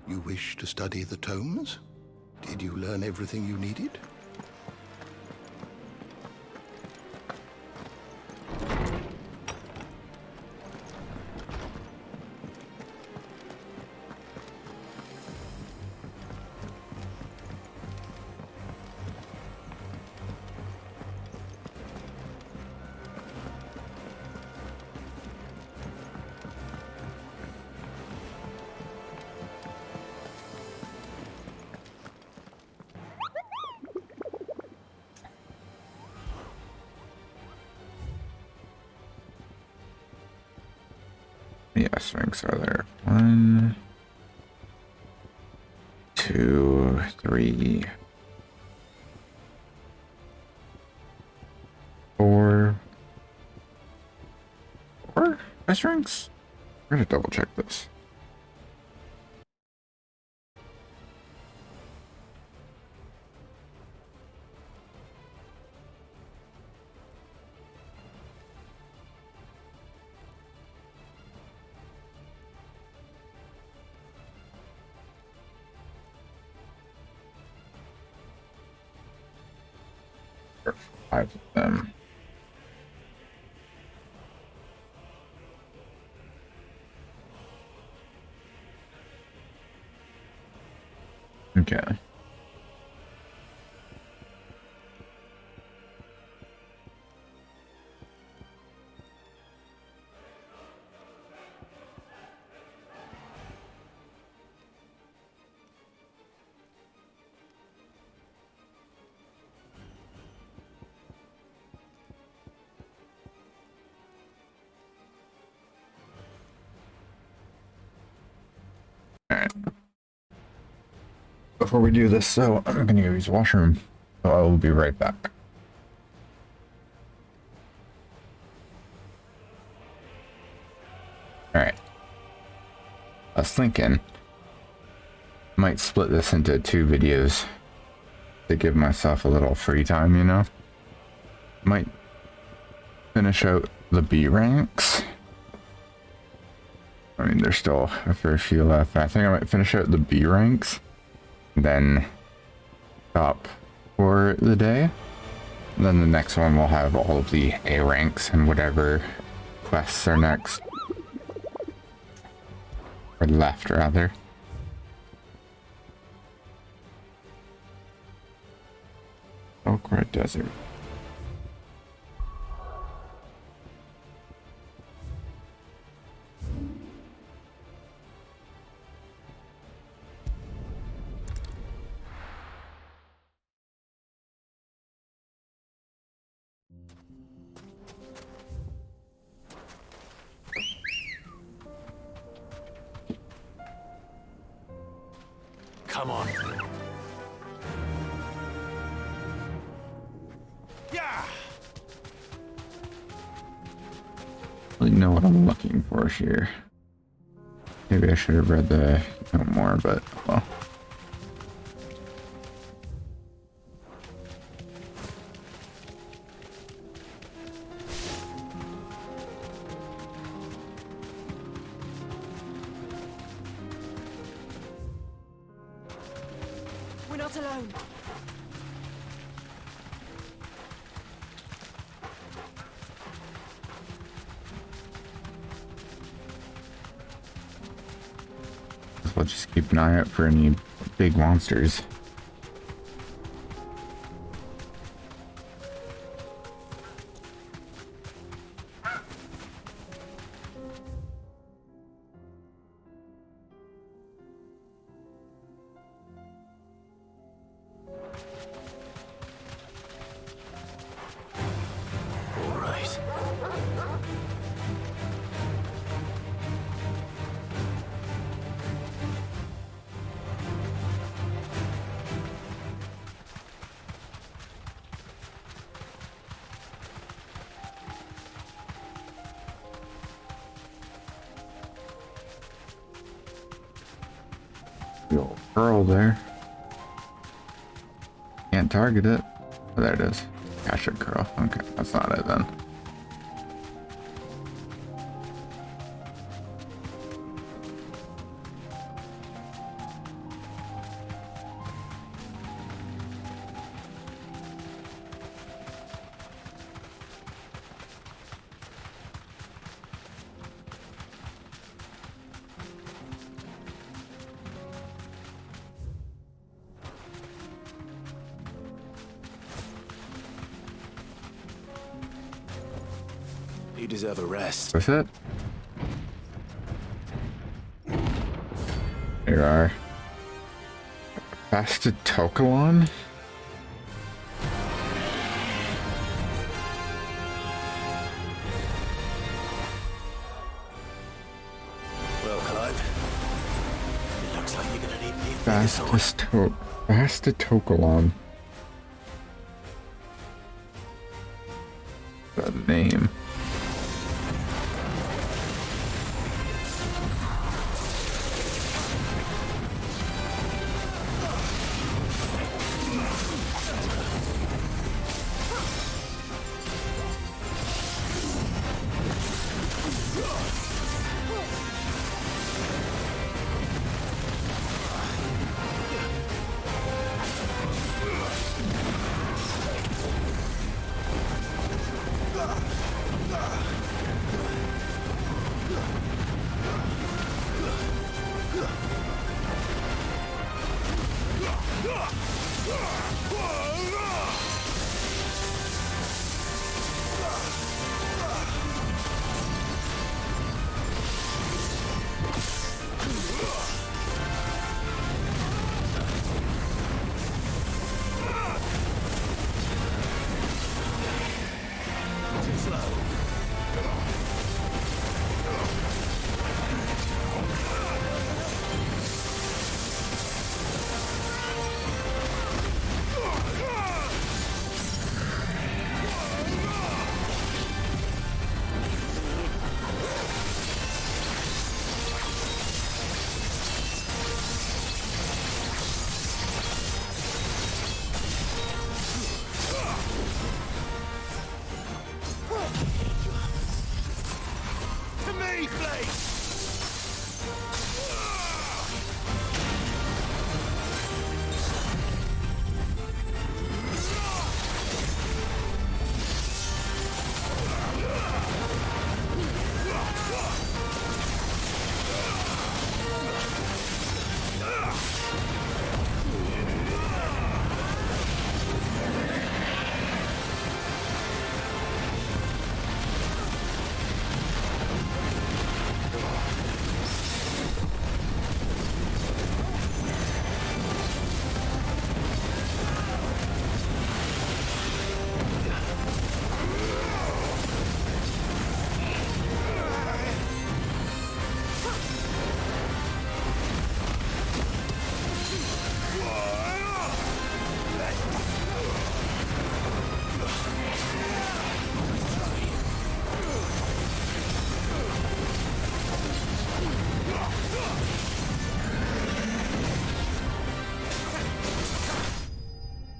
You wish to study the tomes? Did you learn everything you needed? Yes, ranks are there. 1, 2, 3, 4. 4 S ranks? We're gonna double check this. There are 5 of them. Okay. Alright. Before we do this, though, I'm gonna go use the washroom. So I will be right back. Alright. I was thinking I might split this into 2 videos to give myself a little free time, you know? Might finish out the B ranks. I mean, there's still a fair few left. I think I might finish out the B ranks, then stop for the day. And then the next one will have all of the A ranks and whatever quests are next. Or left, rather. Sekhret Desert. Come on. Yeah. Really know what I'm looking for here. Maybe I should have read the note more, but well. not alone. We'll just keep an eye out for any big monsters. Little girl there. Can't target it. Oh, there it is. Casher girl. Okay, that's not it then. You deserve a rest. What's it? Here you are. Fastitocalon? Well, Clive, it looks like you're gonna need me. Fastitocalon. The name.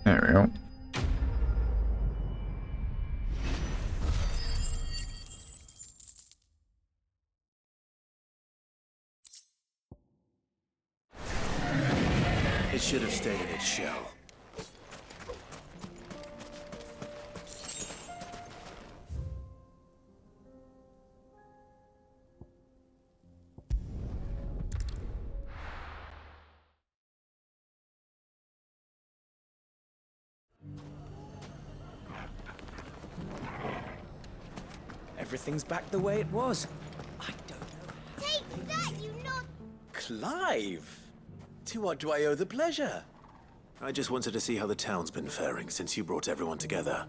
There we go. It's should have stayed in its shell. Everything's back the way it was. Take that, you not... Clive! To what do I owe the pleasure? I just wanted to see how the town's been faring since you brought everyone together.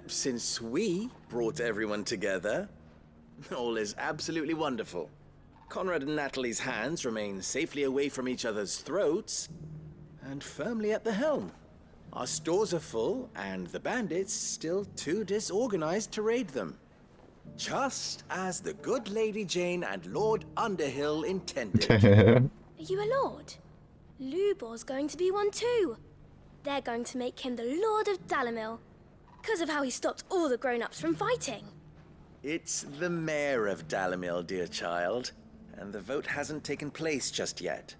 Since we brought everyone together, all is absolutely wonderful. Conrad and Natalie's hands remain safely away from each other's throats and firmly at the helm. Our stores are full, and the bandits still too disorganized to raid them. Just as the good Lady Jane and Lord Underhill intended. Are you a lord? Lubor's going to be one too. They're going to make him the Lord of Dalimil, because of how he stopped all the grown-ups from fighting. It's the mayor of Dalimil, dear child, and the vote hasn't taken place just yet.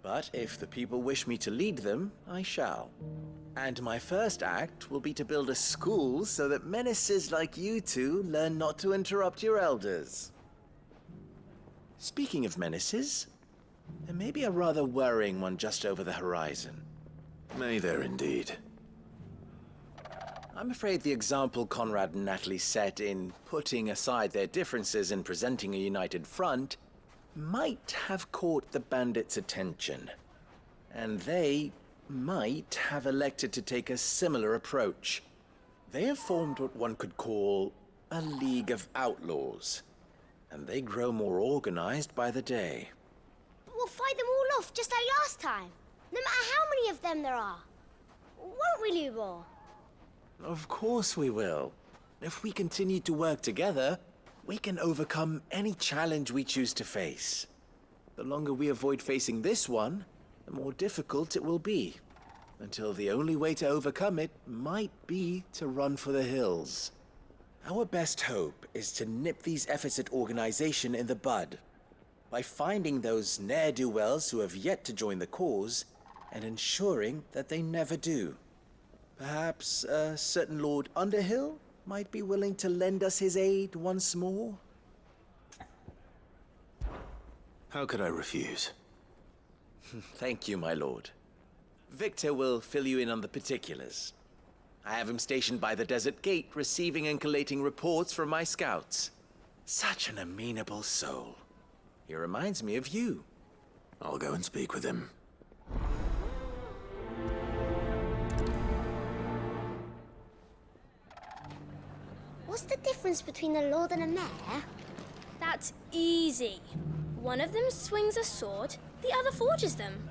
But if the people wish me to lead them, I shall. And my first act will be to build a school so that menaces like you two learn not to interrupt your elders. Speaking of menaces, there may be a rather worrying one just over the horizon. May there indeed. I'm afraid the example Conrad and Natalie set in putting aside their differences and presenting a united front might have caught the bandits' attention. And they might have elected to take a similar approach. They have formed what one could call a League of Outlaws, and they grow more organized by the day. But we'll fight them all off just like last time, no matter how many of them there are. Won't we, Lubor? Of course we will. If we continue to work together, we can overcome any challenge we choose to face. The longer we avoid facing this one, the more difficult it will be, until the only way to overcome it might be to run for the hills. Our best hope is to nip these efforts at organization in the bud, by finding those ne'er-do-wells who have yet to join the cause, and ensuring that they never do. Perhaps a certain Lord Underhill might be willing to lend us his aid once more? How could I refuse? Thank you, my lord. Victor will fill you in on the particulars. I have him stationed by the desert gate, receiving and collating reports from my scouts. Such an amenable soul. He reminds me of you. I'll go and speak with him. What's the difference between a lord and a mayor? That's easy. One of them swings a sword, the other forges them.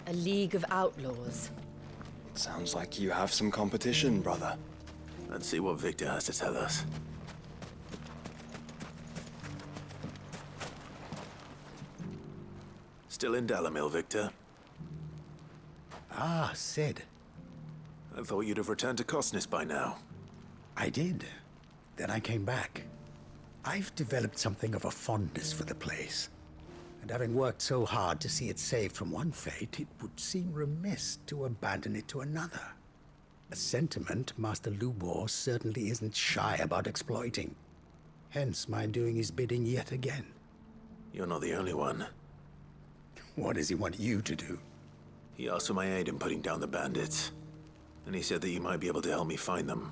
A League of Outlaws. Sounds like you have some competition, brother. Let's see what Victor has to tell us. Still in Dalimil, Victor? Ah, Sid. I thought you'd have returned to Cosnis by now. I did. Then I came back. I've developed something of a fondness for the place. And having worked so hard to see it saved from one fate, it would seem remiss to abandon it to another. A sentiment Master Lubor certainly isn't shy about exploiting. Hence my doing his bidding yet again. You're not the only one. What does he want you to do? He asked for my aid in putting down the bandits. And he said that you might be able to help me find them.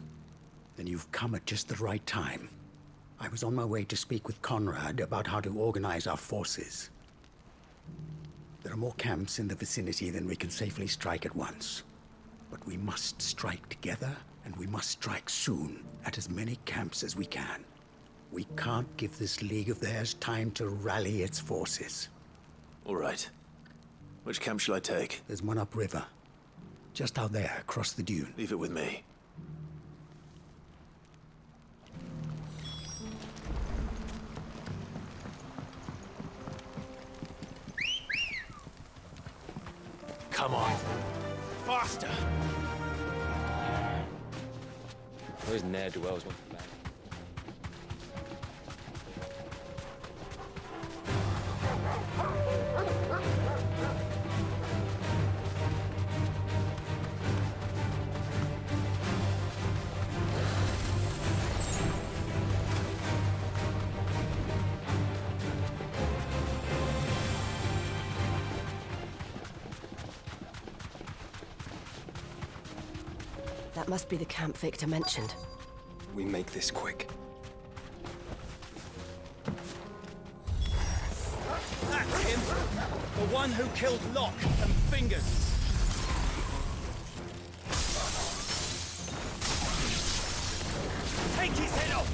Then you've come at just the right time. I was on my way to speak with Conrad about how to organize our forces. There are more camps in the vicinity than we can safely strike at once. But we must strike together, and we must strike soon at as many camps as we can. We can't give this league of theirs time to rally its forces. All right. Which camp shall I take? There's one upriver. Just out there, across the dune. Leave it with me. Come on. Faster! Those ne'er-do-wells want the bag. That must be the camp Victor mentioned. We make this quick. That's him! The one who killed Locke and Fingers! Take his head off!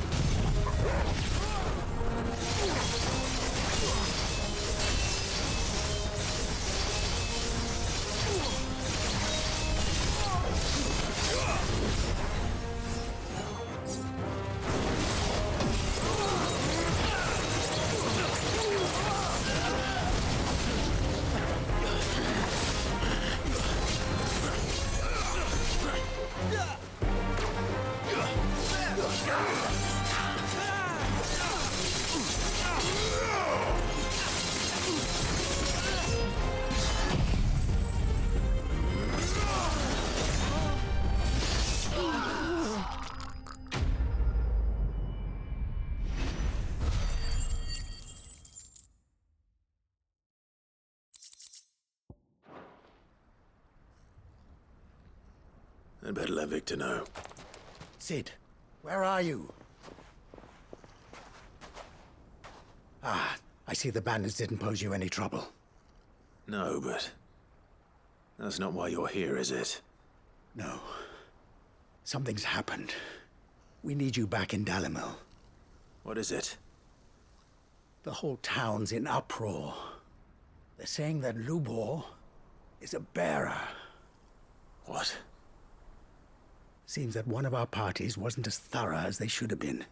I'd better let Victor know. Sid, where are you? Ah, I see the bandits didn't pose you any trouble. No, but that's not why you're here, is it? No. Something's happened. We need you back in Dalimil. What is it? The whole town's in uproar. They're saying that Lubor is a bearer. What? Seems that one of our parties wasn't as thorough as they should have been.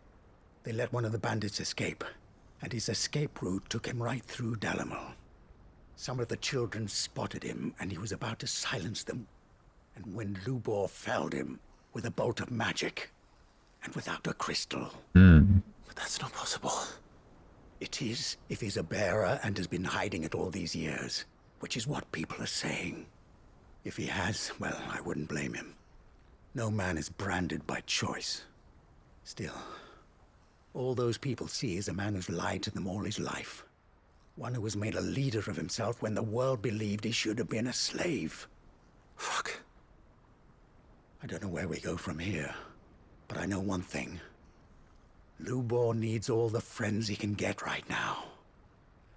They let one of the bandits escape, and his escape route took him right through Dalimil. Some of the children spotted him, and he was about to silence them. And when Lubor felled him with a bolt of magic, and without a crystal. But that's not possible. It is, if he's a bearer and has been hiding it all these years, which is what people are saying. If he has, well, I wouldn't blame him. No man is branded by choice. Still, all those people see is a man who's lied to them all his life. One who was made a leader of himself when the world believed he should have been a slave. Fuck. I don't know where we go from here, but I know one thing. Lubor needs all the friends he can get right now.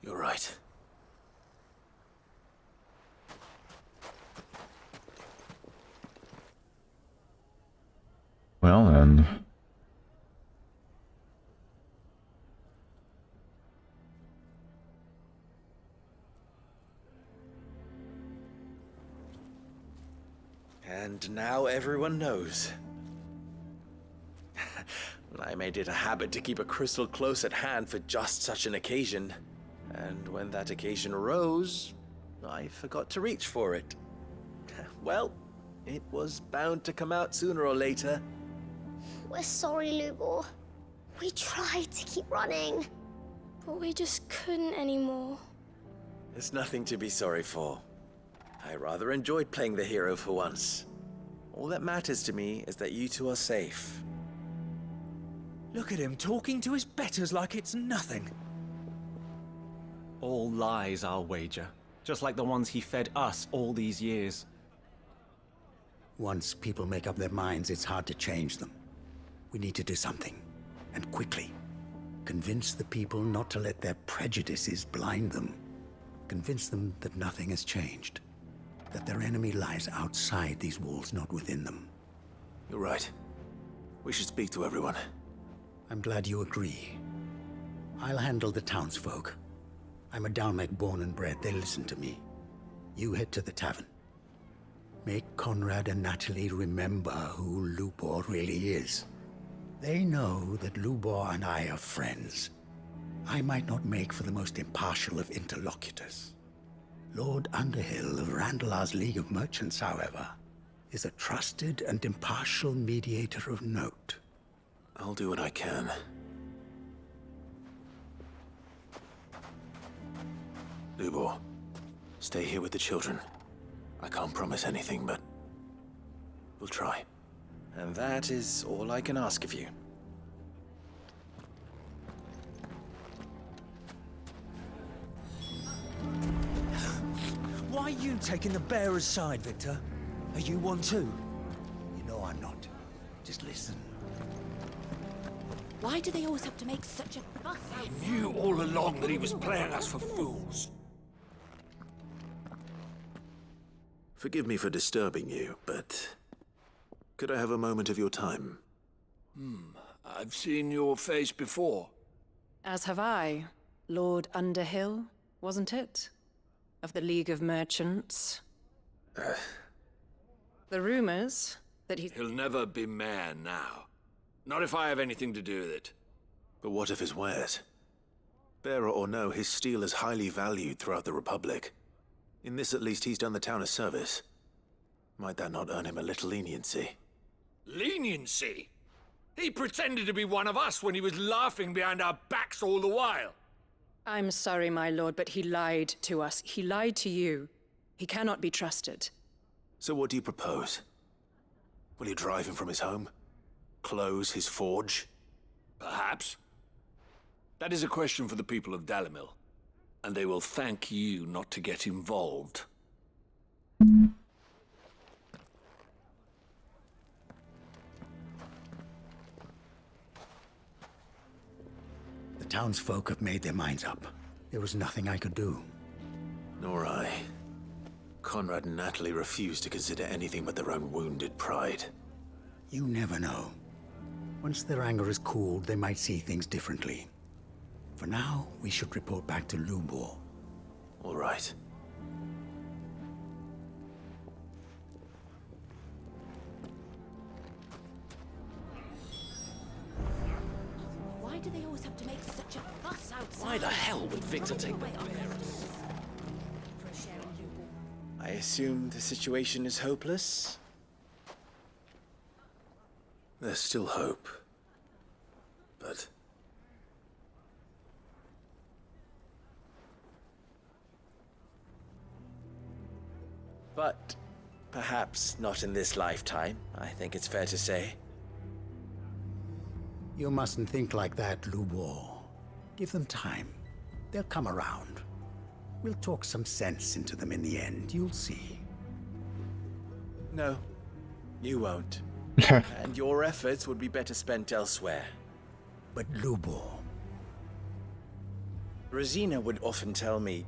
You're right. Well then. And now everyone knows. I made it a habit to keep a crystal close at hand for just such an occasion. And when that occasion arose, I forgot to reach for it. Well, it was bound to come out sooner or later. We're sorry, Lubor. We tried to keep running, but we just couldn't anymore. There's nothing to be sorry for. I rather enjoyed playing the hero for once. All that matters to me is that you two are safe. Look at him talking to his betters like it's nothing. All lies, I'll wager. Just like the ones he fed us all these years. Once people make up their minds, it's hard to change them. We need to do something, and quickly. Convince the people not to let their prejudices blind them. Convince them that nothing has changed. That their enemy lies outside these walls, not within them. You're right. We should speak to everyone. I'm glad you agree. I'll handle the townsfolk. I'm a Dalmek born and bred. They listen to me. You head to the tavern. Make Conrad and Natalie remember who Lubor really is. They know that Lubor and I are friends. I might not make for the most impartial of interlocutors. Lord Underhill of Randalar's League of Merchants, however, is a trusted and impartial mediator of note. I'll do what I can. Lubor, stay here with the children. I can't promise anything, but we'll try. And that is all I can ask of you. Why are you taking the bearer's side, Victor? Are you one too? You No, I'm not. Just listen. Why do they always have to make such a fuss? I knew all along that he was playing us for fools. Forgive me for disturbing you, but could I have a moment of your time? I've seen your face before. As have I. Lord Underhill, wasn't it? Of the League of Merchants. The rumors that He'll never be mayor now. Not if I have anything to do with it. But what of his wares? Bearer or no, his steel is highly valued throughout the Republic. In this at least he's done the town a service. Might that not earn him a little leniency? Leniency? He pretended to be one of us when he was laughing behind our backs all the while. I'm sorry, my lord, but he lied to us. He lied to you. He cannot be trusted. So what do you propose? Will you drive him from his home? Close his forge? Perhaps. That is a question for the people of Dalimil, and they will thank you not to get involved. The townsfolk have made their minds up. There was nothing I could do. Nor I. Conrad and Natalie refused to consider anything but their own wounded pride. You never know. Once their anger is cooled, they might see things differently. For now, we should report back to Lubor. All right. Why do they always have to make such a fuss outside? Why the hell would Victor take the I assume the situation is hopeless? There's still hope. But... But perhaps not in this lifetime, I think it's fair to say. You mustn't think like that, Lubor. Give them time. They'll come around. We'll talk some sense into them in the end, you'll see. No, you won't. And your efforts would be better spent elsewhere. But Lubor... Rosina would often tell me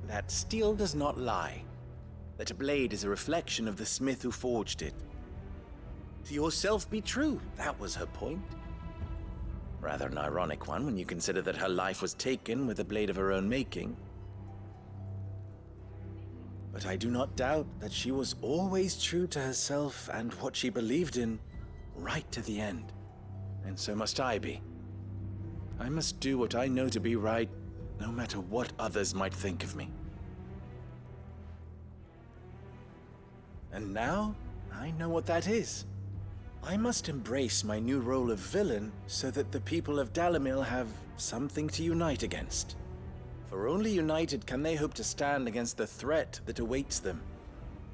that steel does not lie, that a blade is a reflection of the smith who forged it. To yourself be true, that was her point. Rather an ironic one when you consider that her life was taken with a blade of her own making. But I do not doubt that she was always true to herself and what she believed in, right to the end. And so must I be. I must do what I know to be right, no matter what others might think of me. And now, I know what that is. I must embrace my new role of villain so that the people of Dalimil have something to unite against. For only united can they hope to stand against the threat that awaits them.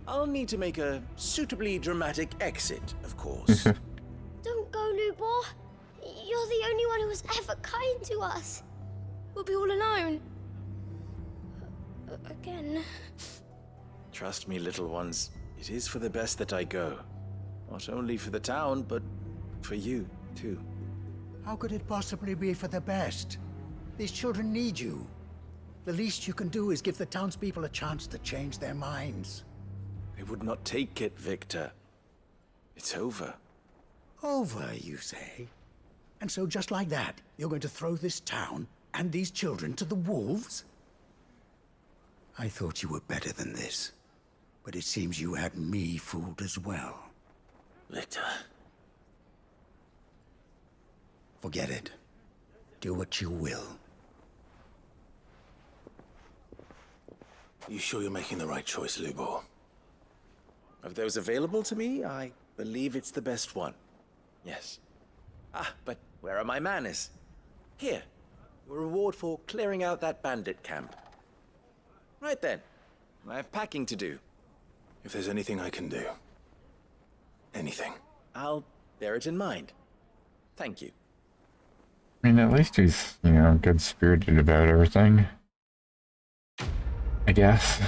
I'll need to make a suitably dramatic exit, of course. Don't go, Lubor. You're the only one who was ever kind to us. We'll be all alone. Again. Trust me, little ones. It is for the best that I go. Not only for the town, but for you, too. How could it possibly be for the best? These children need you. The least you can do is give the townspeople a chance to change their minds. They would not take it, Victor. It's over. Over, you say? And so just like that, you're going to throw this town and these children to the wolves? I thought you were better than this. But it seems you had me fooled as well. Victor. Forget it. Do what you will. You sure you're making the right choice, Lubor? Of those available to me, I believe it's the best one. Yes. Ah, but where are my manners? Here, your reward for clearing out that bandit camp. Right then, I have packing to do. If there's anything I can do. Anything. I'll bear it in mind. Thank you. I mean, at least he's, you know, good-spirited about everything. I guess.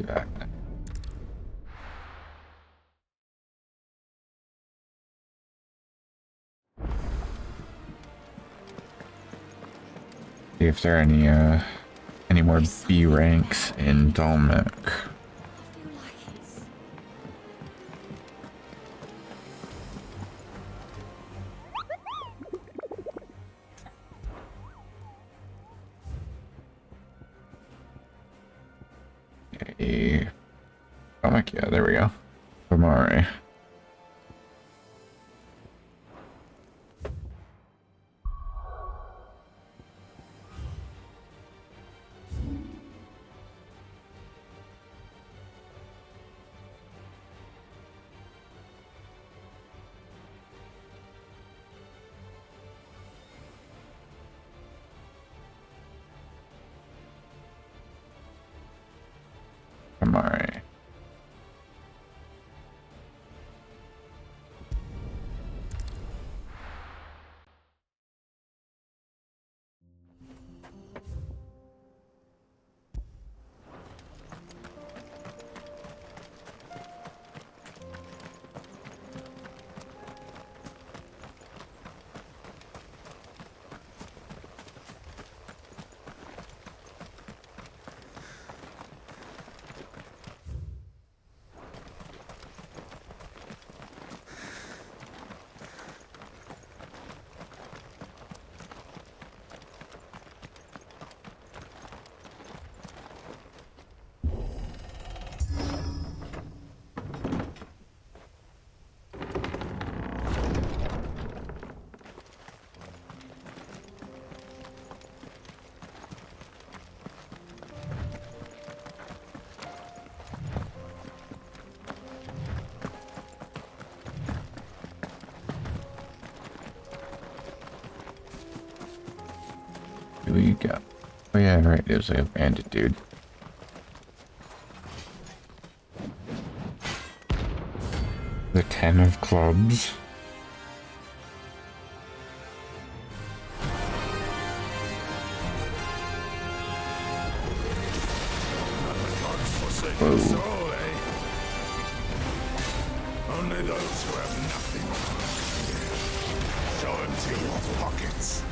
that. See if there are any more B ranks in Dalmec. Yeah, there we go. Amare. Amare. Here we go. Oh yeah, right, there's like a bandit dude. The 10 of clubs. Whoa. Only those who have nothing. Show empty your pockets.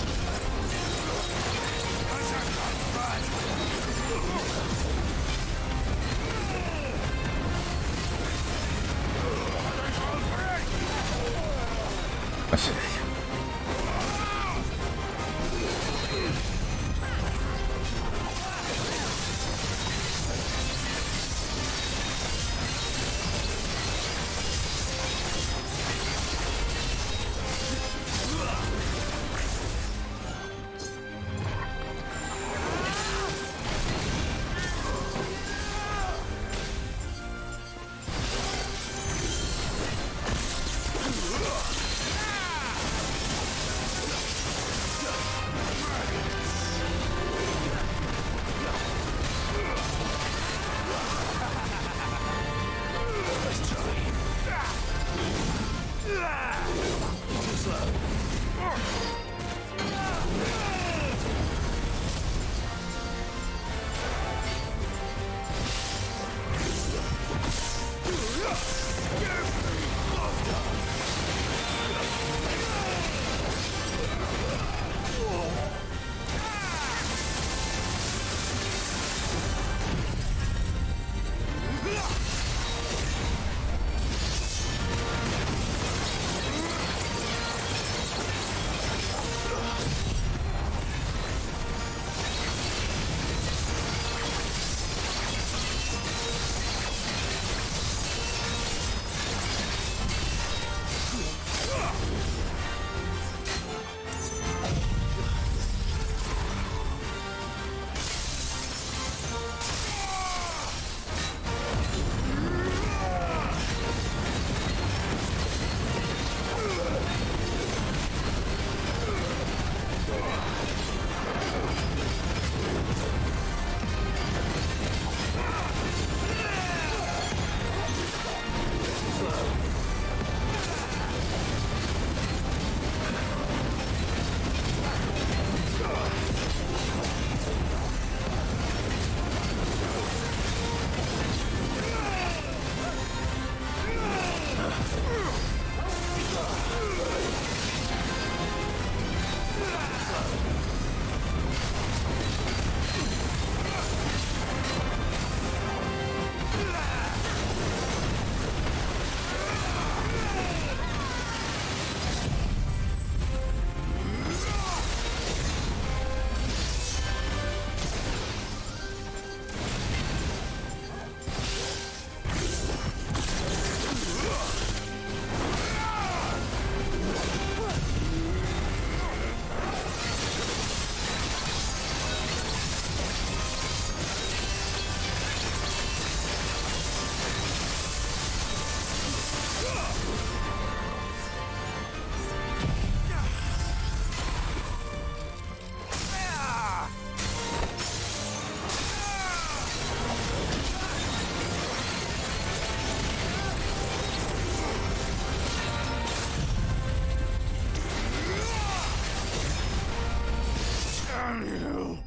downhill.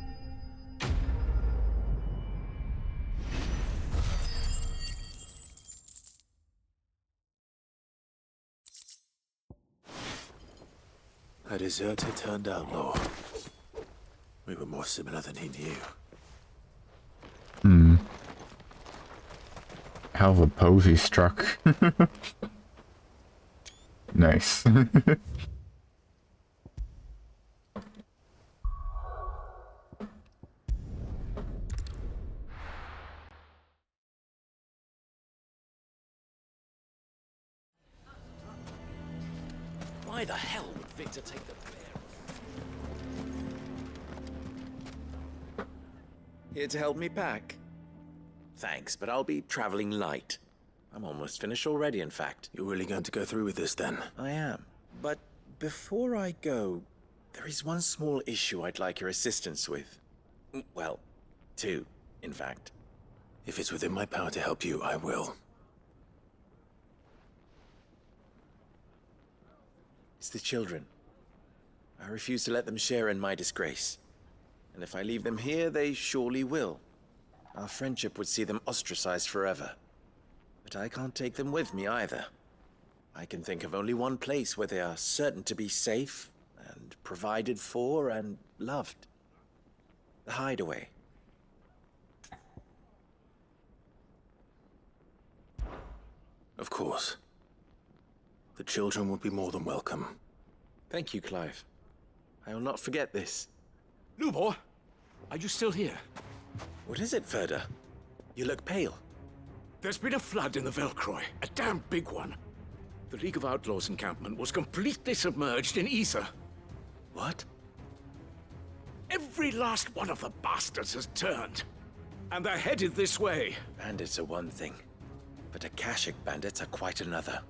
A deserter turned outlaw. We were more similar than he knew. Hmm. Hell of a pose he struck. Nice. Why the hell would Victor take the bear? Here to help me pack? Thanks, but I'll be traveling light. I'm almost finished already, in fact. You're really going to go through with this, then? I am. But before I go, there is one small issue I'd like your assistance with. Well, two, in fact. If it's within my power to help you, I will. It's the children. I refuse to let them share in my disgrace. And if I leave them here, they surely will. Our friendship would see them ostracized forever. But I can't take them with me either. I can think of only one place where they are certain to be safe, and provided for, and loved. The Hideaway. Of course. The children would be more than welcome. Thank you, Clive. I will not forget this. Lubor, are you still here? What is it, Ferda? You look pale. There's been a flood in the Velcroy, a damn big one. The League of Outlaws encampment was completely submerged in ether. What? Every last one of the bastards has turned. And they're headed this way. Bandits are one thing, but Akashic bandits are quite another.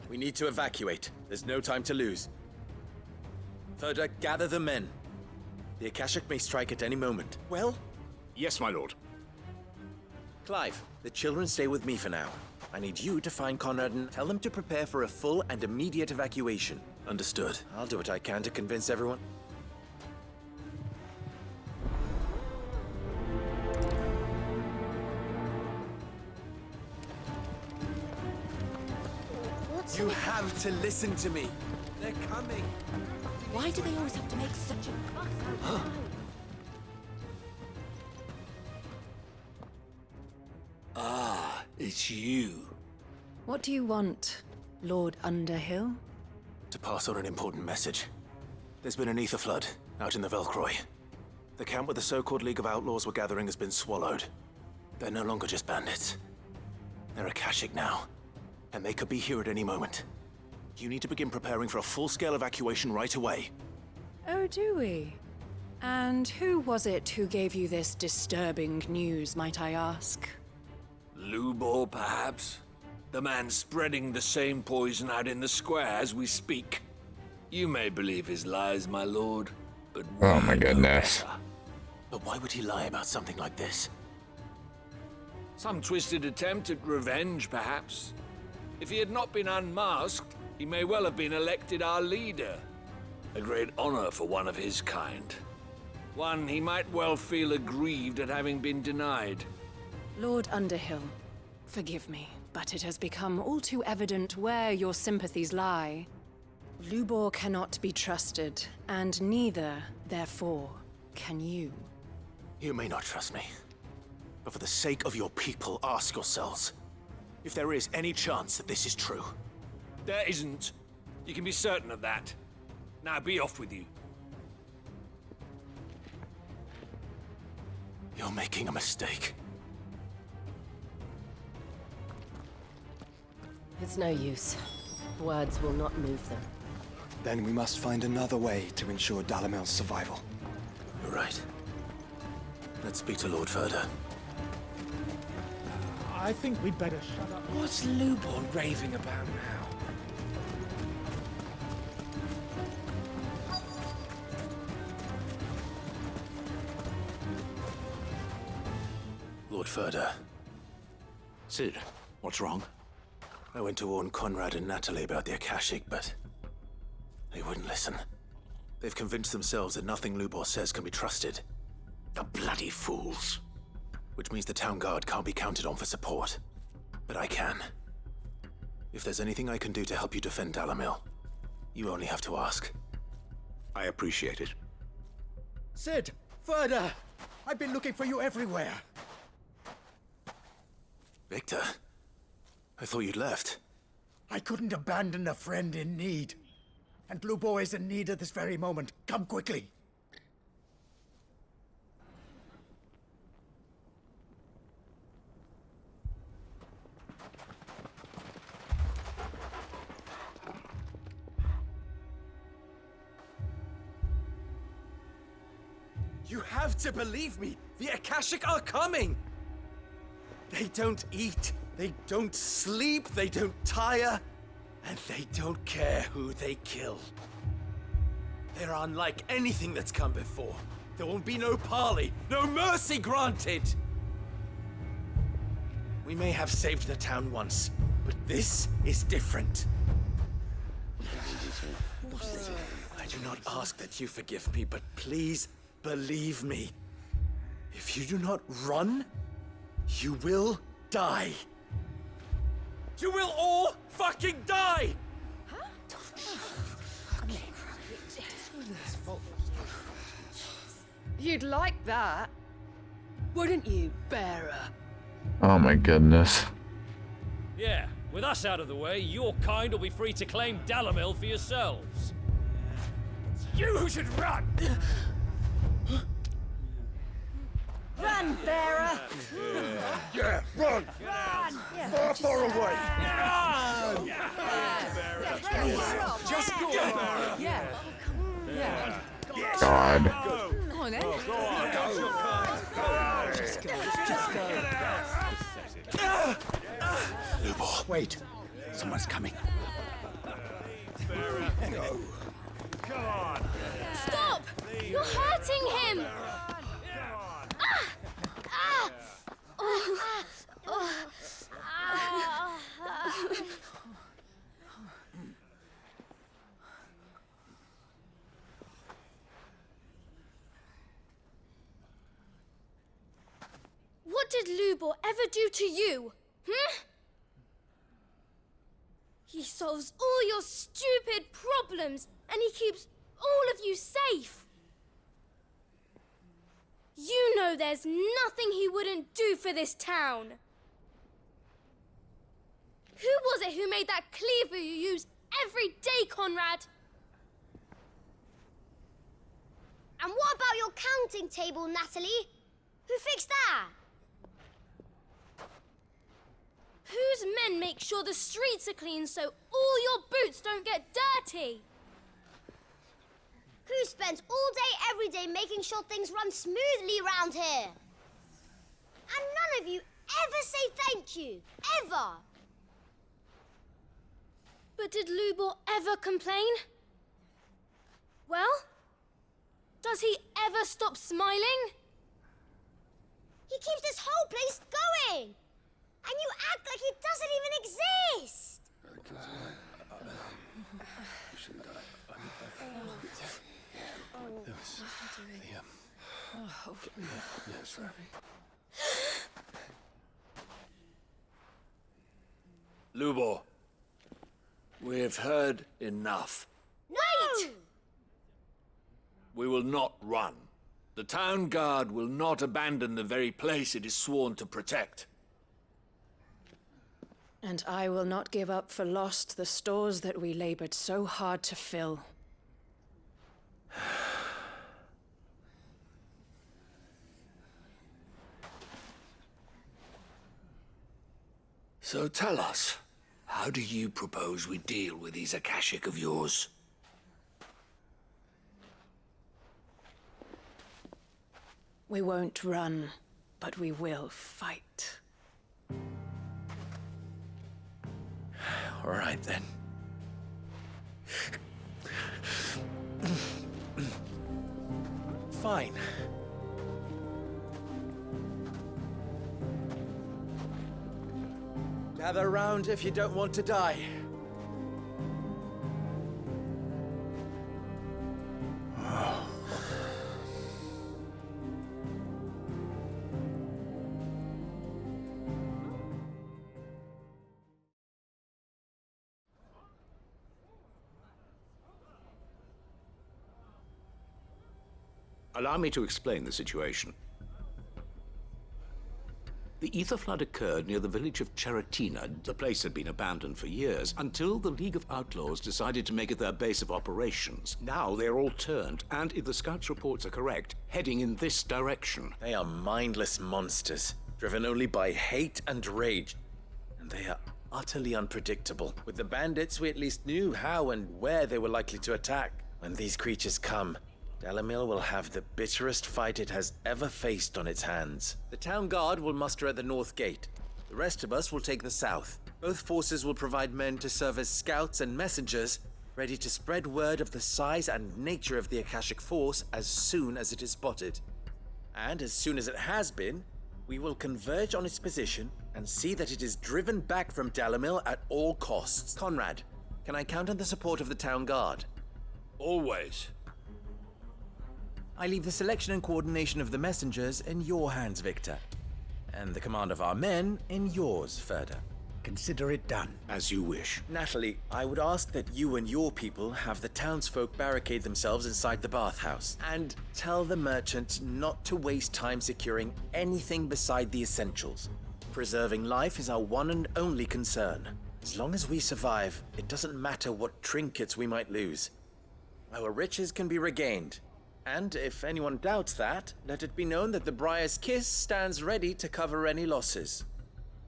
We need to evacuate. There's no time to lose. Ferda, gather the men. The Akashic may strike at any moment. Well? Yes, my lord. Clive, the children stay with me for now. I need you to find Conrad and tell them to prepare for a full and immediate evacuation. Understood. I'll do what I can to convince everyone. You have to listen to me. They're coming. Why do they always have to make such a fuss? Ah, it's you. What do you want, Lord Underhill? To pass on an important message. There's been an ether flood out in the Velcroy. The camp where the so-called League of Outlaws were gathering has been swallowed. They're no longer just bandits. They're Akashic now, and they could be here at any moment. You need to begin preparing for a full-scale evacuation right away. Oh, do we? And who was it who gave you this disturbing news, might I ask? Lubor, perhaps? The man spreading the same poison out in the square as we speak. You may believe his lies, my lord, but oh my goodness. But why would he lie about something like this? Some twisted attempt at revenge, perhaps. If he had not been unmasked, he may well have been elected our leader. A great honor for one of his kind. One he might well feel aggrieved at having been denied. Lord Underhill, forgive me, but it has become all too evident where your sympathies lie. Lubor cannot be trusted, and neither, therefore, can you. You may not trust me, but for the sake of your people, ask yourselves if there is any chance that this is true. There isn't. You can be certain of that. Now be off with you. You're making a mistake. It's no use. Words will not move them. Then we must find another way to ensure Dalamil's survival. You're right. Let's speak to Lord Ferda. I think we'd better shut up. What's Lubor raving about now? Lord Ferda. Sid, what's wrong? I went to warn Conrad and Natalie about the Akashic, but they wouldn't listen. They've convinced themselves that nothing Lubor says can be trusted. The bloody fools. Which means the town guard can't be counted on for support. But I can. If there's anything I can do to help you defend Dalamil, you only have to ask. I appreciate it. Sid! Further! I've been looking for you everywhere. Victor? I thought you'd left. I couldn't abandon a friend in need. And Lubor is in need at this very moment. Come quickly. You have to believe me! The Akashic are coming! They don't eat, they don't sleep, they don't tire, and they don't care who they kill. They're unlike anything that's come before. There won't be no parley, no mercy granted! We may have saved the town once, but this is different. I do not ask that you forgive me, but please believe me. If you do not run, you will die. You will all fucking die! You'd like that, wouldn't you, bearer? Oh my goodness. Yeah, with us out of the way, your kind will be free to claim Dalamil for yourselves. You should run! Run, bearer! Yeah, run! Run! Far away! Run! Just go, Bearer! Yeah. Yeah. God. Go on, then. Go on. Just go. Just go. Lubor, wait. Someone's coming. No. Come on! Stop! You're hurting him! What did Lubor ever do to you? He solves all your stupid problems, and he keeps all of you safe. You know there's nothing he wouldn't do for this town. Who was it who made that cleaver you use every day, Conrad? And what about your counting table, Natalie? Who fixed that? Whose men make sure the streets are clean so all your boots don't get dirty? Who spends all day, every day making sure things run smoothly round here? And none of you ever say thank you, ever. But did Lubor ever complain? Well, does he ever stop smiling? He keeps this whole place going. And you act like it doesn't even exist! Lubor, we've heard enough. Wait! We will not run. The town guard will not abandon the very place it is sworn to protect. And I will not give up for lost the stores that we labored so hard to fill. So tell us, how do you propose we deal with these Akashic of yours? We won't run, but we will fight. All right, then. Fine. Gather round if you don't want to die. Allow me to explain the situation. The ether flood occurred near the village of Cheratina. The place had been abandoned for years, until the League of Outlaws decided to make it their base of operations. Now they're all turned, and if the scouts' reports are correct, heading in this direction. They are mindless monsters, driven only by hate and rage. And they are utterly unpredictable. With the bandits, we at least knew how and where they were likely to attack. When these creatures come, Dalamil will have the bitterest fight it has ever faced on its hands. The town guard will muster at the north gate. The rest of us will take the south. Both forces will provide men to serve as scouts and messengers, ready to spread word of the size and nature of the Akashic force as soon as it is spotted. And as soon as it has been, we will converge on its position and see that it is driven back from Dalamil at all costs. Conrad, can I count on the support of the town guard? Always. I leave the selection and coordination of the messengers in your hands, Victor. And the command of our men in yours, Ferda. Consider it done. As you wish. Natalie, I would ask that you and your people have the townsfolk barricade themselves inside the bathhouse. And tell the merchant not to waste time securing anything beside the essentials. Preserving life is our one and only concern. As long as we survive, it doesn't matter what trinkets we might lose. Our riches can be regained. And if anyone doubts that, let it be known that the Briar's Kiss stands ready to cover any losses.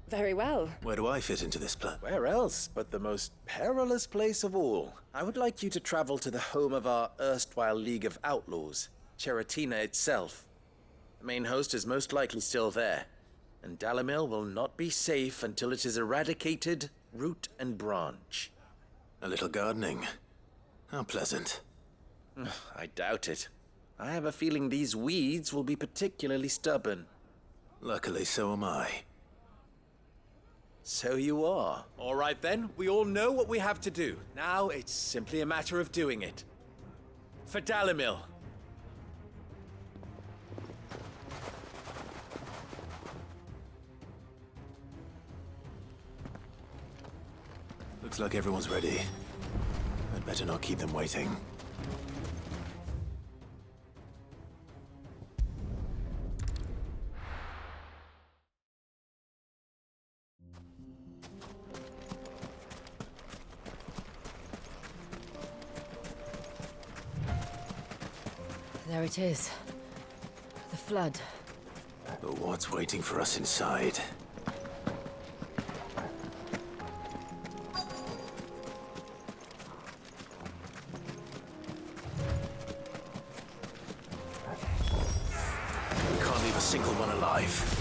Very well. Where do I fit into this plan? Where else but the most perilous place of all? I would like you to travel to the home of our erstwhile League of Outlaws, Cheratina itself. The main host is most likely still there, and Dalamil will not be safe until it is eradicated, root and branch. A little gardening. How pleasant. I doubt it. I have a feeling these weeds will be particularly stubborn. Luckily, so am I. So you are. All right then, we all know what we have to do. Now it's simply a matter of doing it. For Dalamil. Looks like everyone's ready. I'd better not keep them waiting. There it is. The flood. But what's waiting for us inside? We can't leave a single one alive.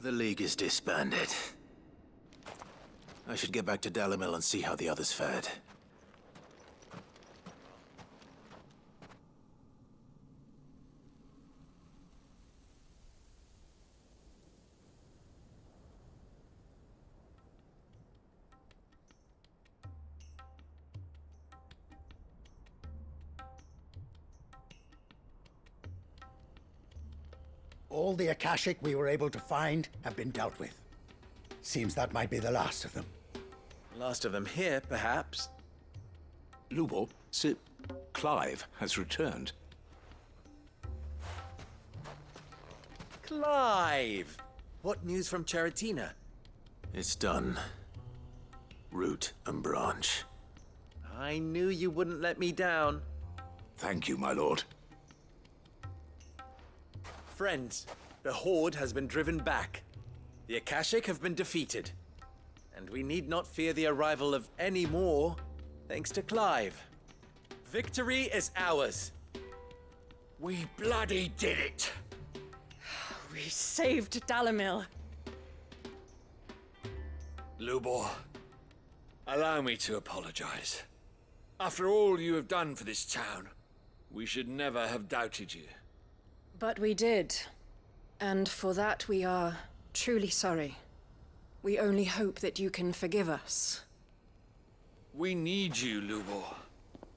The League is disbanded. I should get back to Dalimil and see how the others fared. All the Akashic we were able to find have been dealt with. Seems that might be the last of them. Last of them here, perhaps. Lubo, Sir Clive has returned. Clive! What news from Charatina? It's done. Root and branch. I knew you wouldn't let me down. Thank you, my lord. Friends, the Horde has been driven back. The Akashic have been defeated. And we need not fear the arrival of any more, thanks to Clive. Victory is ours. We bloody did it! We saved Dalimil. Lubor, allow me to apologize. After all you have done for this town, we should never have doubted you. But we did. And for that we are truly sorry. We only hope that you can forgive us. We need you, Lubor.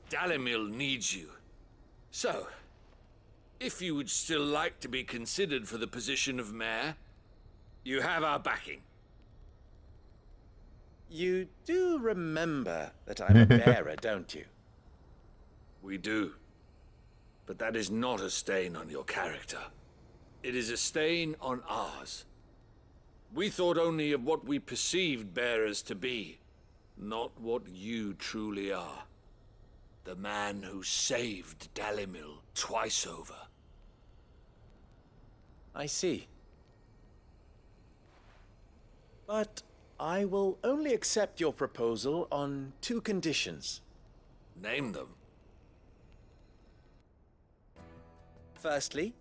Dalimil needs you. So, if you would still like to be considered for the position of mayor, you have our backing. You do remember that I'm a bearer, don't you? We do. But that is not a stain on your character. It is a stain on ours. We thought only of what we perceived bearers to be, not what you truly are. The man who saved Dalimil twice over. I see. But I will only accept your proposal on 2 conditions. Name them. Firstly,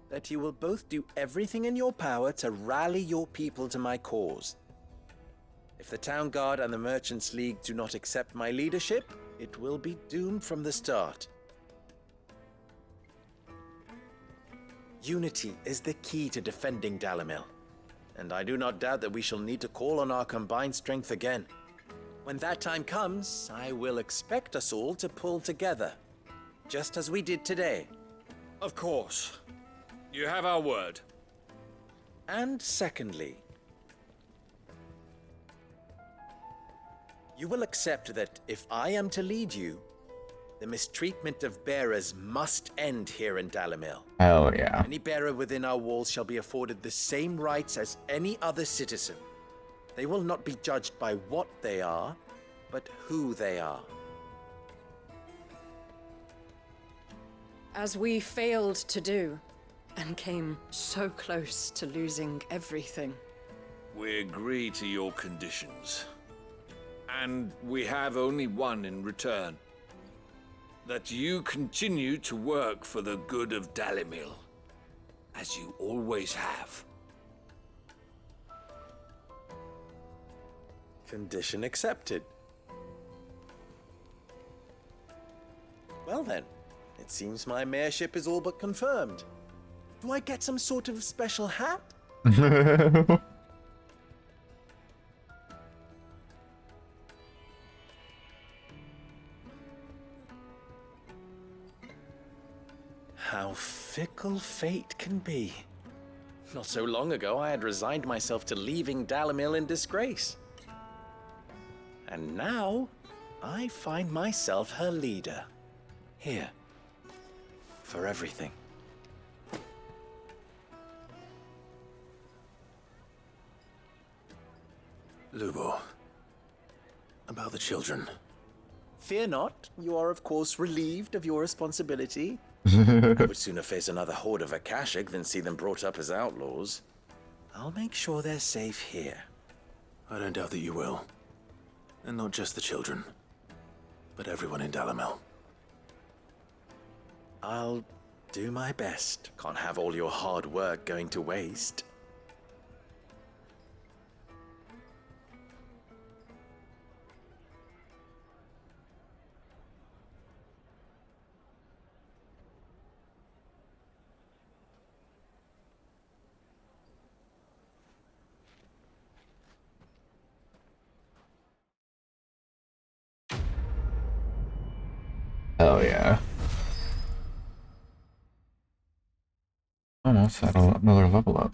that you will both do everything in your power to rally your people to my cause. If the Town Guard and the Merchants League do not accept my leadership, it will be doomed from the start. Unity is the key to defending Dalimil, and I do not doubt that we shall need to call on our combined strength again. When that time comes, I will expect us all to pull together, just as we did today. Of course. You have our word. And secondly, you will accept that if I am to lead you, the mistreatment of bearers must end here in Dalimil. Hell yeah. Any bearer within our walls shall be afforded the same rights as any other citizen. They will not be judged by what they are, but who they are. As we failed to do, and came so close to losing everything. We agree to your conditions. And we have only one in return. That you continue to work for the good of Dalimil, as you always have. Condition accepted. Well then, it seems my mayorship is all but confirmed. Do I get some sort of special hat? How fickle fate can be. Not so long ago, I had resigned myself to leaving Dalimil in disgrace. And now, I find myself her leader. Here. For everything. Lubo. About the children. Fear not, you are of course relieved of your responsibility. I would sooner face another horde of Akashic than see them brought up as outlaws. I'll make sure they're safe here. I don't doubt that you will. And not just the children, but everyone in Dalimil. I'll do my best. Can't have all your hard work going to waste. Hell yeah. Almost had another level up.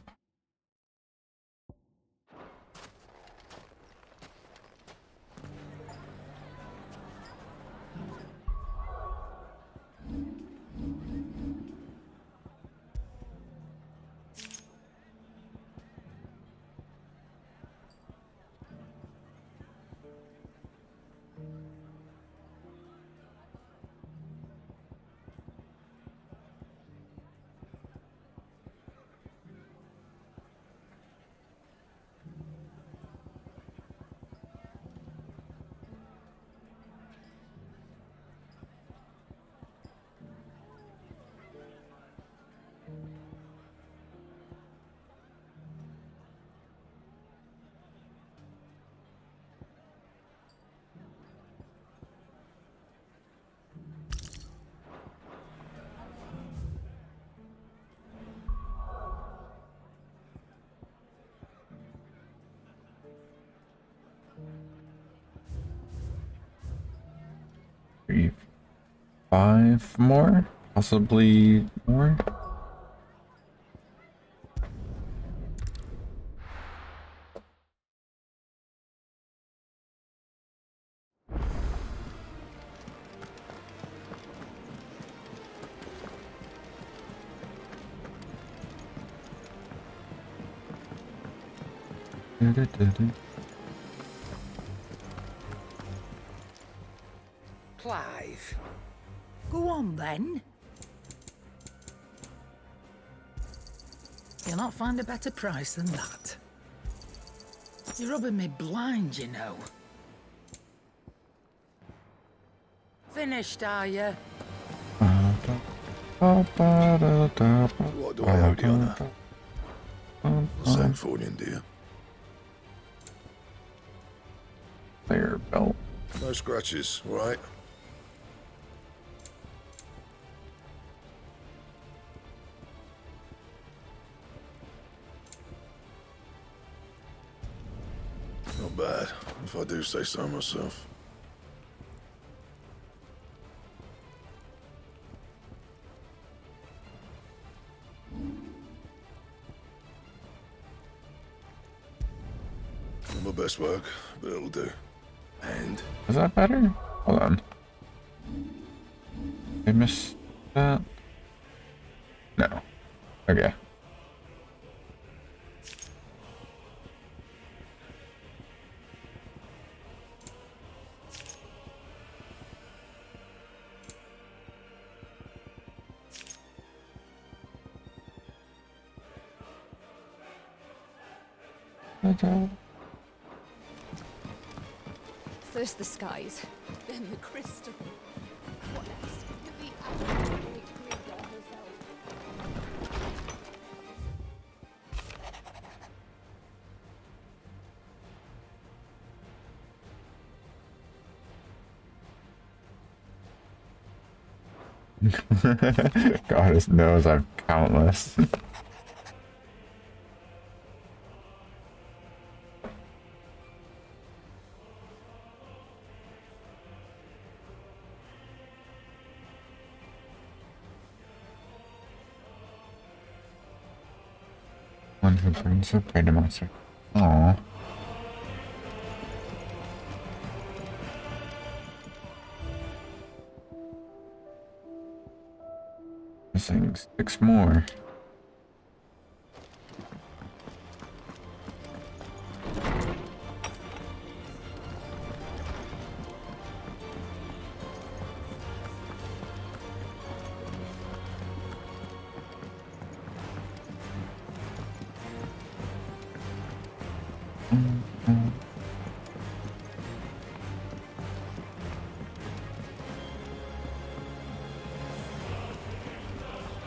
Three, 5 more, possibly more. Clive. Go on then. You'll not find a better price than that. You're rubbing me blind, you know. Finished, are you? What do I owe you, Honor? Same fortune, dear. Player belt. No scratches, right? Not bad, if I do say so myself. Not my best work, but it'll do. And Is that better? Hold on. I missed that? No. Okay. Okay. First the skies, then the crystal. What next? The absolute Krieger herself. God, his knows I've countless. One who brings a prey to monster. Aww. Missing 6 more.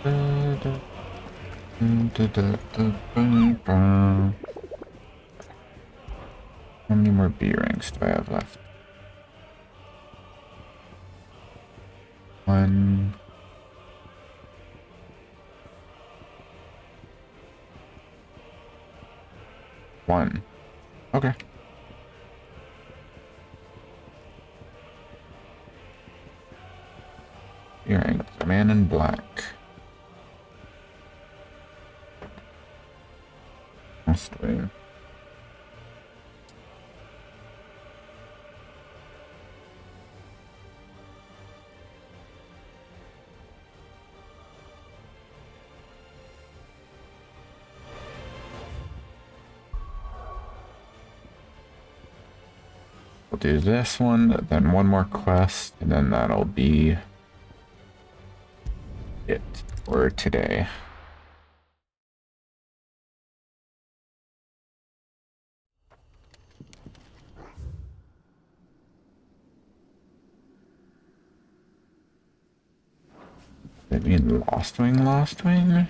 How many more B ranks do I have left? 1. Okay. B rank, man in black. Must win. We'll do this one, then one more quest, and then that'll be it for today. Does that mean Lost Wing, Lost Wing?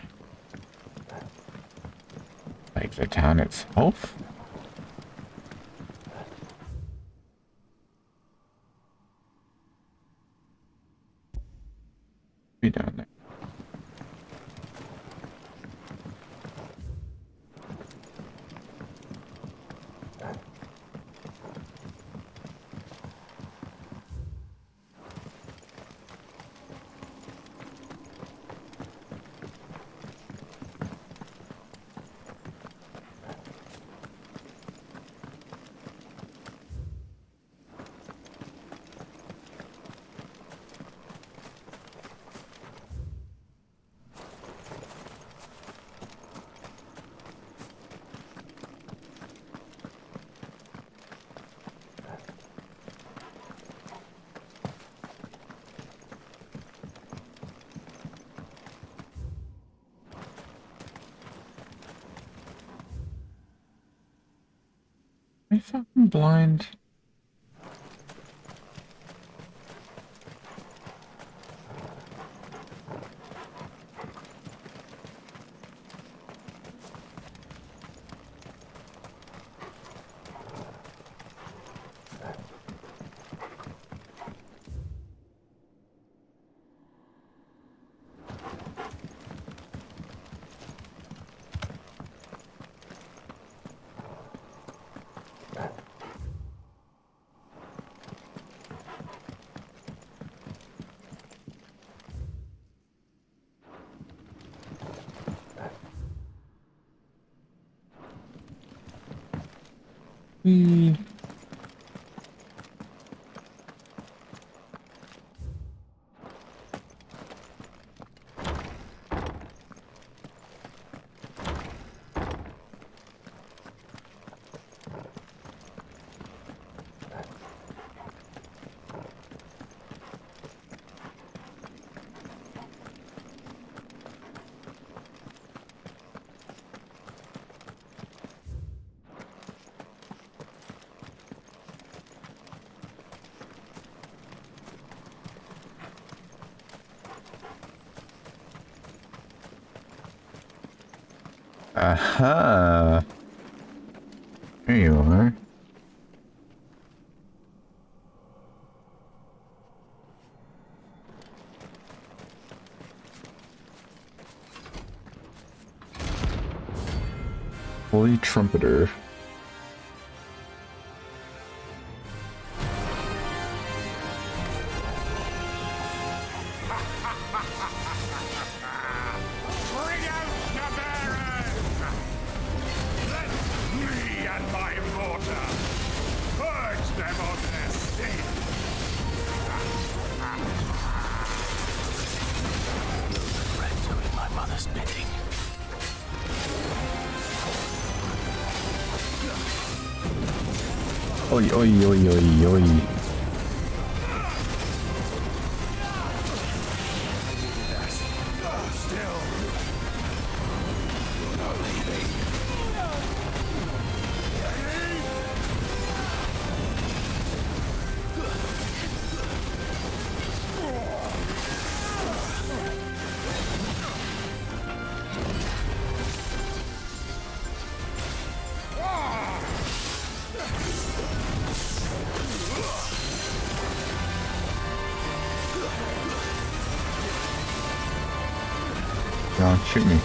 Like the town itself? Be down there. Am I fucking blind? Aha! There you are. Holy Trumpitour. Oi, oi, oi, oi, oi. Don't shoot me.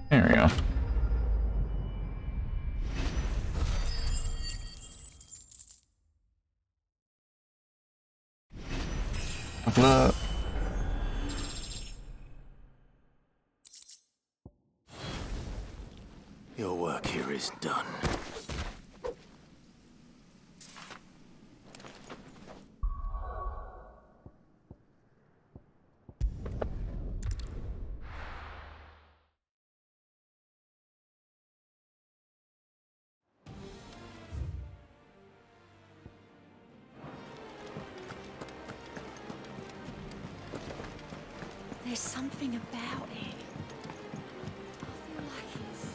There we go. Buckle up. Your work here is done. There's something about it. I feel like it's...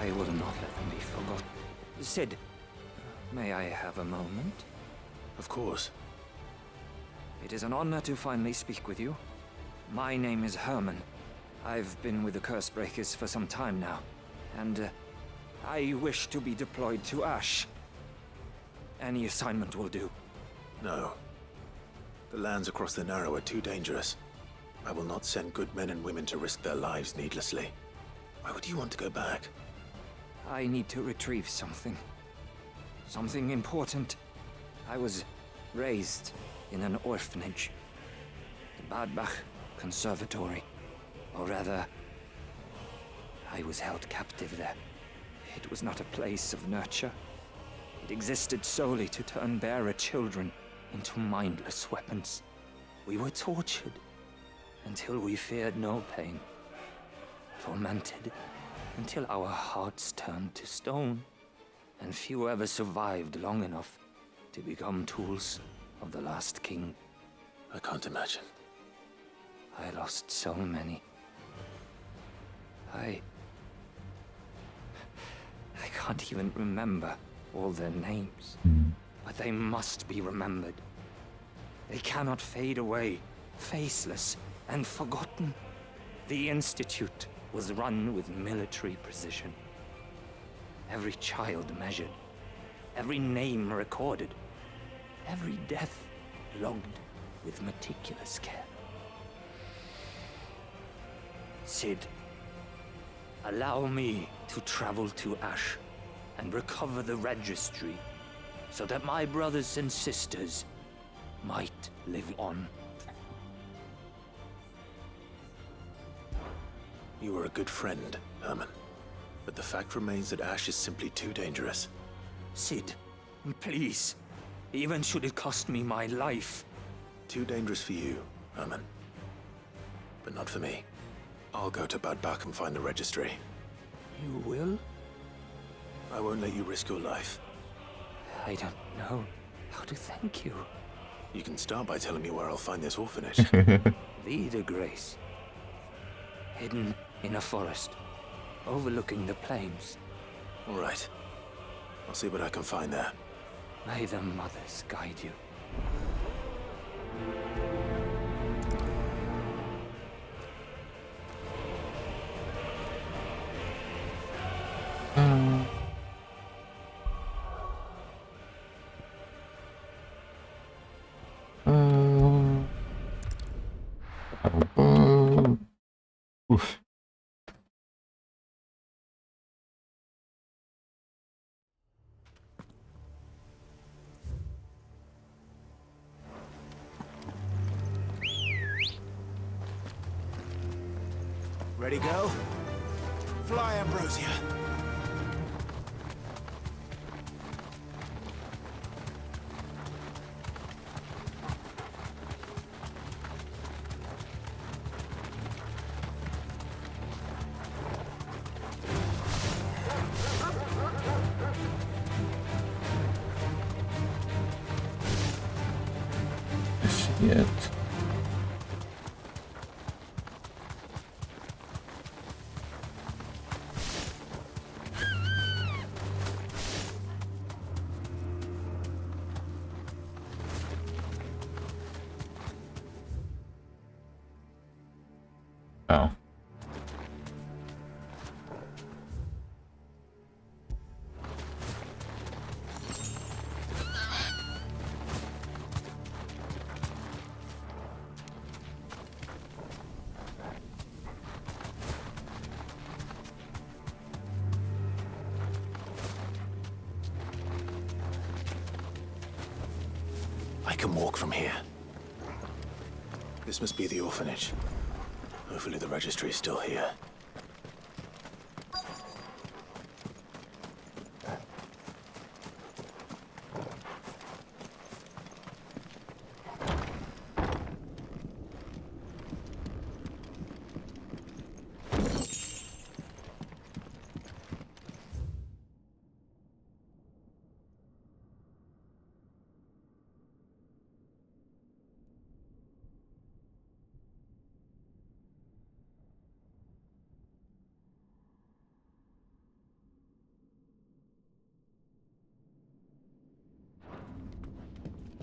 I will not let them be forgotten. Sid, may I have a moment? Of course. It is an honor to finally speak with you. My name is Herman. I've been with the Cursebreakers for some time now, and I wish to be deployed to Ash. Any assignment will do. No. The lands across the Narrow are too dangerous. I will not send good men and women to risk their lives needlessly. Why would you want to go back? I need to retrieve something. Something important. I was raised in an orphanage. The Badbach Conservatory. Or rather, I was held captive there. It was not a place of nurture. It existed solely to turn bearer children into mindless weapons. We were tortured until we feared no pain. Tormented until our hearts turned to stone, and few ever survived long enough to become tools of the last king. I can't imagine. I lost so many. I can't even remember all their names. But they must be remembered. They cannot fade away, faceless and forgotten. The Institute was run with military precision. Every child measured, every name recorded, every death logged with meticulous care. Sid, allow me to travel to Ash and recover the registry so that my brothers and sisters might live on. You were a good friend, Herman. But the fact remains that Ash is simply too dangerous. Sid, please. Even should it cost me my life. Too dangerous for you, Herman. But not for me. I'll go to Bad Bach and find the registry. You will? I won't let you risk your life. I don't know how to thank you. You can start by telling me where I'll find this orphanage. Vida Grace. Hidden in a forest, overlooking the plains. All right. I'll see what I can find there. May the mothers guide you. Oof. Ready, go? Fly, Ambrosia. Shit. Oh. I can walk from here. This must be the orphanage. Hopefully the registry is still here.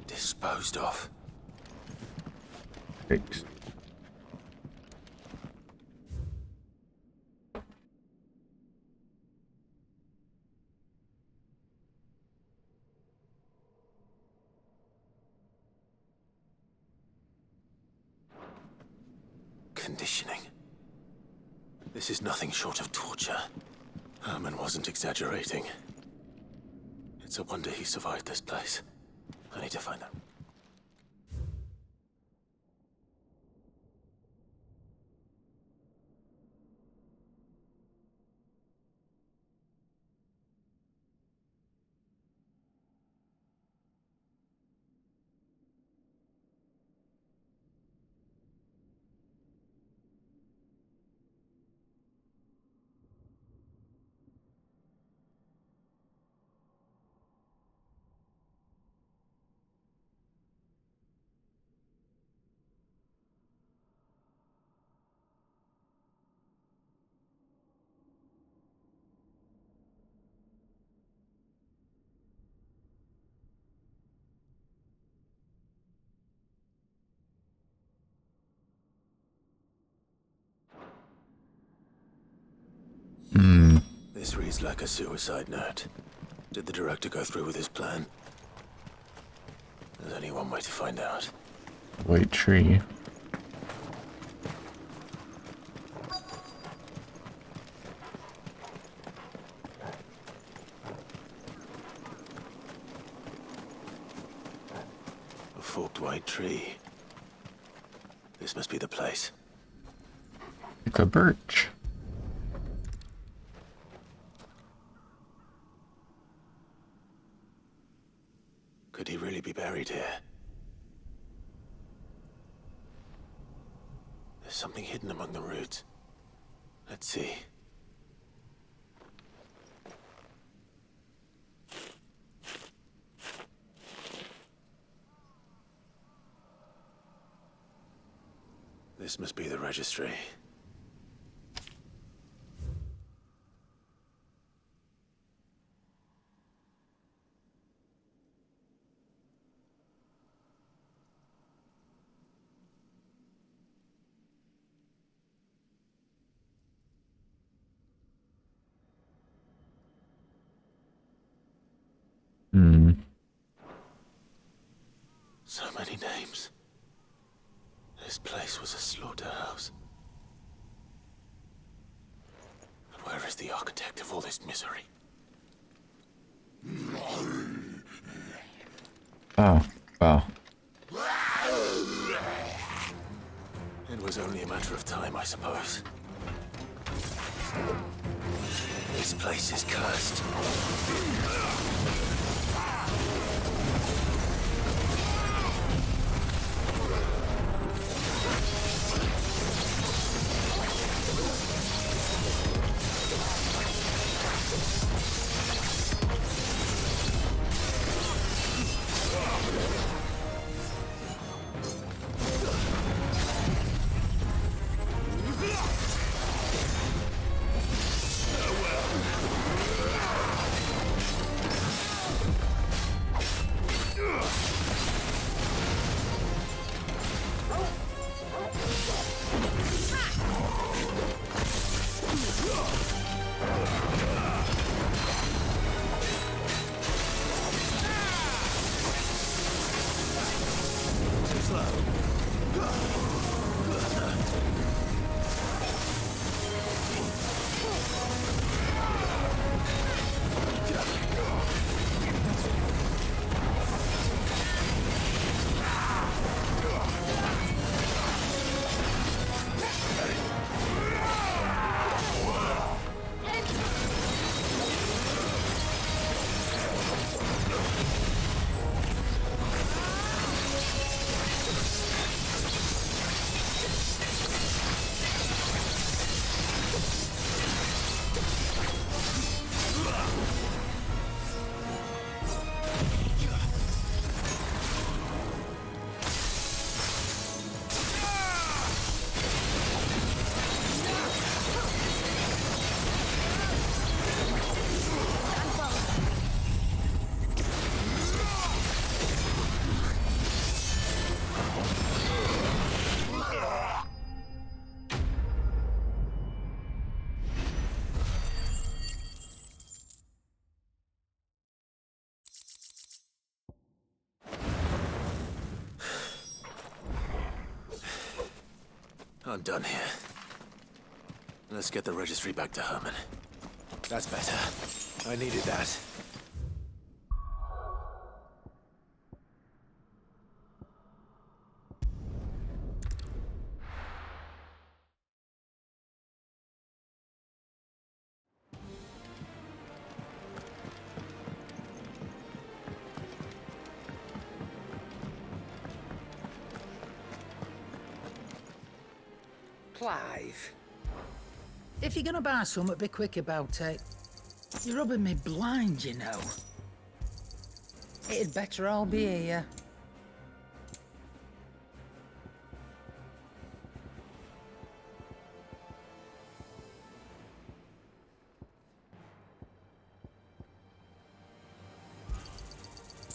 Disposed of. Fixed. Conditioning. This is nothing short of torture. Herman wasn't exaggerating. It's a wonder he survived this place. I need to find out. This reads like a suicide note. Did the director go through with his plan? There's only one way to find out. White tree. A forked white tree. This must be the place. It's a birch. Could he really be buried here? There's something hidden among the roots. Let's see. This must be the registry. So many names. This place was a slaughterhouse. And where is the architect of all this misery? Oh, well. It was only a matter of time, I suppose. This place is cursed. I'm done here. Let's get the registry back to Herman. That's better. I needed that. Clive, if you're gonna buy something, be quick about it. You're rubbing me blind, you know. It'd better all be here.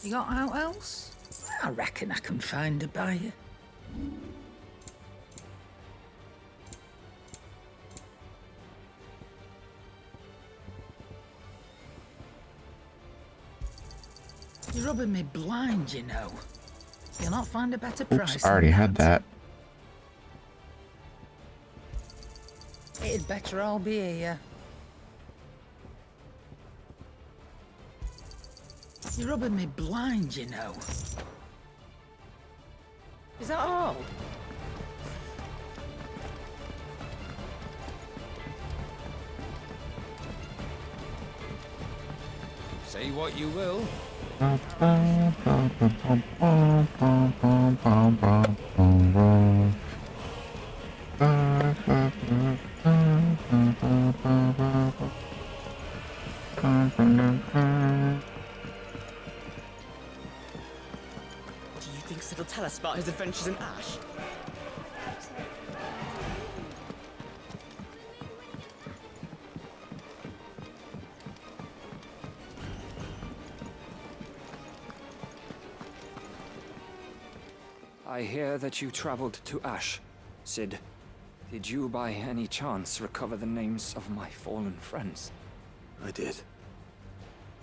You got out else? I reckon I can find a buyer. You're rubbing me blind, you know. You'll not find a better price. Oops, I already had that. It'd better all be here. You're rubbing me blind, you know. Is that all? Say what you will. Do you think Sid will tell us about his adventures in Ash? I hear that you traveled to Ash, Sid. Did you by any chance recover the names of my fallen friends? I did.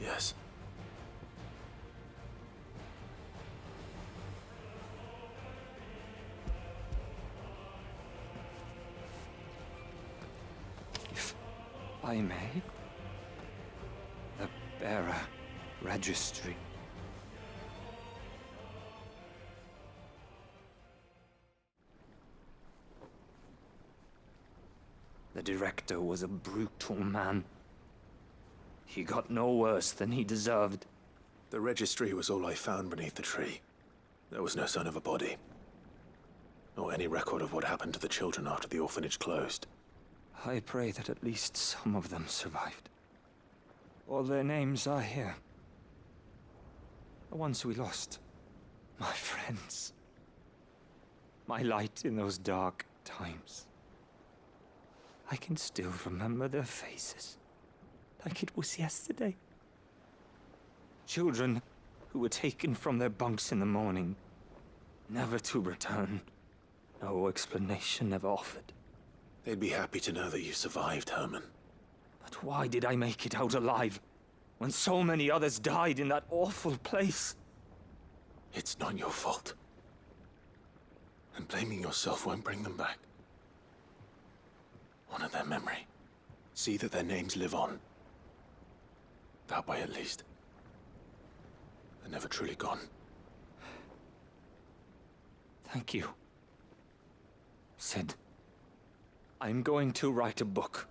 Yes. If I may, the bearer registry. The director was a brutal man. He got no worse than he deserved. The registry was all I found beneath the tree. There was no sign of a body. Or any record of what happened to the children after the orphanage closed. I pray that at least some of them survived. All their names are here. The ones we lost. My friends. My light in those dark times. I can still remember their faces, like it was yesterday. Children who were taken from their bunks in the morning, never to return. No explanation ever offered. They'd be happy to know that you survived, Herman. But why did I make it out alive, when so many others died in that awful place? It's not your fault. And blaming yourself won't bring them back. Honor their memory. See that their names live on. That way, at least. They're never truly gone. Thank you, Sid. I'm going to write a book.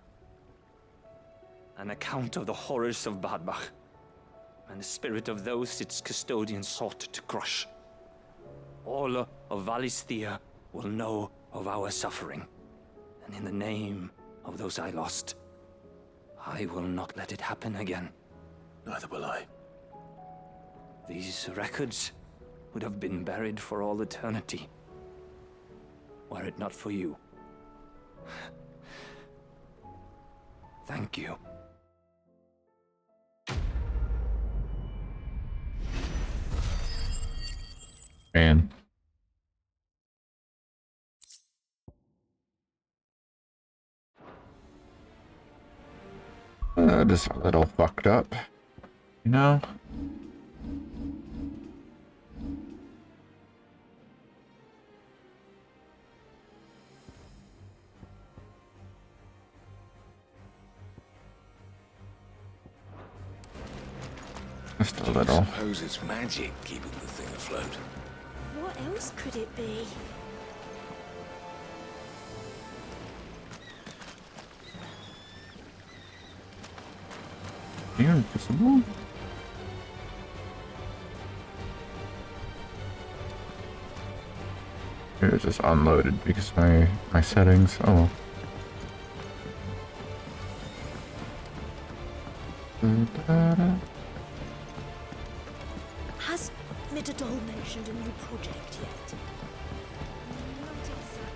An account of the horrors of Badbach, and the spirit of those its custodians sought to crush. All of Valisthea will know of our suffering. And in the name of those I lost, I will not let it happen again. Neither will I. These records would have been buried for all eternity, were it not for you. Thank you. Man. Just a little fucked up, you know? Just a little. I suppose it's magic keeping the thing afloat. What else could it be? You're invisible? It was just unloaded because my settings. Oh. Has Midadol mentioned a new project yet? Not exactly.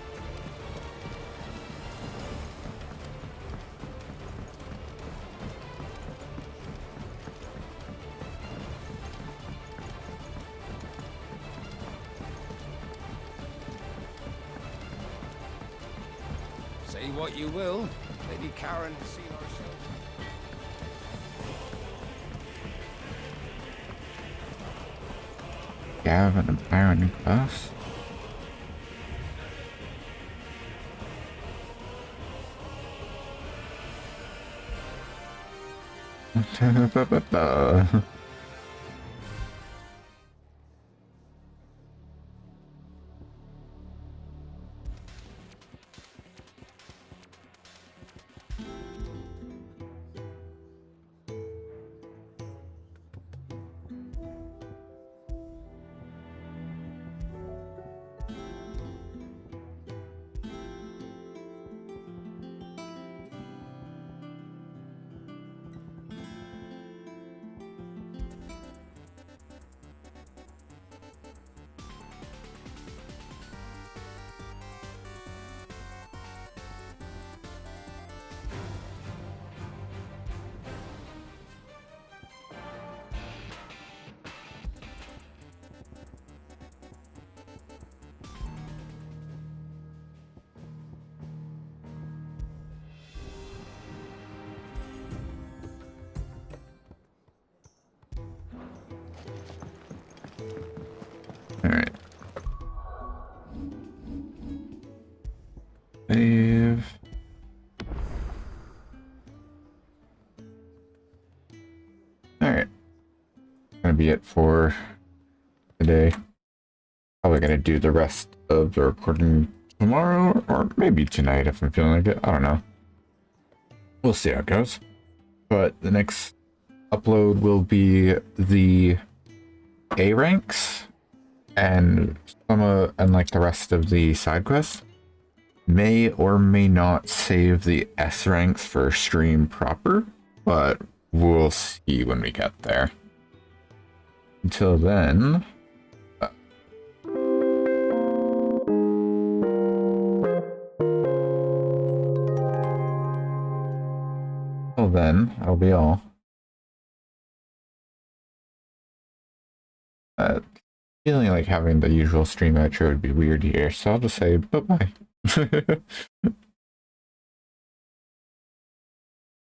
Say what you will. Lady Karen has seen our show. Gavin and Byron and Gus. Alright. Save. Alright. Gonna be it for today. Probably gonna do the rest of the recording tomorrow, or maybe tonight if I'm feeling like it. I don't know. We'll see how it goes. But the next upload will be the A ranks and and like the rest of the side quests. May or may not save the S ranks for stream proper, but we'll see when we get there. Until then, that'll be all. Feeling like having the usual stream outro would be weird here, so I'll just say bye-bye.